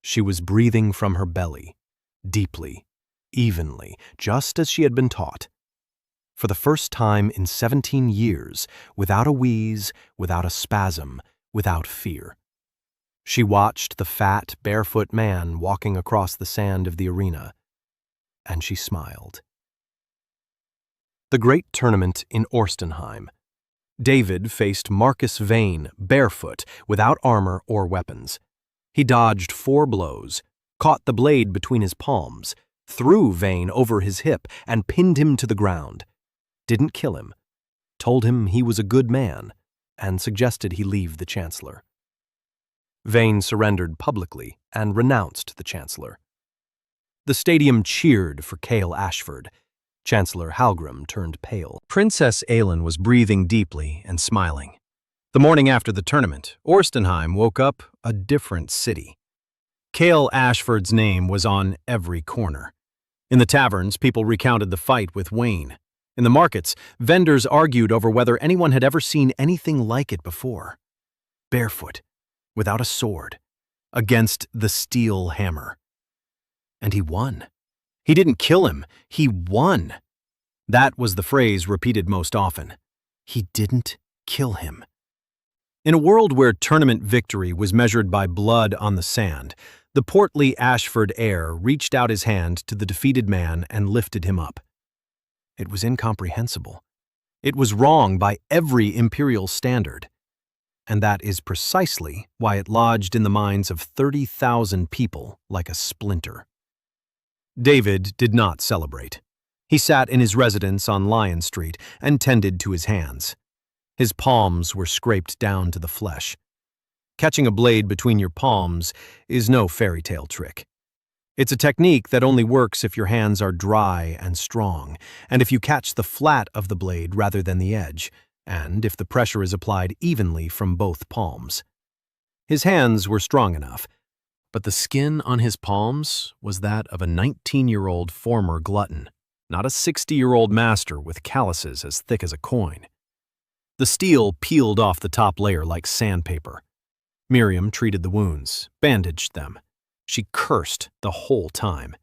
She was breathing from her belly, deeply, evenly, just as she had been taught. For the first time in 17 years, without a wheeze, without a spasm, without fear. She watched the fat, barefoot man walking across the sand of the arena, and she smiled. The great tournament in Orstenheim. David faced Marcus Vane, barefoot, without armor or weapons. He dodged 4 blows, caught the blade between his palms, threw Vane over his hip, and pinned him to the ground. Didn't kill him, told him he was a good man, and suggested he leave the Chancellor. Vane surrendered publicly and renounced the Chancellor. The stadium cheered for Cale Ashford. Chancellor Halgrim turned pale. Princess Aelin was breathing deeply and smiling. The morning after the tournament, Orstenheim woke up a different city. Cale Ashford's name was on every corner. In the taverns, people recounted the fight with Wayne. In the markets, vendors argued over whether anyone had ever seen anything like it before. Barefoot, without a sword, against the steel hammer. And he won. He didn't kill him, he won. That was the phrase repeated most often. He didn't kill him. In a world where tournament victory was measured by blood on the sand, the portly Ashford heir reached out his hand to the defeated man and lifted him up. It was incomprehensible. It was wrong by every imperial standard. And that is precisely why it lodged in the minds of 30,000 people like a splinter. David did not celebrate. He sat in his residence on Lion Street and tended to his hands. His palms were scraped down to the flesh. Catching a blade between your palms is no fairy tale trick. It's a technique that only works if your hands are dry and strong, and if you catch the flat of the blade rather than the edge, and if the pressure is applied evenly from both palms. His hands were strong enough, but the skin on his palms was that of a 19-year-old former glutton, not a 60-year-old master with calluses as thick as a coin. The steel peeled off the top layer like sandpaper. Miriam treated the wounds, bandaged them. She cursed the whole time.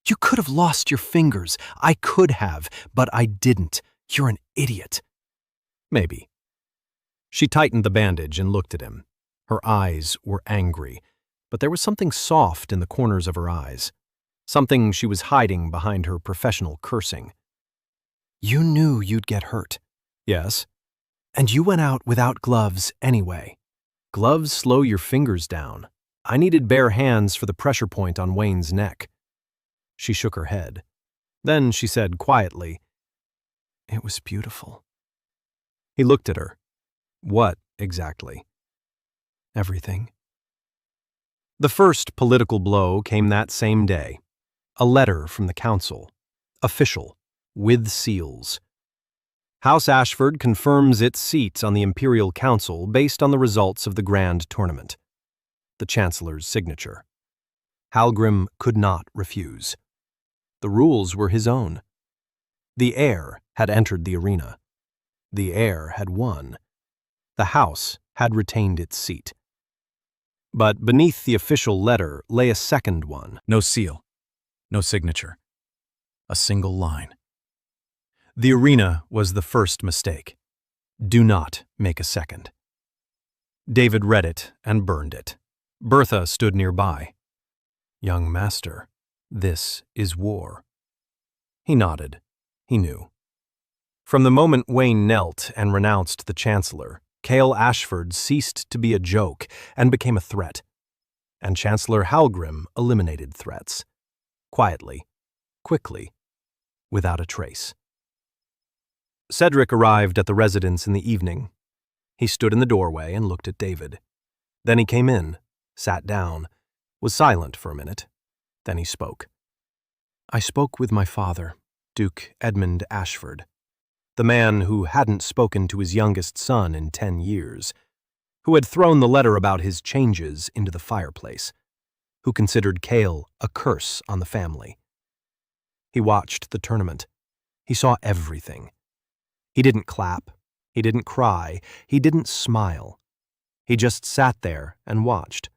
"You could have lost your fingers. I could have, but I didn't. You're an idiot." Maybe. She tightened the bandage and looked at him. Her eyes were angry, but there was something soft in the corners of her eyes, something she was hiding behind her professional cursing. "You knew you'd get hurt." "Yes." "And you went out without gloves anyway. Gloves slow your fingers down. I needed bare hands for the pressure point on Wayne's neck." She shook her head. Then she said quietly, "It was beautiful." He looked at her. "What, exactly?" "Everything." The first political blow came that same day. A letter from the council. Official. With seals. House Ashford confirms its seat on the Imperial Council based on the results of the Grand Tournament. The Chancellor's signature. Halgrim could not refuse. The rules were his own. The heir had entered the arena. The heir had won. The House had retained its seat. But beneath the official letter lay a second one. No seal. No signature. A single line. The arena was the first mistake. Do not make a second. David read it and burned it. Bertha stood nearby. "Young master, this is war." He nodded. He knew. From the moment Wayne knelt and renounced the Chancellor, Cale Ashford ceased to be a joke and became a threat. And Chancellor Halgrim eliminated threats. Quietly, quickly, without a trace. Cedric arrived at the residence in the evening. He stood in the doorway and looked at David. Then he came in, sat down, was silent for a minute. Then he spoke. "I spoke with my father, Duke Edmund Ashford. the man who hadn't spoken to his youngest son in 10 years, who had thrown the letter about his changes into the fireplace, who considered Cale a curse on the family. He watched the tournament. He saw everything. He didn't clap. He didn't cry. He didn't smile. He just sat there and watched.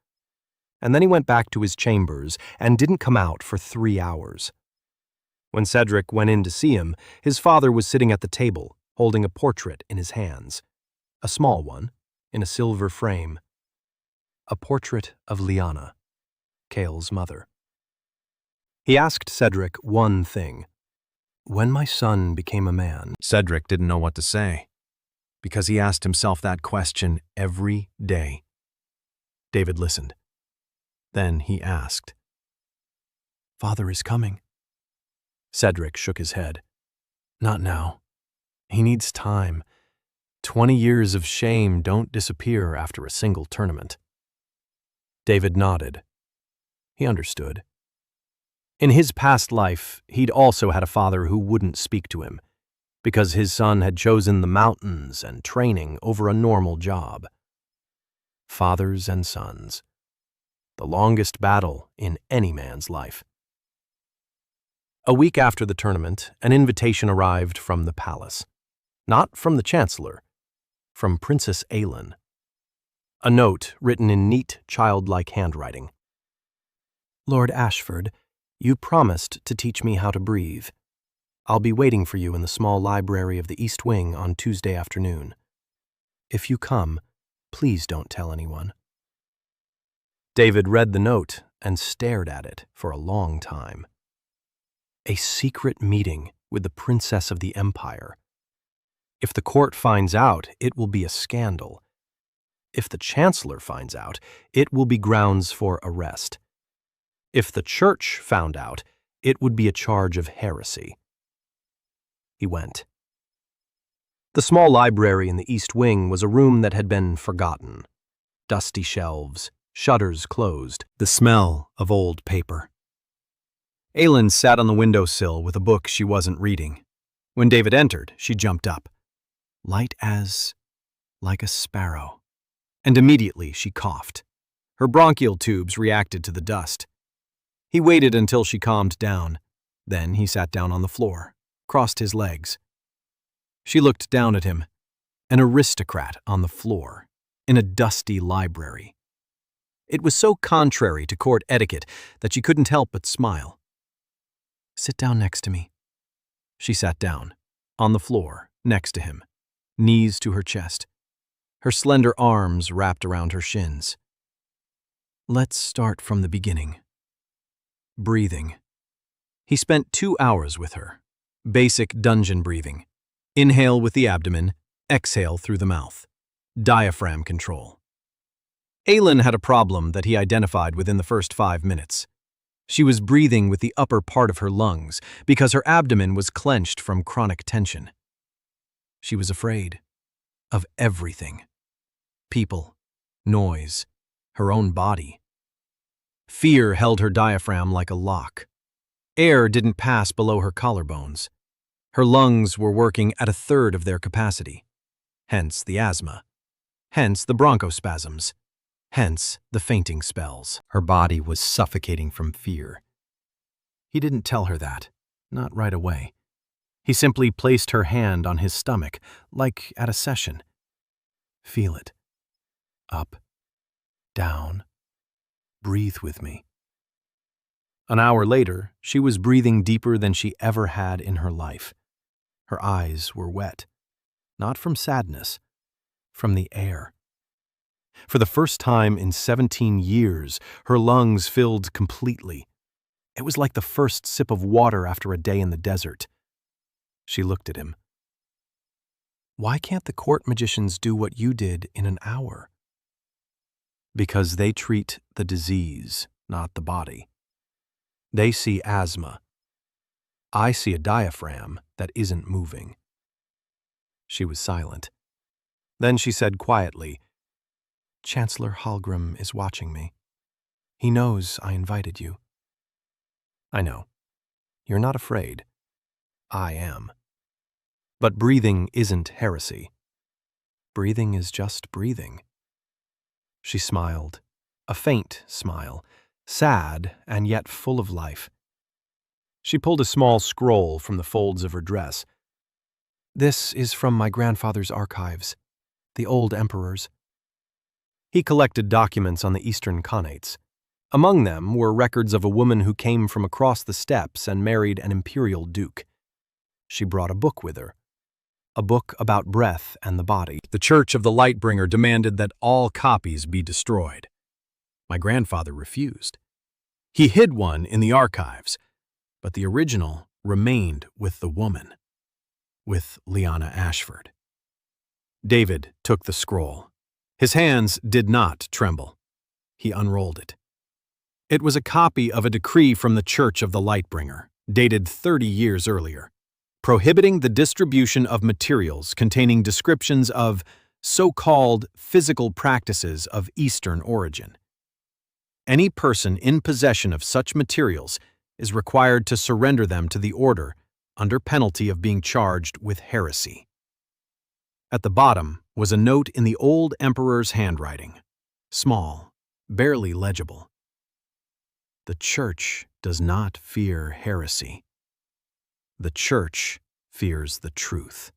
And then he went back to his chambers and didn't come out for 3 hours. When Cedric went in to see him, his father was sitting at the table, holding a portrait in his hands. A small one, in a silver frame. A portrait of Lyanna, Cale's mother. He asked Cedric one thing. When my son became a man, Cedric didn't know what to say, because he asked himself that question every day. David listened. Then he asked, "Father is coming." Cedric shook his head. Not now. He needs time. 20 years of shame don't disappear after a single tournament. David nodded. He understood. In his past life, he'd also had a father who wouldn't speak to him, because his son had chosen the mountains and training over a normal job. Fathers and sons. The longest battle in any man's life. A week after the tournament, an invitation arrived from the palace. Not from the Chancellor, from Princess Aelin. A note written in neat, childlike handwriting. Lord Ashford, you promised to teach me how to breathe. I'll be waiting for you in the small library of the East Wing on Tuesday afternoon. If you come, please don't tell anyone. David read the note and stared at it for a long time. A secret meeting with the Princess of the Empire. If the court finds out, it will be a scandal. If the Chancellor finds out, it will be grounds for arrest. If the Church found out, it would be a charge of heresy. He went. The small library in the East Wing was a room that had been forgotten. Dusty shelves, shutters closed, the smell of old paper. Aelin sat on the windowsill with a book she wasn't reading. When David entered, she jumped up. Light as like a sparrow. And immediately she coughed. Her bronchial tubes reacted to the dust. He waited until she calmed down. Then he sat down on the floor, crossed his legs. She looked down at him, an aristocrat on the floor, in a dusty library. It was so contrary to court etiquette that she couldn't help but smile. Sit down next to me. She sat down, on the floor, next to him, knees to her chest, her slender arms wrapped around her shins. Let's start from the beginning. Breathing. He spent 2 hours with her. Basic dungeon breathing. Inhale with the abdomen, exhale through the mouth. Diaphragm control. Aelin had a problem that he identified within the first 5 minutes. She was breathing with the upper part of her lungs because her abdomen was clenched from chronic tension. She was afraid of everything. People, noise, her own body. Fear held her diaphragm like a lock. Air didn't pass below her collarbones. Her lungs were working at 1/3 of their capacity. Hence the asthma. Hence the bronchospasms. Hence the fainting spells. Her body was suffocating from fear. He didn't tell her that, not right away. He simply placed her hand on his stomach, like at a session. Feel it. Up, down. Breathe with me. An hour later, she was breathing deeper than she ever had in her life. Her eyes were wet, not from sadness, from the air. For the first time in 17 years, her lungs filled completely. It was like the first sip of water after a day in the desert. She looked at him. Why can't the court magicians do what you did in an hour? Because they treat the disease, not the body. They see asthma. I see a diaphragm that isn't moving. She was silent. Then she said quietly, Chancellor Hallgrim is watching me. He knows I invited you. I know. You're not afraid. I am. But breathing isn't heresy. Breathing is just breathing. She smiled, a faint smile, sad and yet full of life. She pulled a small scroll from the folds of her dress. This is from my grandfather's archives, the old emperor's. He collected documents on the Eastern Khanates. Among them were records of a woman who came from across the steppes and married an imperial duke. She brought a book with her, a book about breath and the body. The Church of the Lightbringer demanded that all copies be destroyed. My grandfather refused. He hid one in the archives, but the original remained with the woman, with Lyanna Ashford. David took the scroll. His hands did not tremble. He unrolled it. It was a copy of a decree from the Church of the Lightbringer, dated 30 years earlier, prohibiting the distribution of materials containing descriptions of so-called physical practices of Eastern origin. Any person in possession of such materials is required to surrender them to the order under penalty of being charged with heresy. At the bottom was a note in the old emperor's handwriting, small, barely legible. The Church does not fear heresy. The Church fears the truth.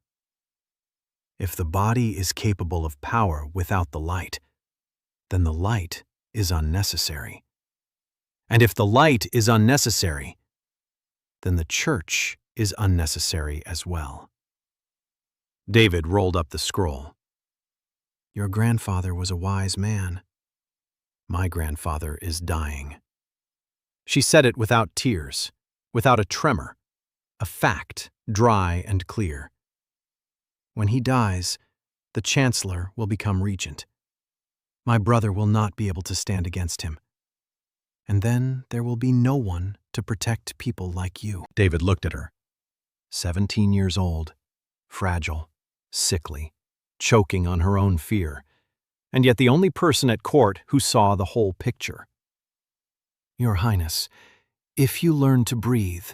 If the body is capable of power without the light, then the light is unnecessary. And if the light is unnecessary, then the Church is unnecessary as well. David rolled up the scroll. Your grandfather was a wise man. My grandfather is dying. She said it without tears, without a tremor, a fact, dry and clear. When he dies, the Chancellor will become regent. My brother will not be able to stand against him. And then there will be no one to protect people like you. David looked at her. 17 years old, fragile, sickly, choking on her own fear, and yet the only person at court who saw the whole picture. Your Highness, if you learn to breathe,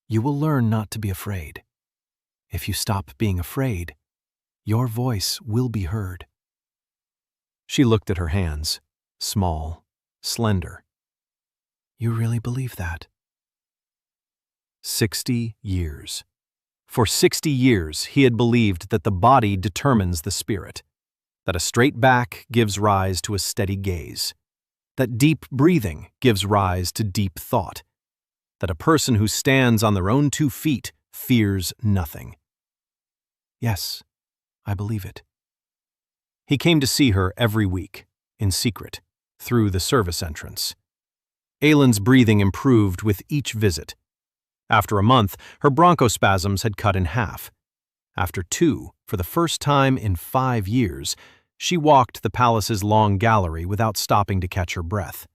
you will learn not to be afraid. If you stop being afraid, your voice will be heard. She looked at her hands, small, slender. You really believe that? 60 years. For 60 years, he had believed that the body determines the spirit, that a straight back gives rise to a steady gaze, that deep breathing gives rise to deep thought, that a person who stands on their own 2 feet fears nothing. Yes, I believe it. He came to see her every week, in secret, through the service entrance. Aylin's breathing improved with each visit. After a month, her bronchospasms had cut in half. After 2, for the first time in 5 years, she walked the palace's long gallery without stopping to catch her breath.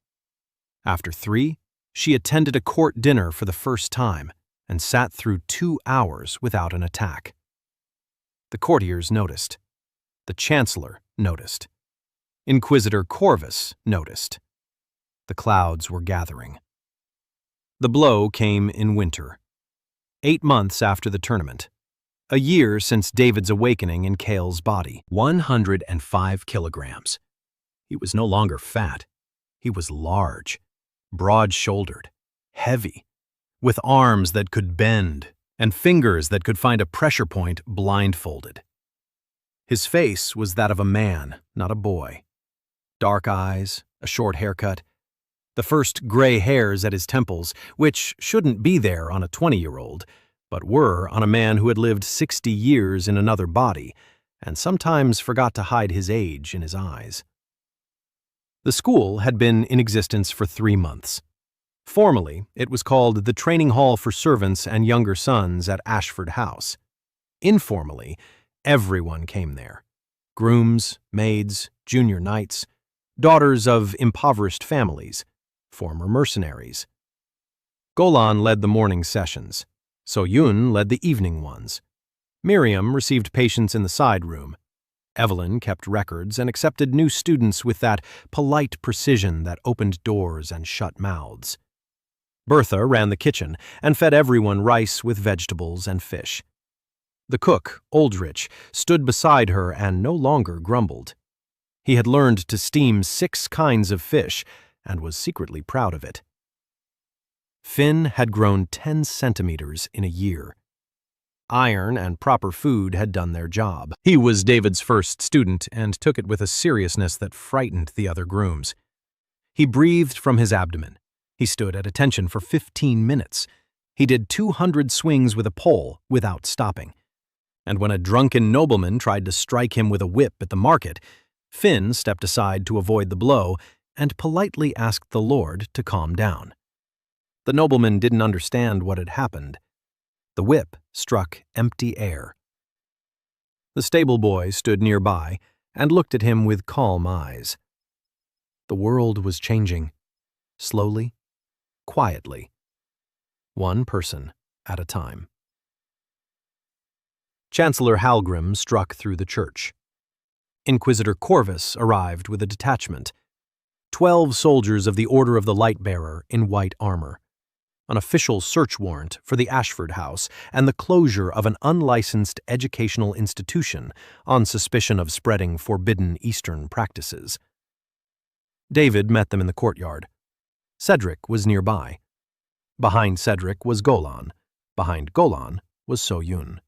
After 3, she attended a court dinner for the first time and sat through 2 hours without an attack. The courtiers noticed. The Chancellor noticed. Inquisitor Corvus noticed. The clouds were gathering. The blow came in winter, 8 months after the tournament, a year since David's awakening in Kale's body. 105 kilograms. He was no longer fat. He was large, broad-shouldered, heavy, with arms that could bend and fingers that could find a pressure point blindfolded. His face was that of a man, not a boy. Dark eyes, a short haircut, the first gray hairs at his temples, which shouldn't be there on a 20-year-old, but were on a man who had lived 60 years in another body and sometimes forgot to hide his age in his eyes. The school had been in existence for 3 months. Formally, it was called the Training Hall for Servants and Younger Sons at Ashford House. Informally, everyone came there. Grooms, maids, junior knights, daughters of impoverished families, former mercenaries. Golan led the morning sessions. So-Yun led the evening ones. Miriam received patients in the side room. Evelyn kept records and accepted new students with that polite precision that opened doors and shut mouths. Bertha ran the kitchen and fed everyone rice with vegetables and fish. The cook, Aldrich, stood beside her and no longer grumbled. He had learned to steam 6 kinds of fish and was secretly proud of it. Finn had grown 10 centimeters in a year. Iron and proper food had done their job. He was David's first student and took it with a seriousness that frightened the other grooms. He breathed from his abdomen. He stood at attention for 15 minutes. He did 200 swings with a pole without stopping. And when a drunken nobleman tried to strike him with a whip at the market, Finn stepped aside to avoid the blow and politely asked the Lord to calm down. The nobleman didn't understand what had happened. The whip struck empty air. The stable boy stood nearby and looked at him with calm eyes. The world was changing, slowly, quietly, one person at a time. Chancellor Halgrim struck through the church. Inquisitor Corvus arrived with a detachment. 12 soldiers of the Order of the Light-Bearer in white armor. An official search warrant for the Ashford House and the closure of an unlicensed educational institution on suspicion of spreading forbidden Eastern practices. David met them in the courtyard. Cedric was nearby. Behind Cedric was Golan. Behind Golan was So-Yun.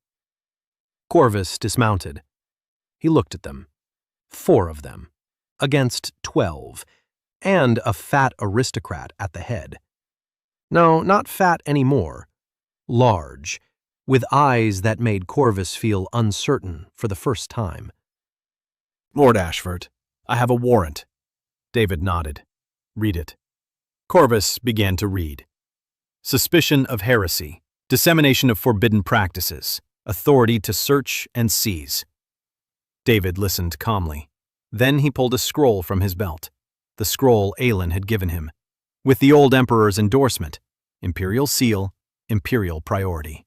Corvus dismounted. He looked at them. 4 of them, against 12, and a fat aristocrat at the head. No, not fat anymore. Large, with eyes that made Corvus feel uncertain for the first time. Lord Ashford, I have a warrant. David nodded. Read it. Corvus began to read. Suspicion of heresy, dissemination of forbidden practices, authority to search and seize. David listened calmly. Then he pulled a scroll from his belt, the scroll Aelin had given him, with the old emperor's endorsement, imperial seal, imperial priority.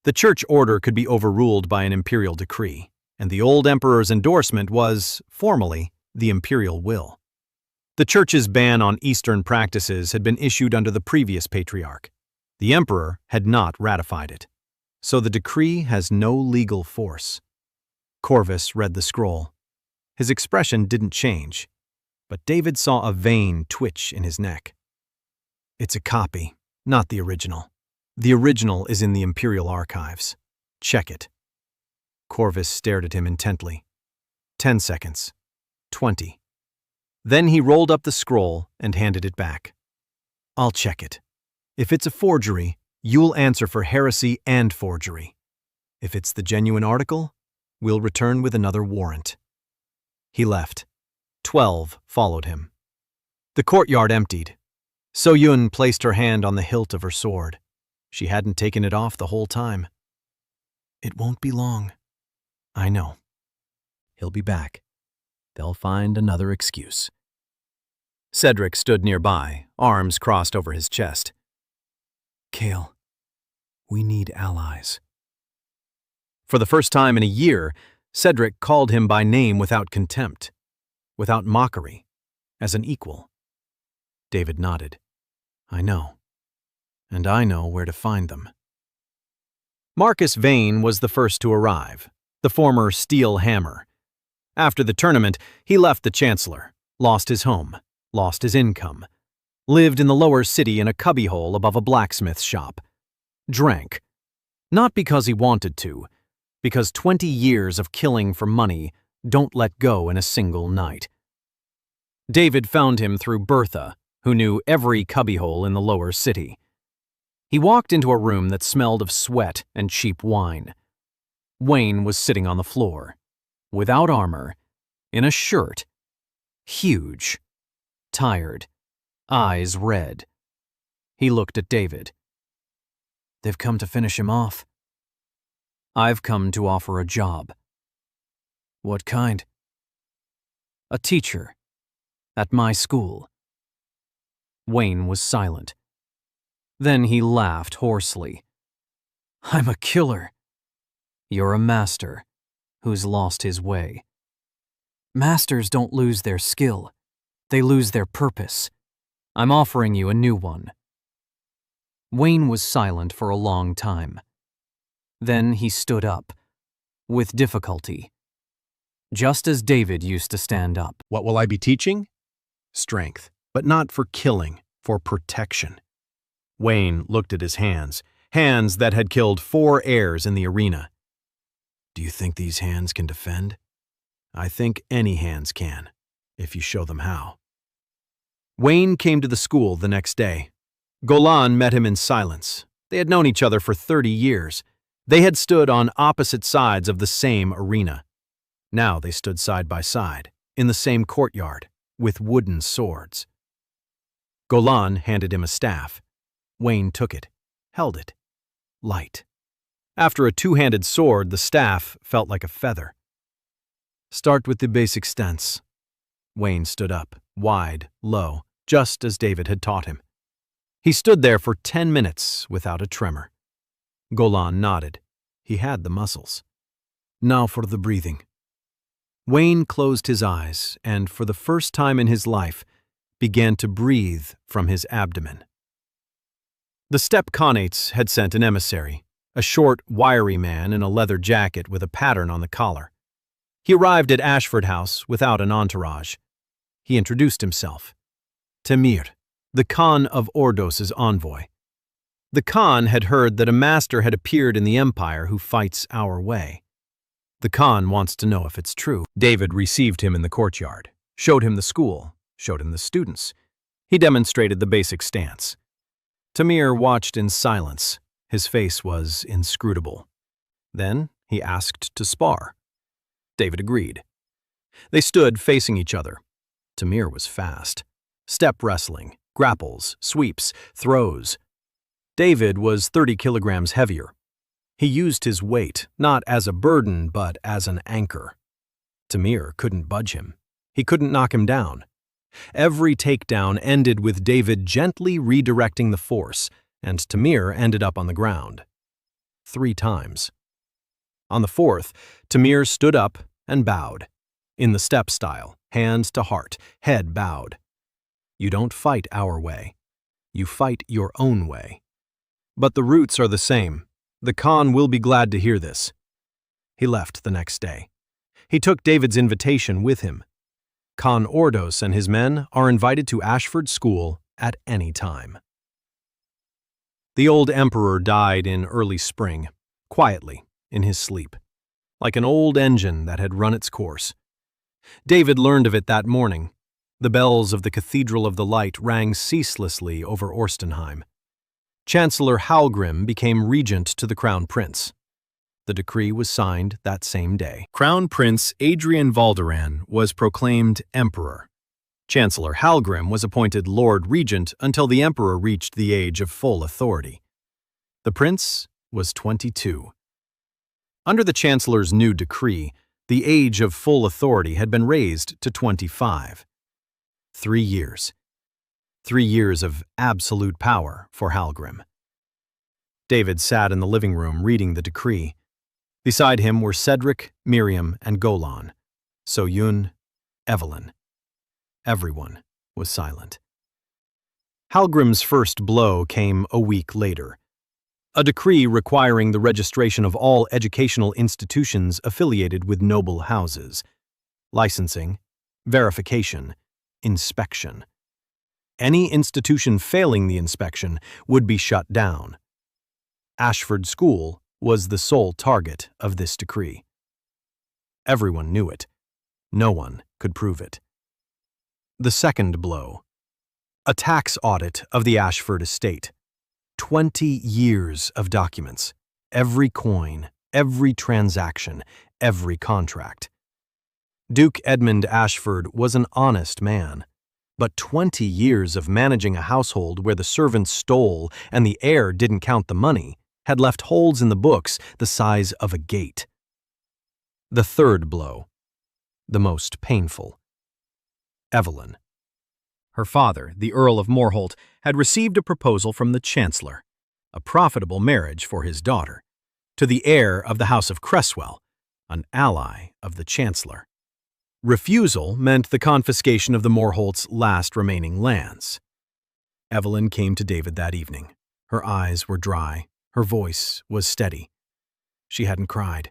The church order could be overruled by an imperial decree, and the old emperor's endorsement was, formally, the imperial will. The church's ban on Eastern practices had been issued under the previous patriarch. The emperor had not ratified it, so the decree has no legal force. Corvus read the scroll. His expression didn't change, but David saw a vein twitch in his neck. It's a copy, not the original. The original is in the Imperial Archives. Check it. Corvus stared at him intently. 10 seconds. 20. Then he rolled up the scroll and handed it back. I'll check it. If it's a forgery, you'll answer for heresy and forgery. If it's the genuine article, we'll return with another warrant. He left. 12 followed him. The courtyard emptied. So-Yun placed her hand on the hilt of her sword. She hadn't taken it off the whole time. It won't be long. I know. He'll be back. They'll find another excuse. Cedric stood nearby, arms crossed over his chest. Cale, we need allies. For the first time in a year, Cedric called him by name without contempt, without mockery, as an equal. David nodded. I know. And I know where to find them. Marcus Vane was the first to arrive, the former Steel Hammer. After the tournament, he left the Chancellor, lost his home, lost his income, lived in the lower city in a cubbyhole above a blacksmith's shop, drank, not because he wanted to, because 20 years of killing for money don't let go in a single night. David found him through Bertha, who knew every cubbyhole in the lower city. He walked into a room that smelled of sweat and cheap wine. Wayne was sitting on the floor, without armor, in a shirt, huge, tired, eyes red. He looked at David. They've come to finish him off. I've come to offer a job. What kind? A teacher. At my school. Wayne was silent. Then he laughed hoarsely. I'm a killer. You're a master who's lost his way. Masters don't lose their skill. They lose their purpose. I'm offering you a new one. Wayne was silent for a long time. Then he stood up, with difficulty, just as David used to stand up. What will I be teaching? Strength, but not for killing, for protection. Wayne looked at his hands that had killed 4 heirs in the arena. Do you think these hands can defend? I think any hands can, if you show them how. Wayne came to the school the next day. Golan met him in silence. They had known each other for 30 years. They had stood on opposite sides of the same arena. Now they stood side by side, in the same courtyard, with wooden swords. Golan handed him a staff. Wayne took it, held it. Light. After a 2-handed sword, the staff felt like a feather. Start with the basic stance. Wayne stood up, wide, low, just as David had taught him. He stood there for 10 minutes without a tremor. Golan nodded. He had the muscles. Now for the breathing. Wayne closed his eyes and, for the first time in his life, began to breathe from his abdomen. The steppe Khanates had sent an emissary, a short, wiry man in a leather jacket with a pattern on the collar. He arrived at Ashford House without an entourage. He introduced himself. Tamir, the Khan of Ordos's envoy. The Khan had heard that a master had appeared in the empire who fights our way. The Khan wants to know if it's true. David received him in the courtyard, showed him the school, showed him the students. He demonstrated the basic stance. Tamir watched in silence. His face was inscrutable. Then he asked to spar. David agreed. They stood facing each other. Tamir was fast. Step wrestling, grapples, sweeps, throws. David was 30 kilograms heavier. He used his weight, not as a burden, but as an anchor. Tamir couldn't budge him. He couldn't knock him down. Every takedown ended with David gently redirecting the force, and Tamir ended up on the ground. 3 times. On the 4th, Tamir stood up and bowed. In the step style, hands to heart, head bowed. You don't fight our way. You fight your own way. But the roots are the same. The Khan will be glad to hear this. He left the next day. He took David's invitation with him. Khan Ordos and his men are invited to Ashford School at any time. The old emperor died in early spring, quietly, in his sleep, like an old engine that had run its course. David learned of it that morning. The bells of the Cathedral of the Light rang ceaselessly over Orstenheim. Chancellor Halgrim became regent to the Crown Prince. The decree was signed that same day. Crown Prince Adrian Valderan was proclaimed emperor. Chancellor Halgrim was appointed Lord Regent until the emperor reached the age of full authority. The prince was 22. Under the chancellor's new decree, the age of full authority had been raised to 25. 3 years. 3 years of absolute power for Halgrim. David sat in the living room reading the decree. Beside him were Cedric, Miriam, and Golan, Soyun, Evelyn. Everyone was silent. Halgrim's first blow came a week later. A decree requiring the registration of all educational institutions affiliated with noble houses. Licensing, verification, inspection. Any institution failing the inspection would be shut down. Ashford School was the sole target of this decree. Everyone knew it. No one could prove it. The second blow. A tax audit of the Ashford estate. 20 years of documents. Every coin, every transaction, every contract. Duke Edmund Ashford was an honest man, but 20 years of managing a household where the servants stole and the heir didn't count the money had left holes in the books the size of a gate. The third blow. The most painful. Evelyn. Her father, the Earl of Morholt, had received a proposal from the Chancellor, a profitable marriage for his daughter, to the heir of the House of Cresswell, an ally of the Chancellor. Refusal meant the confiscation of the Morholts' last remaining lands. Evelyn came to David that evening. Her eyes were dry. Her voice was steady. She hadn't cried.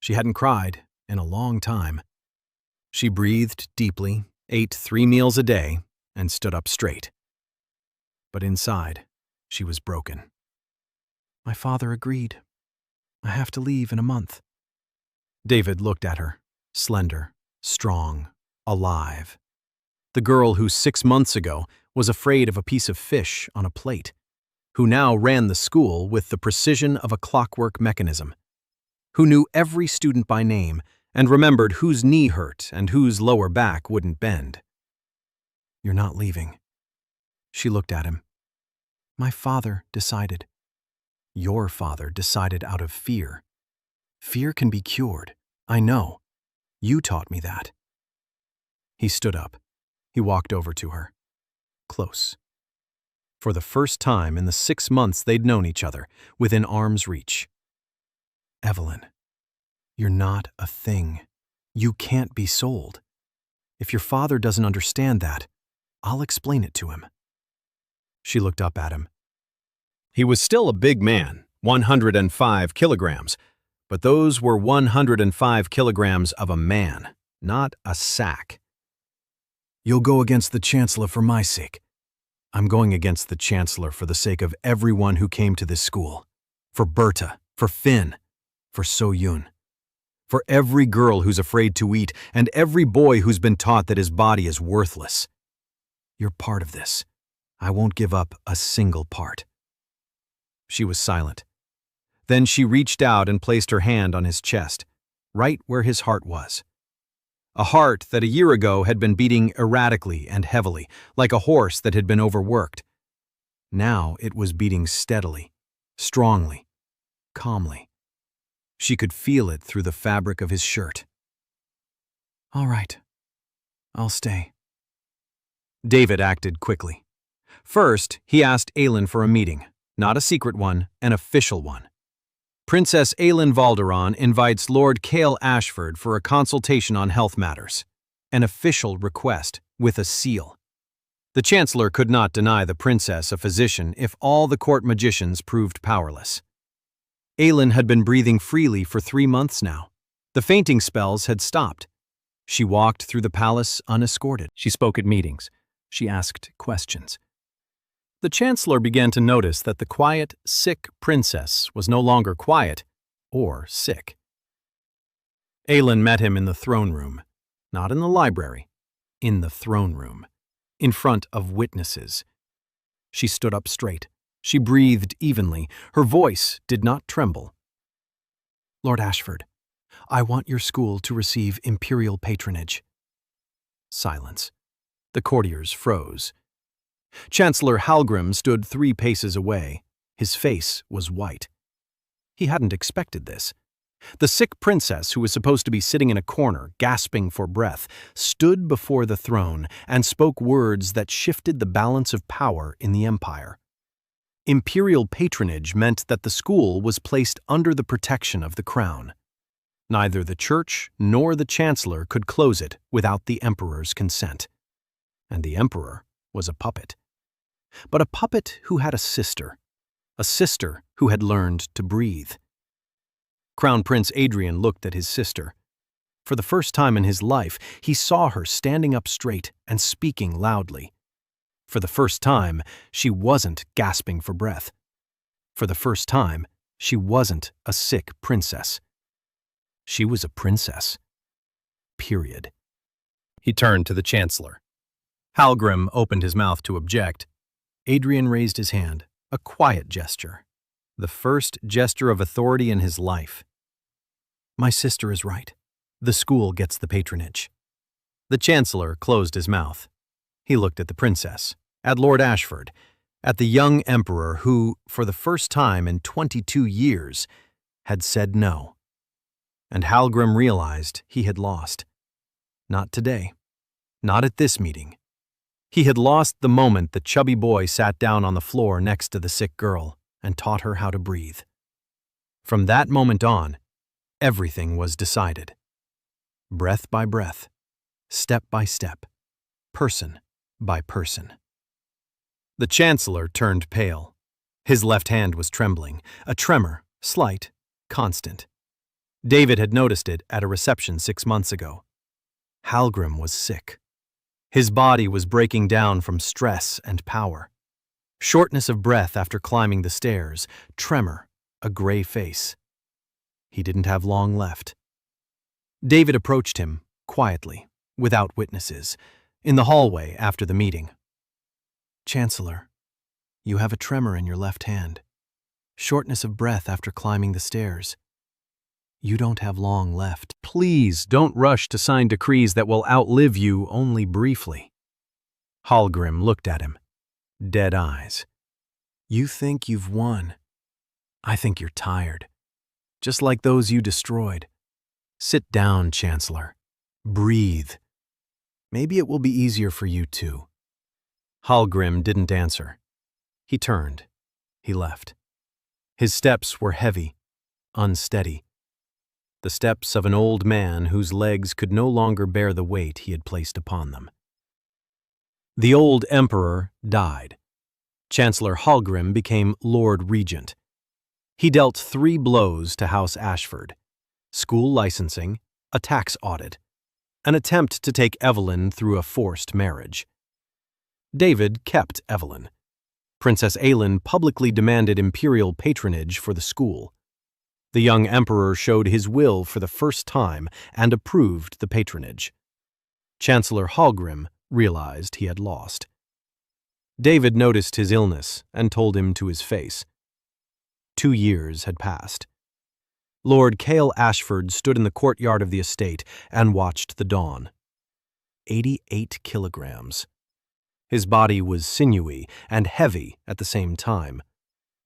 She hadn't cried in a long time. She breathed deeply, ate 3 meals a day, and stood up straight. But inside, she was broken. My father agreed. I have to leave in a month. David looked at her, slender, strong, alive. The girl who 6 months ago was afraid of a piece of fish on a plate, who now ran the school with the precision of a clockwork mechanism, who knew every student by name and remembered whose knee hurt and whose lower back wouldn't bend. You're not leaving. She looked at him. My father decided. Your father decided out of fear. Fear can be cured. I know. You taught me that. He stood up. He walked over to her. Close. For the first time in the 6 months they'd known each other, within arm's reach. Evelyn, you're not a thing. You can't be sold. If your father doesn't understand that, I'll explain it to him. She looked up at him. He was still a big man, 105 kilograms, but those were 105 kilograms of a man, not a sack. You'll go against the Chancellor for my sake. I'm going against the Chancellor for the sake of everyone who came to this school. For Berta, for Finn, for So-Yun. For every girl who's afraid to eat and every boy who's been taught that his body is worthless. You're part of this. I won't give up a single part. She was silent. Then she reached out and placed her hand on his chest, right where his heart was. A heart that a year ago had been beating erratically and heavily, like a horse that had been overworked. Now it was beating steadily, strongly, calmly. She could feel it through the fabric of his shirt. All right. I'll stay. David acted quickly. First, he asked Aelin for a meeting, not a secret one, an official one. Princess Aelin Valderon invites Lord Cale Ashford for a consultation on health matters. An official request, with a seal. The Chancellor could not deny the princess a physician if all the court magicians proved powerless. Aelin had been breathing freely for 3 months now. The fainting spells had stopped. She walked through the palace unescorted. She spoke at meetings. She asked questions. The Chancellor began to notice that the quiet, sick princess was no longer quiet or sick. Aelin met him in the throne room, not in the library, in the throne room, in front of witnesses. She stood up straight. She breathed evenly. Her voice did not tremble. Lord Ashford, I want your school to receive imperial patronage. Silence. The courtiers froze. Chancellor Halgrim stood 3 paces away. His face was white. He hadn't expected this. The sick princess, who was supposed to be sitting in a corner, gasping for breath, stood before the throne and spoke words that shifted the balance of power in the empire. Imperial patronage meant that the school was placed under the protection of the crown. Neither the church nor the chancellor could close it without the emperor's consent. And the emperor was a puppet. But a puppet who had a sister who had learned to breathe. Crown Prince Adrian looked at his sister. For the first time in his life, he saw her standing up straight and speaking loudly. For the first time, she wasn't gasping for breath. For the first time, she wasn't a sick princess. She was a princess. Period. He turned to the Chancellor. Halgrim opened his mouth to object. Adrian raised his hand, a quiet gesture, the first gesture of authority in his life. My sister is right. The school gets the patronage. The Chancellor closed his mouth. He looked at the princess, at Lord Ashford, at the young emperor who, for the first time in 22 years, had said no. And Halgrim realized he had lost. Not today. Not at this meeting. He had lost the moment the chubby boy sat down on the floor next to the sick girl and taught her how to breathe. From that moment on, everything was decided. Breath by breath, step by step, person by person. The Chancellor turned pale. His left hand was trembling, a tremor, slight, constant. David had noticed it at a reception 6 months ago. Halgrim was sick. His body was breaking down from stress and power. Shortness of breath after climbing the stairs, tremor, a gray face. He didn't have long left. David approached him, quietly, without witnesses, in the hallway after the meeting. "Chancellor, you have a tremor in your left hand. Shortness of breath after climbing the stairs. You don't have long left. Please don't rush to sign decrees that will outlive you only briefly." Hallgrim looked at him. Dead eyes. "You think you've won. I think you're tired. Just like those you destroyed. Sit down, Chancellor. Breathe. Maybe it will be easier for you too." Hallgrim didn't answer. He turned. He left. His steps were heavy, unsteady. The steps of an old man whose legs could no longer bear the weight he had placed upon them. The old emperor died. Chancellor Hallgrim became Lord Regent. He dealt 3 blows to House Ashford: school licensing, a tax audit, an attempt to take Evelyn through a forced marriage. David kept Evelyn. Princess Aelin publicly demanded imperial patronage for the school. The young emperor showed his will for the first time and approved the patronage. Chancellor Hallgrim realized he had lost. David noticed his illness and told him to his face. 2 years had passed. Lord Cale Ashford stood in the courtyard of the estate and watched the dawn. 88 kilograms. His body was sinewy and heavy at the same time,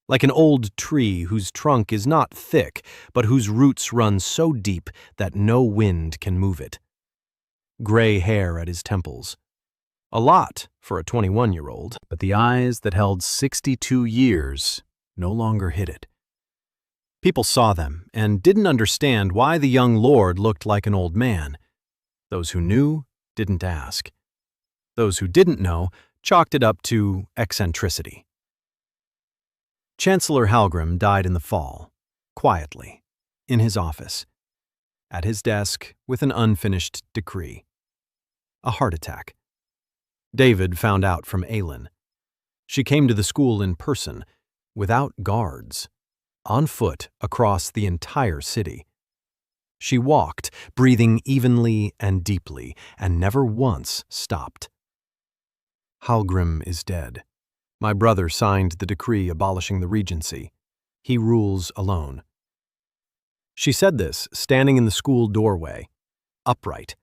like an old tree whose trunk is not thick, but whose roots run so deep that no wind can move it. Gray hair at his temples. A lot for a 21-year-old, but the eyes that held 62 years no longer hid it. People saw them and didn't understand why the young lord looked like an old man. Those who knew didn't ask. Those who didn't know chalked it up to eccentricity. Chancellor Hallgrim died in the fall, quietly, in his office, at his desk with an unfinished decree. A heart attack. David found out from Aelin. She came to the school in person, without guards, on foot across the entire city. She walked, breathing evenly and deeply, and never once stopped. "Hallgrim is dead. My brother signed the decree abolishing the regency. He rules alone." She said this standing in the school doorway, upright,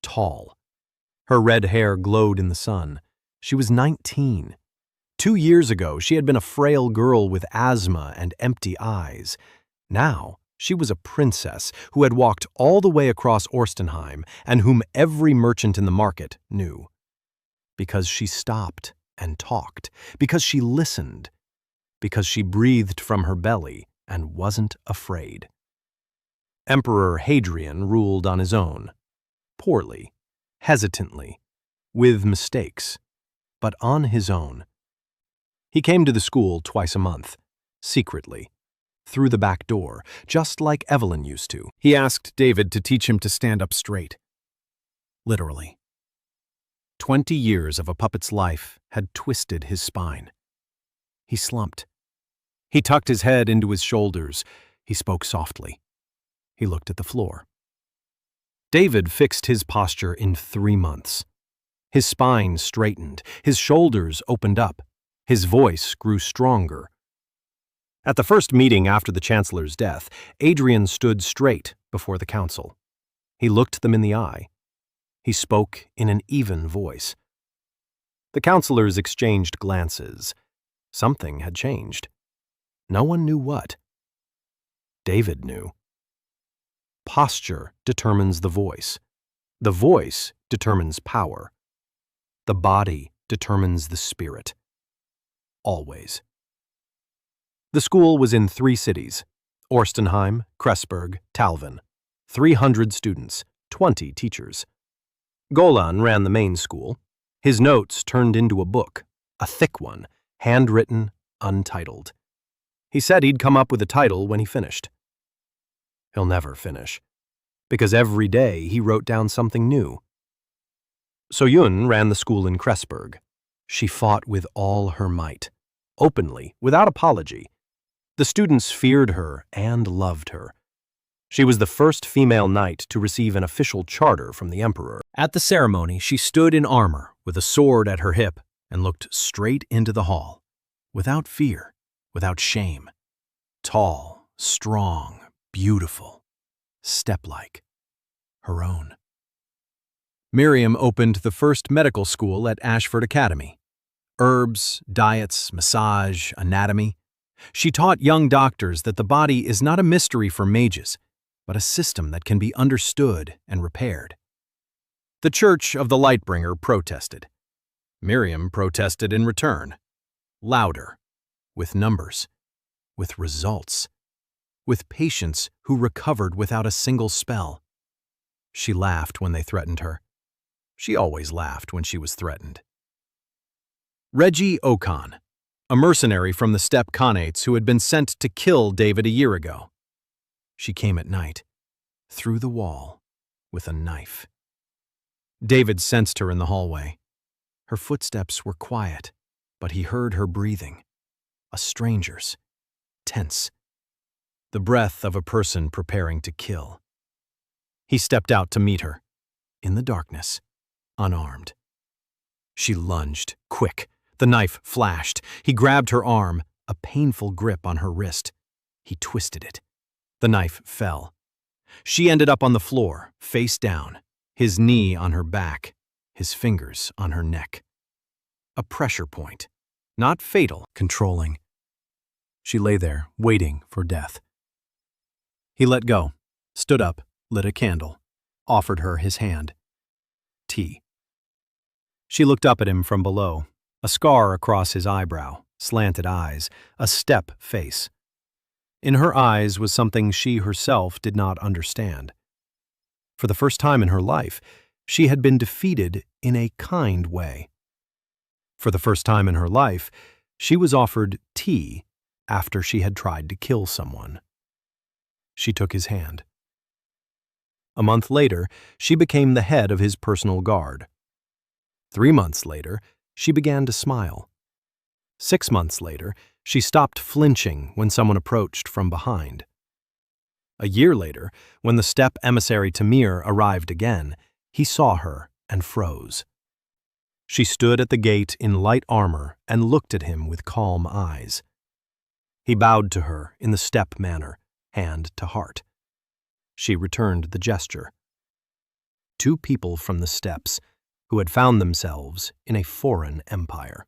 tall. Her red hair glowed in the sun. She was 19. 2 years ago, she had been a frail girl with asthma and empty eyes. Now, she was a princess who had walked all the way across Orstenheim and whom every merchant in the market knew. Because she stopped and talked, because she listened, because she breathed from her belly and wasn't afraid. Emperor Hadrian ruled on his own, poorly, hesitantly, with mistakes, but on his own. He came to the school twice a month, secretly, through the back door, just like Evelyn used to. He asked David to teach him to stand up straight. Literally. 20 years of a puppet's life had twisted his spine. He slumped. He tucked his head into his shoulders. He spoke softly. He looked at the floor. David fixed his posture in 3 months. His spine straightened. His shoulders opened up. His voice grew stronger. At the first meeting after the Chancellor's death, Adrian stood straight before the council. He looked them in the eye. He spoke in an even voice. The counselors exchanged glances. Something had changed. No one knew what. David knew. Posture determines the voice. The voice determines power. The body determines the spirit. Always. The school was in 3 cities: Orstenheim, Kressburg, Talvin. 300 students, 20 teachers. Golan ran the main school. His notes turned into a book, a thick one, handwritten, untitled. He said he'd come up with a title when he finished. He'll never finish. Because every day he wrote down something new. So Yun ran the school in Cressburg. She fought with all her might, openly, without apology. The students feared her and loved her. She was the first female knight to receive an official charter from the emperor. At the ceremony, she stood in armor, with a sword at her hip, and looked straight into the hall, without fear, without shame. Tall, strong, beautiful, step-like, her own. Miriam opened the first medical school at Ashford Academy. Herbs, diets, massage, anatomy. She taught young doctors that the body is not a mystery for mages, but a system that can be understood and repaired. The Church of the Lightbringer protested. Miriam protested in return. Louder, with numbers, with results, with patients who recovered without a single spell. She laughed when they threatened her. She always laughed when she was threatened. Reggie Ocon, a mercenary from the steppe Khanates who had been sent to kill David a year ago. She came at night, through the wall, with a knife. David sensed her in the hallway. Her footsteps were quiet, but he heard her breathing. A stranger's, tense. The breath of a person preparing to kill. He stepped out to meet her, in the darkness, unarmed. She lunged, quick. The knife flashed. He grabbed her arm, a painful grip on her wrist. He twisted it. The knife fell. She ended up on the floor, face down, his knee on her back, his fingers on her neck. A pressure point, not fatal, controlling. She lay there, waiting for death. He let go, stood up, lit a candle, offered her his hand. Tea. She looked up at him from below, a scar across his eyebrow, slanted eyes, a step face. In her eyes was something she herself did not understand. For the first time in her life, she had been defeated in a kind way. For the first time in her life, she was offered tea after she had tried to kill someone. She took his hand. A month later, she became the head of his personal guard. 3 months later, she began to smile. 6 months later, she stopped flinching when someone approached from behind. A year later, when the steppe emissary Tamir arrived again, he saw her and froze. She stood at the gate in light armor and looked at him with calm eyes. He bowed to her in the steppe manner, hand to heart. She returned the gesture. 2 people from the steppes who had found themselves in a foreign empire.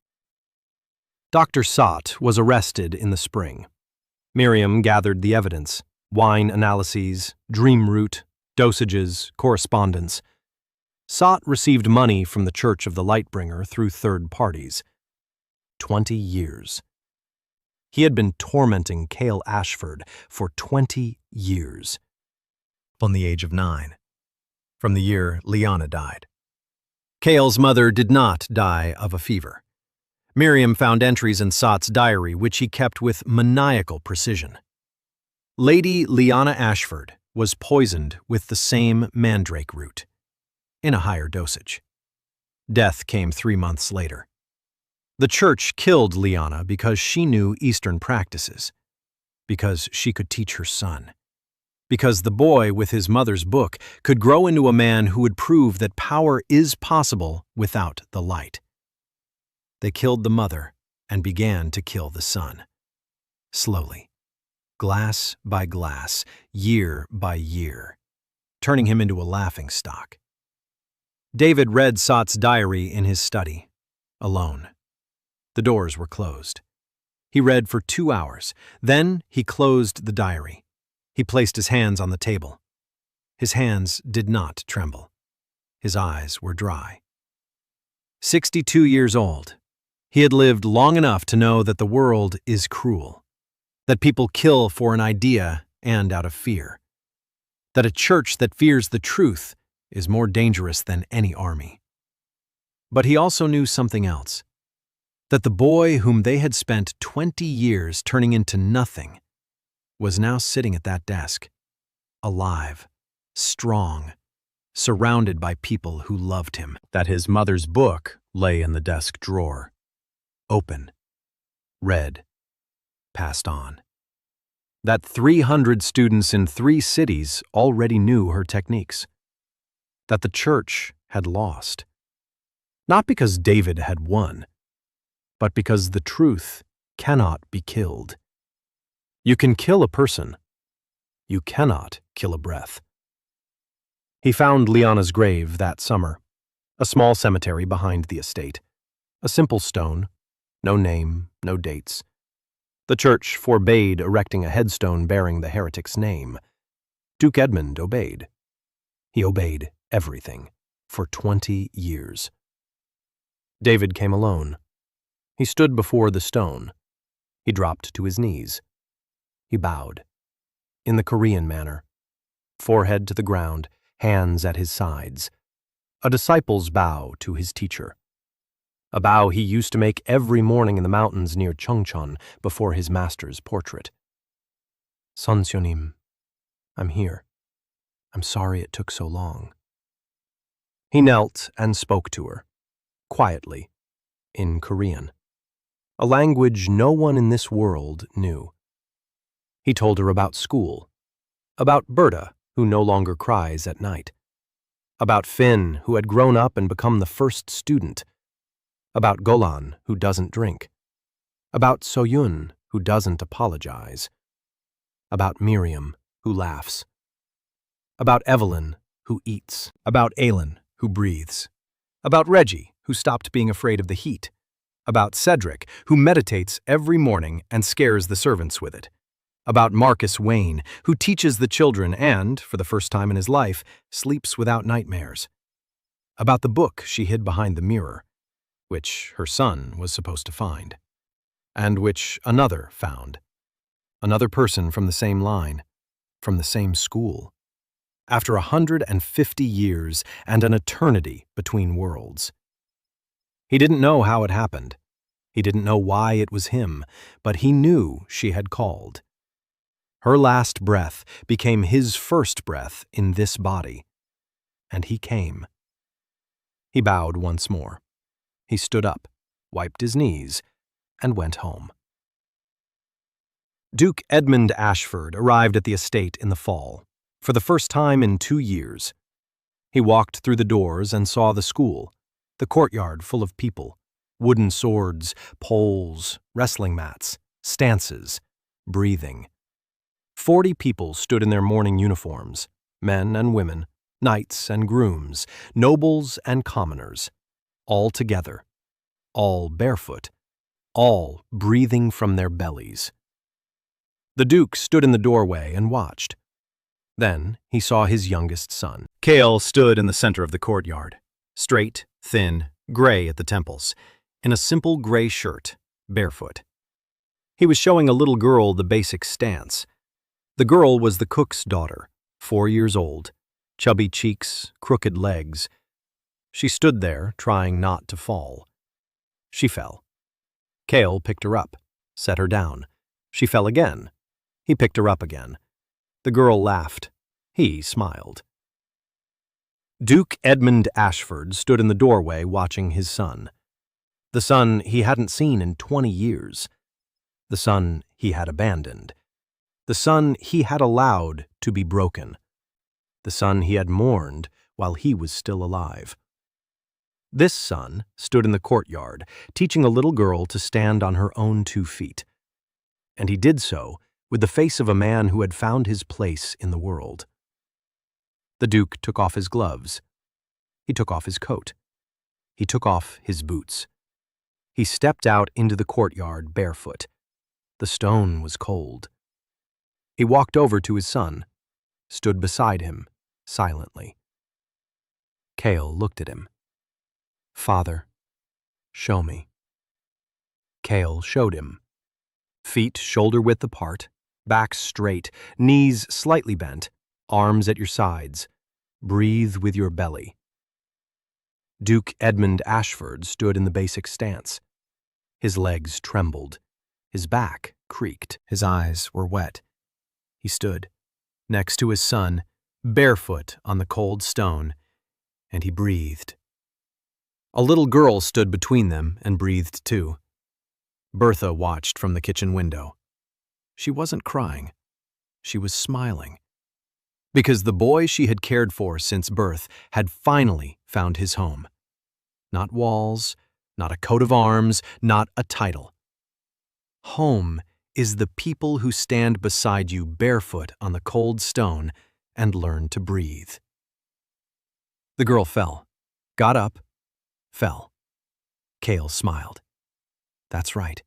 Dr. Sott was arrested in the spring. Miriam gathered the evidence, wine analyses, dream root, dosages, correspondence. Sott received money from the Church of the Lightbringer through third parties. 20 years. He had been tormenting Cale Ashford for 20 years. From the age of 9. From the year Liana died. Cale's mother did not die of a fever. Miriam found entries in Sott's diary which he kept with maniacal precision. Lady Liana Ashford was poisoned with the same mandrake root, in a higher dosage. Death came 3 months later. The church killed Liana because she knew Eastern practices, because she could teach her son, because the boy with his mother's book could grow into a man who would prove that power is possible without the light. They killed the mother and began to kill the son. Slowly, glass by glass, year by year, turning him into a laughingstock. David read Sott's diary in his study, alone. The doors were closed. He read for 2 hours. Then he closed the diary. He placed his hands on the table. His hands did not tremble. His eyes were dry. 62 years old, he had lived long enough to know that the world is cruel, that people kill for an idea and out of fear, that a church that fears the truth is more dangerous than any army. But he also knew something else, that the boy whom they had spent 20 years turning into nothing was now sitting at that desk, alive, strong, surrounded by people who loved him. That his mother's book lay in the desk drawer, open, read, passed on. That 300 students in 3 cities already knew her techniques. That the church had lost. Not because David had won, but because the truth cannot be killed. You can kill a person. You cannot kill a breath. He found Liana's grave that summer, a small cemetery behind the estate. A simple stone, no name, no dates. The church forbade erecting a headstone bearing the heretic's name. Duke Edmund obeyed. He obeyed everything for 20 years. David came alone. He stood before the stone. He dropped to his knees. He bowed, in the Korean manner, forehead to the ground, hands at his sides. A disciple's bow to his teacher. A bow he used to make every morning in the mountains near Chungcheon before his master's portrait. Sonsionim, I'm here. I'm sorry it took so long. He knelt and spoke to her, quietly, in Korean, a language no one in this world knew. He told her about school, about Berta, who no longer cries at night, about Finn, who had grown up and become the first student, about Golan, who doesn't drink, about Soyun, who doesn't apologize, about Miriam, who laughs, about Evelyn, who eats, about Aelin, who breathes, about Reggie, who stopped being afraid of the heat, about Cedric, who meditates every morning and scares the servants with it, about Marcus Wayne, who teaches the children and, for the first time in his life, sleeps without nightmares, about the book she hid behind the mirror, which her son was supposed to find, and which another found, another person from the same line, from the same school, after 150 years and an eternity between worlds. He didn't know how it happened. He didn't know why it was him, but he knew she had called. Her last breath became his first breath in this body, and he came. He bowed once more. He stood up, wiped his knees, and went home. Duke Edmund Ashford arrived at the estate in the fall, for the first time in 2 years. He walked through the doors and saw the school, the courtyard full of people, wooden swords, poles, wrestling mats, stances, breathing. 40 people stood in their morning uniforms, men and women, knights and grooms, nobles and commoners, all together, all barefoot, all breathing from their bellies. The Duke stood in the doorway and watched. Then he saw his youngest son. Kale stood in the center of the courtyard, straight, thin, gray at the temples, in a simple gray shirt, barefoot. He was showing a little girl the basic stance. The girl was the cook's daughter, 4 years old, chubby cheeks, crooked legs. She stood there, trying not to fall. She fell. Kale picked her up, set her down. She fell again. He picked her up again. The girl laughed. He smiled. Duke Edmund Ashford stood in the doorway watching his son. The son he hadn't seen in 20 years. The son he had abandoned. The son he had allowed to be broken. The son he had mourned while he was still alive. This son stood in the courtyard, teaching a little girl to stand on her own 2 feet. And he did so with the face of a man who had found his place in the world. The Duke took off his gloves. He took off his coat. He took off his boots. He stepped out into the courtyard barefoot. The stone was cold. He walked over to his son, stood beside him, silently. Kale looked at him. "Father, show me." Kale showed him. Feet shoulder-width apart, back straight, knees slightly bent, arms at your sides. Breathe with your belly. Duke Edmund Ashford stood in the basic stance. His legs trembled. His back creaked. His eyes were wet. He stood, next to his son, barefoot on the cold stone, and he breathed. A little girl stood between them and breathed too. Bertha watched from the kitchen window. She wasn't crying. She was smiling. Because the boy she had cared for since birth had finally found his home. Not walls, not a coat of arms, not a title. Home is the people who stand beside you barefoot on the cold stone and learn to breathe. The girl fell, got up, fell. Cale smiled. That's right.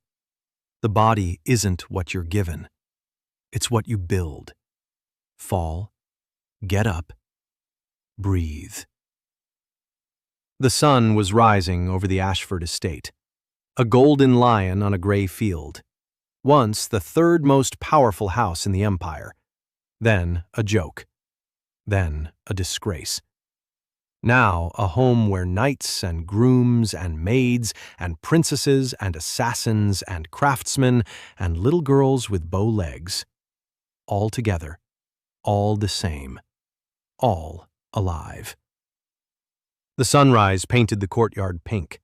The body isn't what you're given. It's what you build. Fall, get up, breathe. The sun was rising over the Ashford estate, a golden lion on a gray field. Once the third most powerful house in the empire, then a joke, then a disgrace. Now a home where knights and grooms and maids and princesses and assassins and craftsmen and little girls with bow legs, all together, all the same, all alive. The sunrise painted the courtyard pink.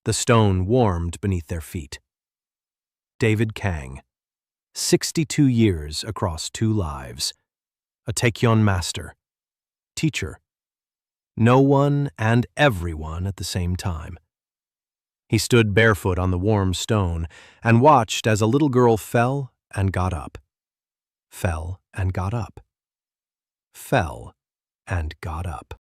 The stone warmed beneath their feet. David Kang, 62 years across 2 lives, a Taekyon master, teacher, no one and everyone at the same time. He stood barefoot on the warm stone and watched as a little girl fell and got up, fell and got up, fell and got up.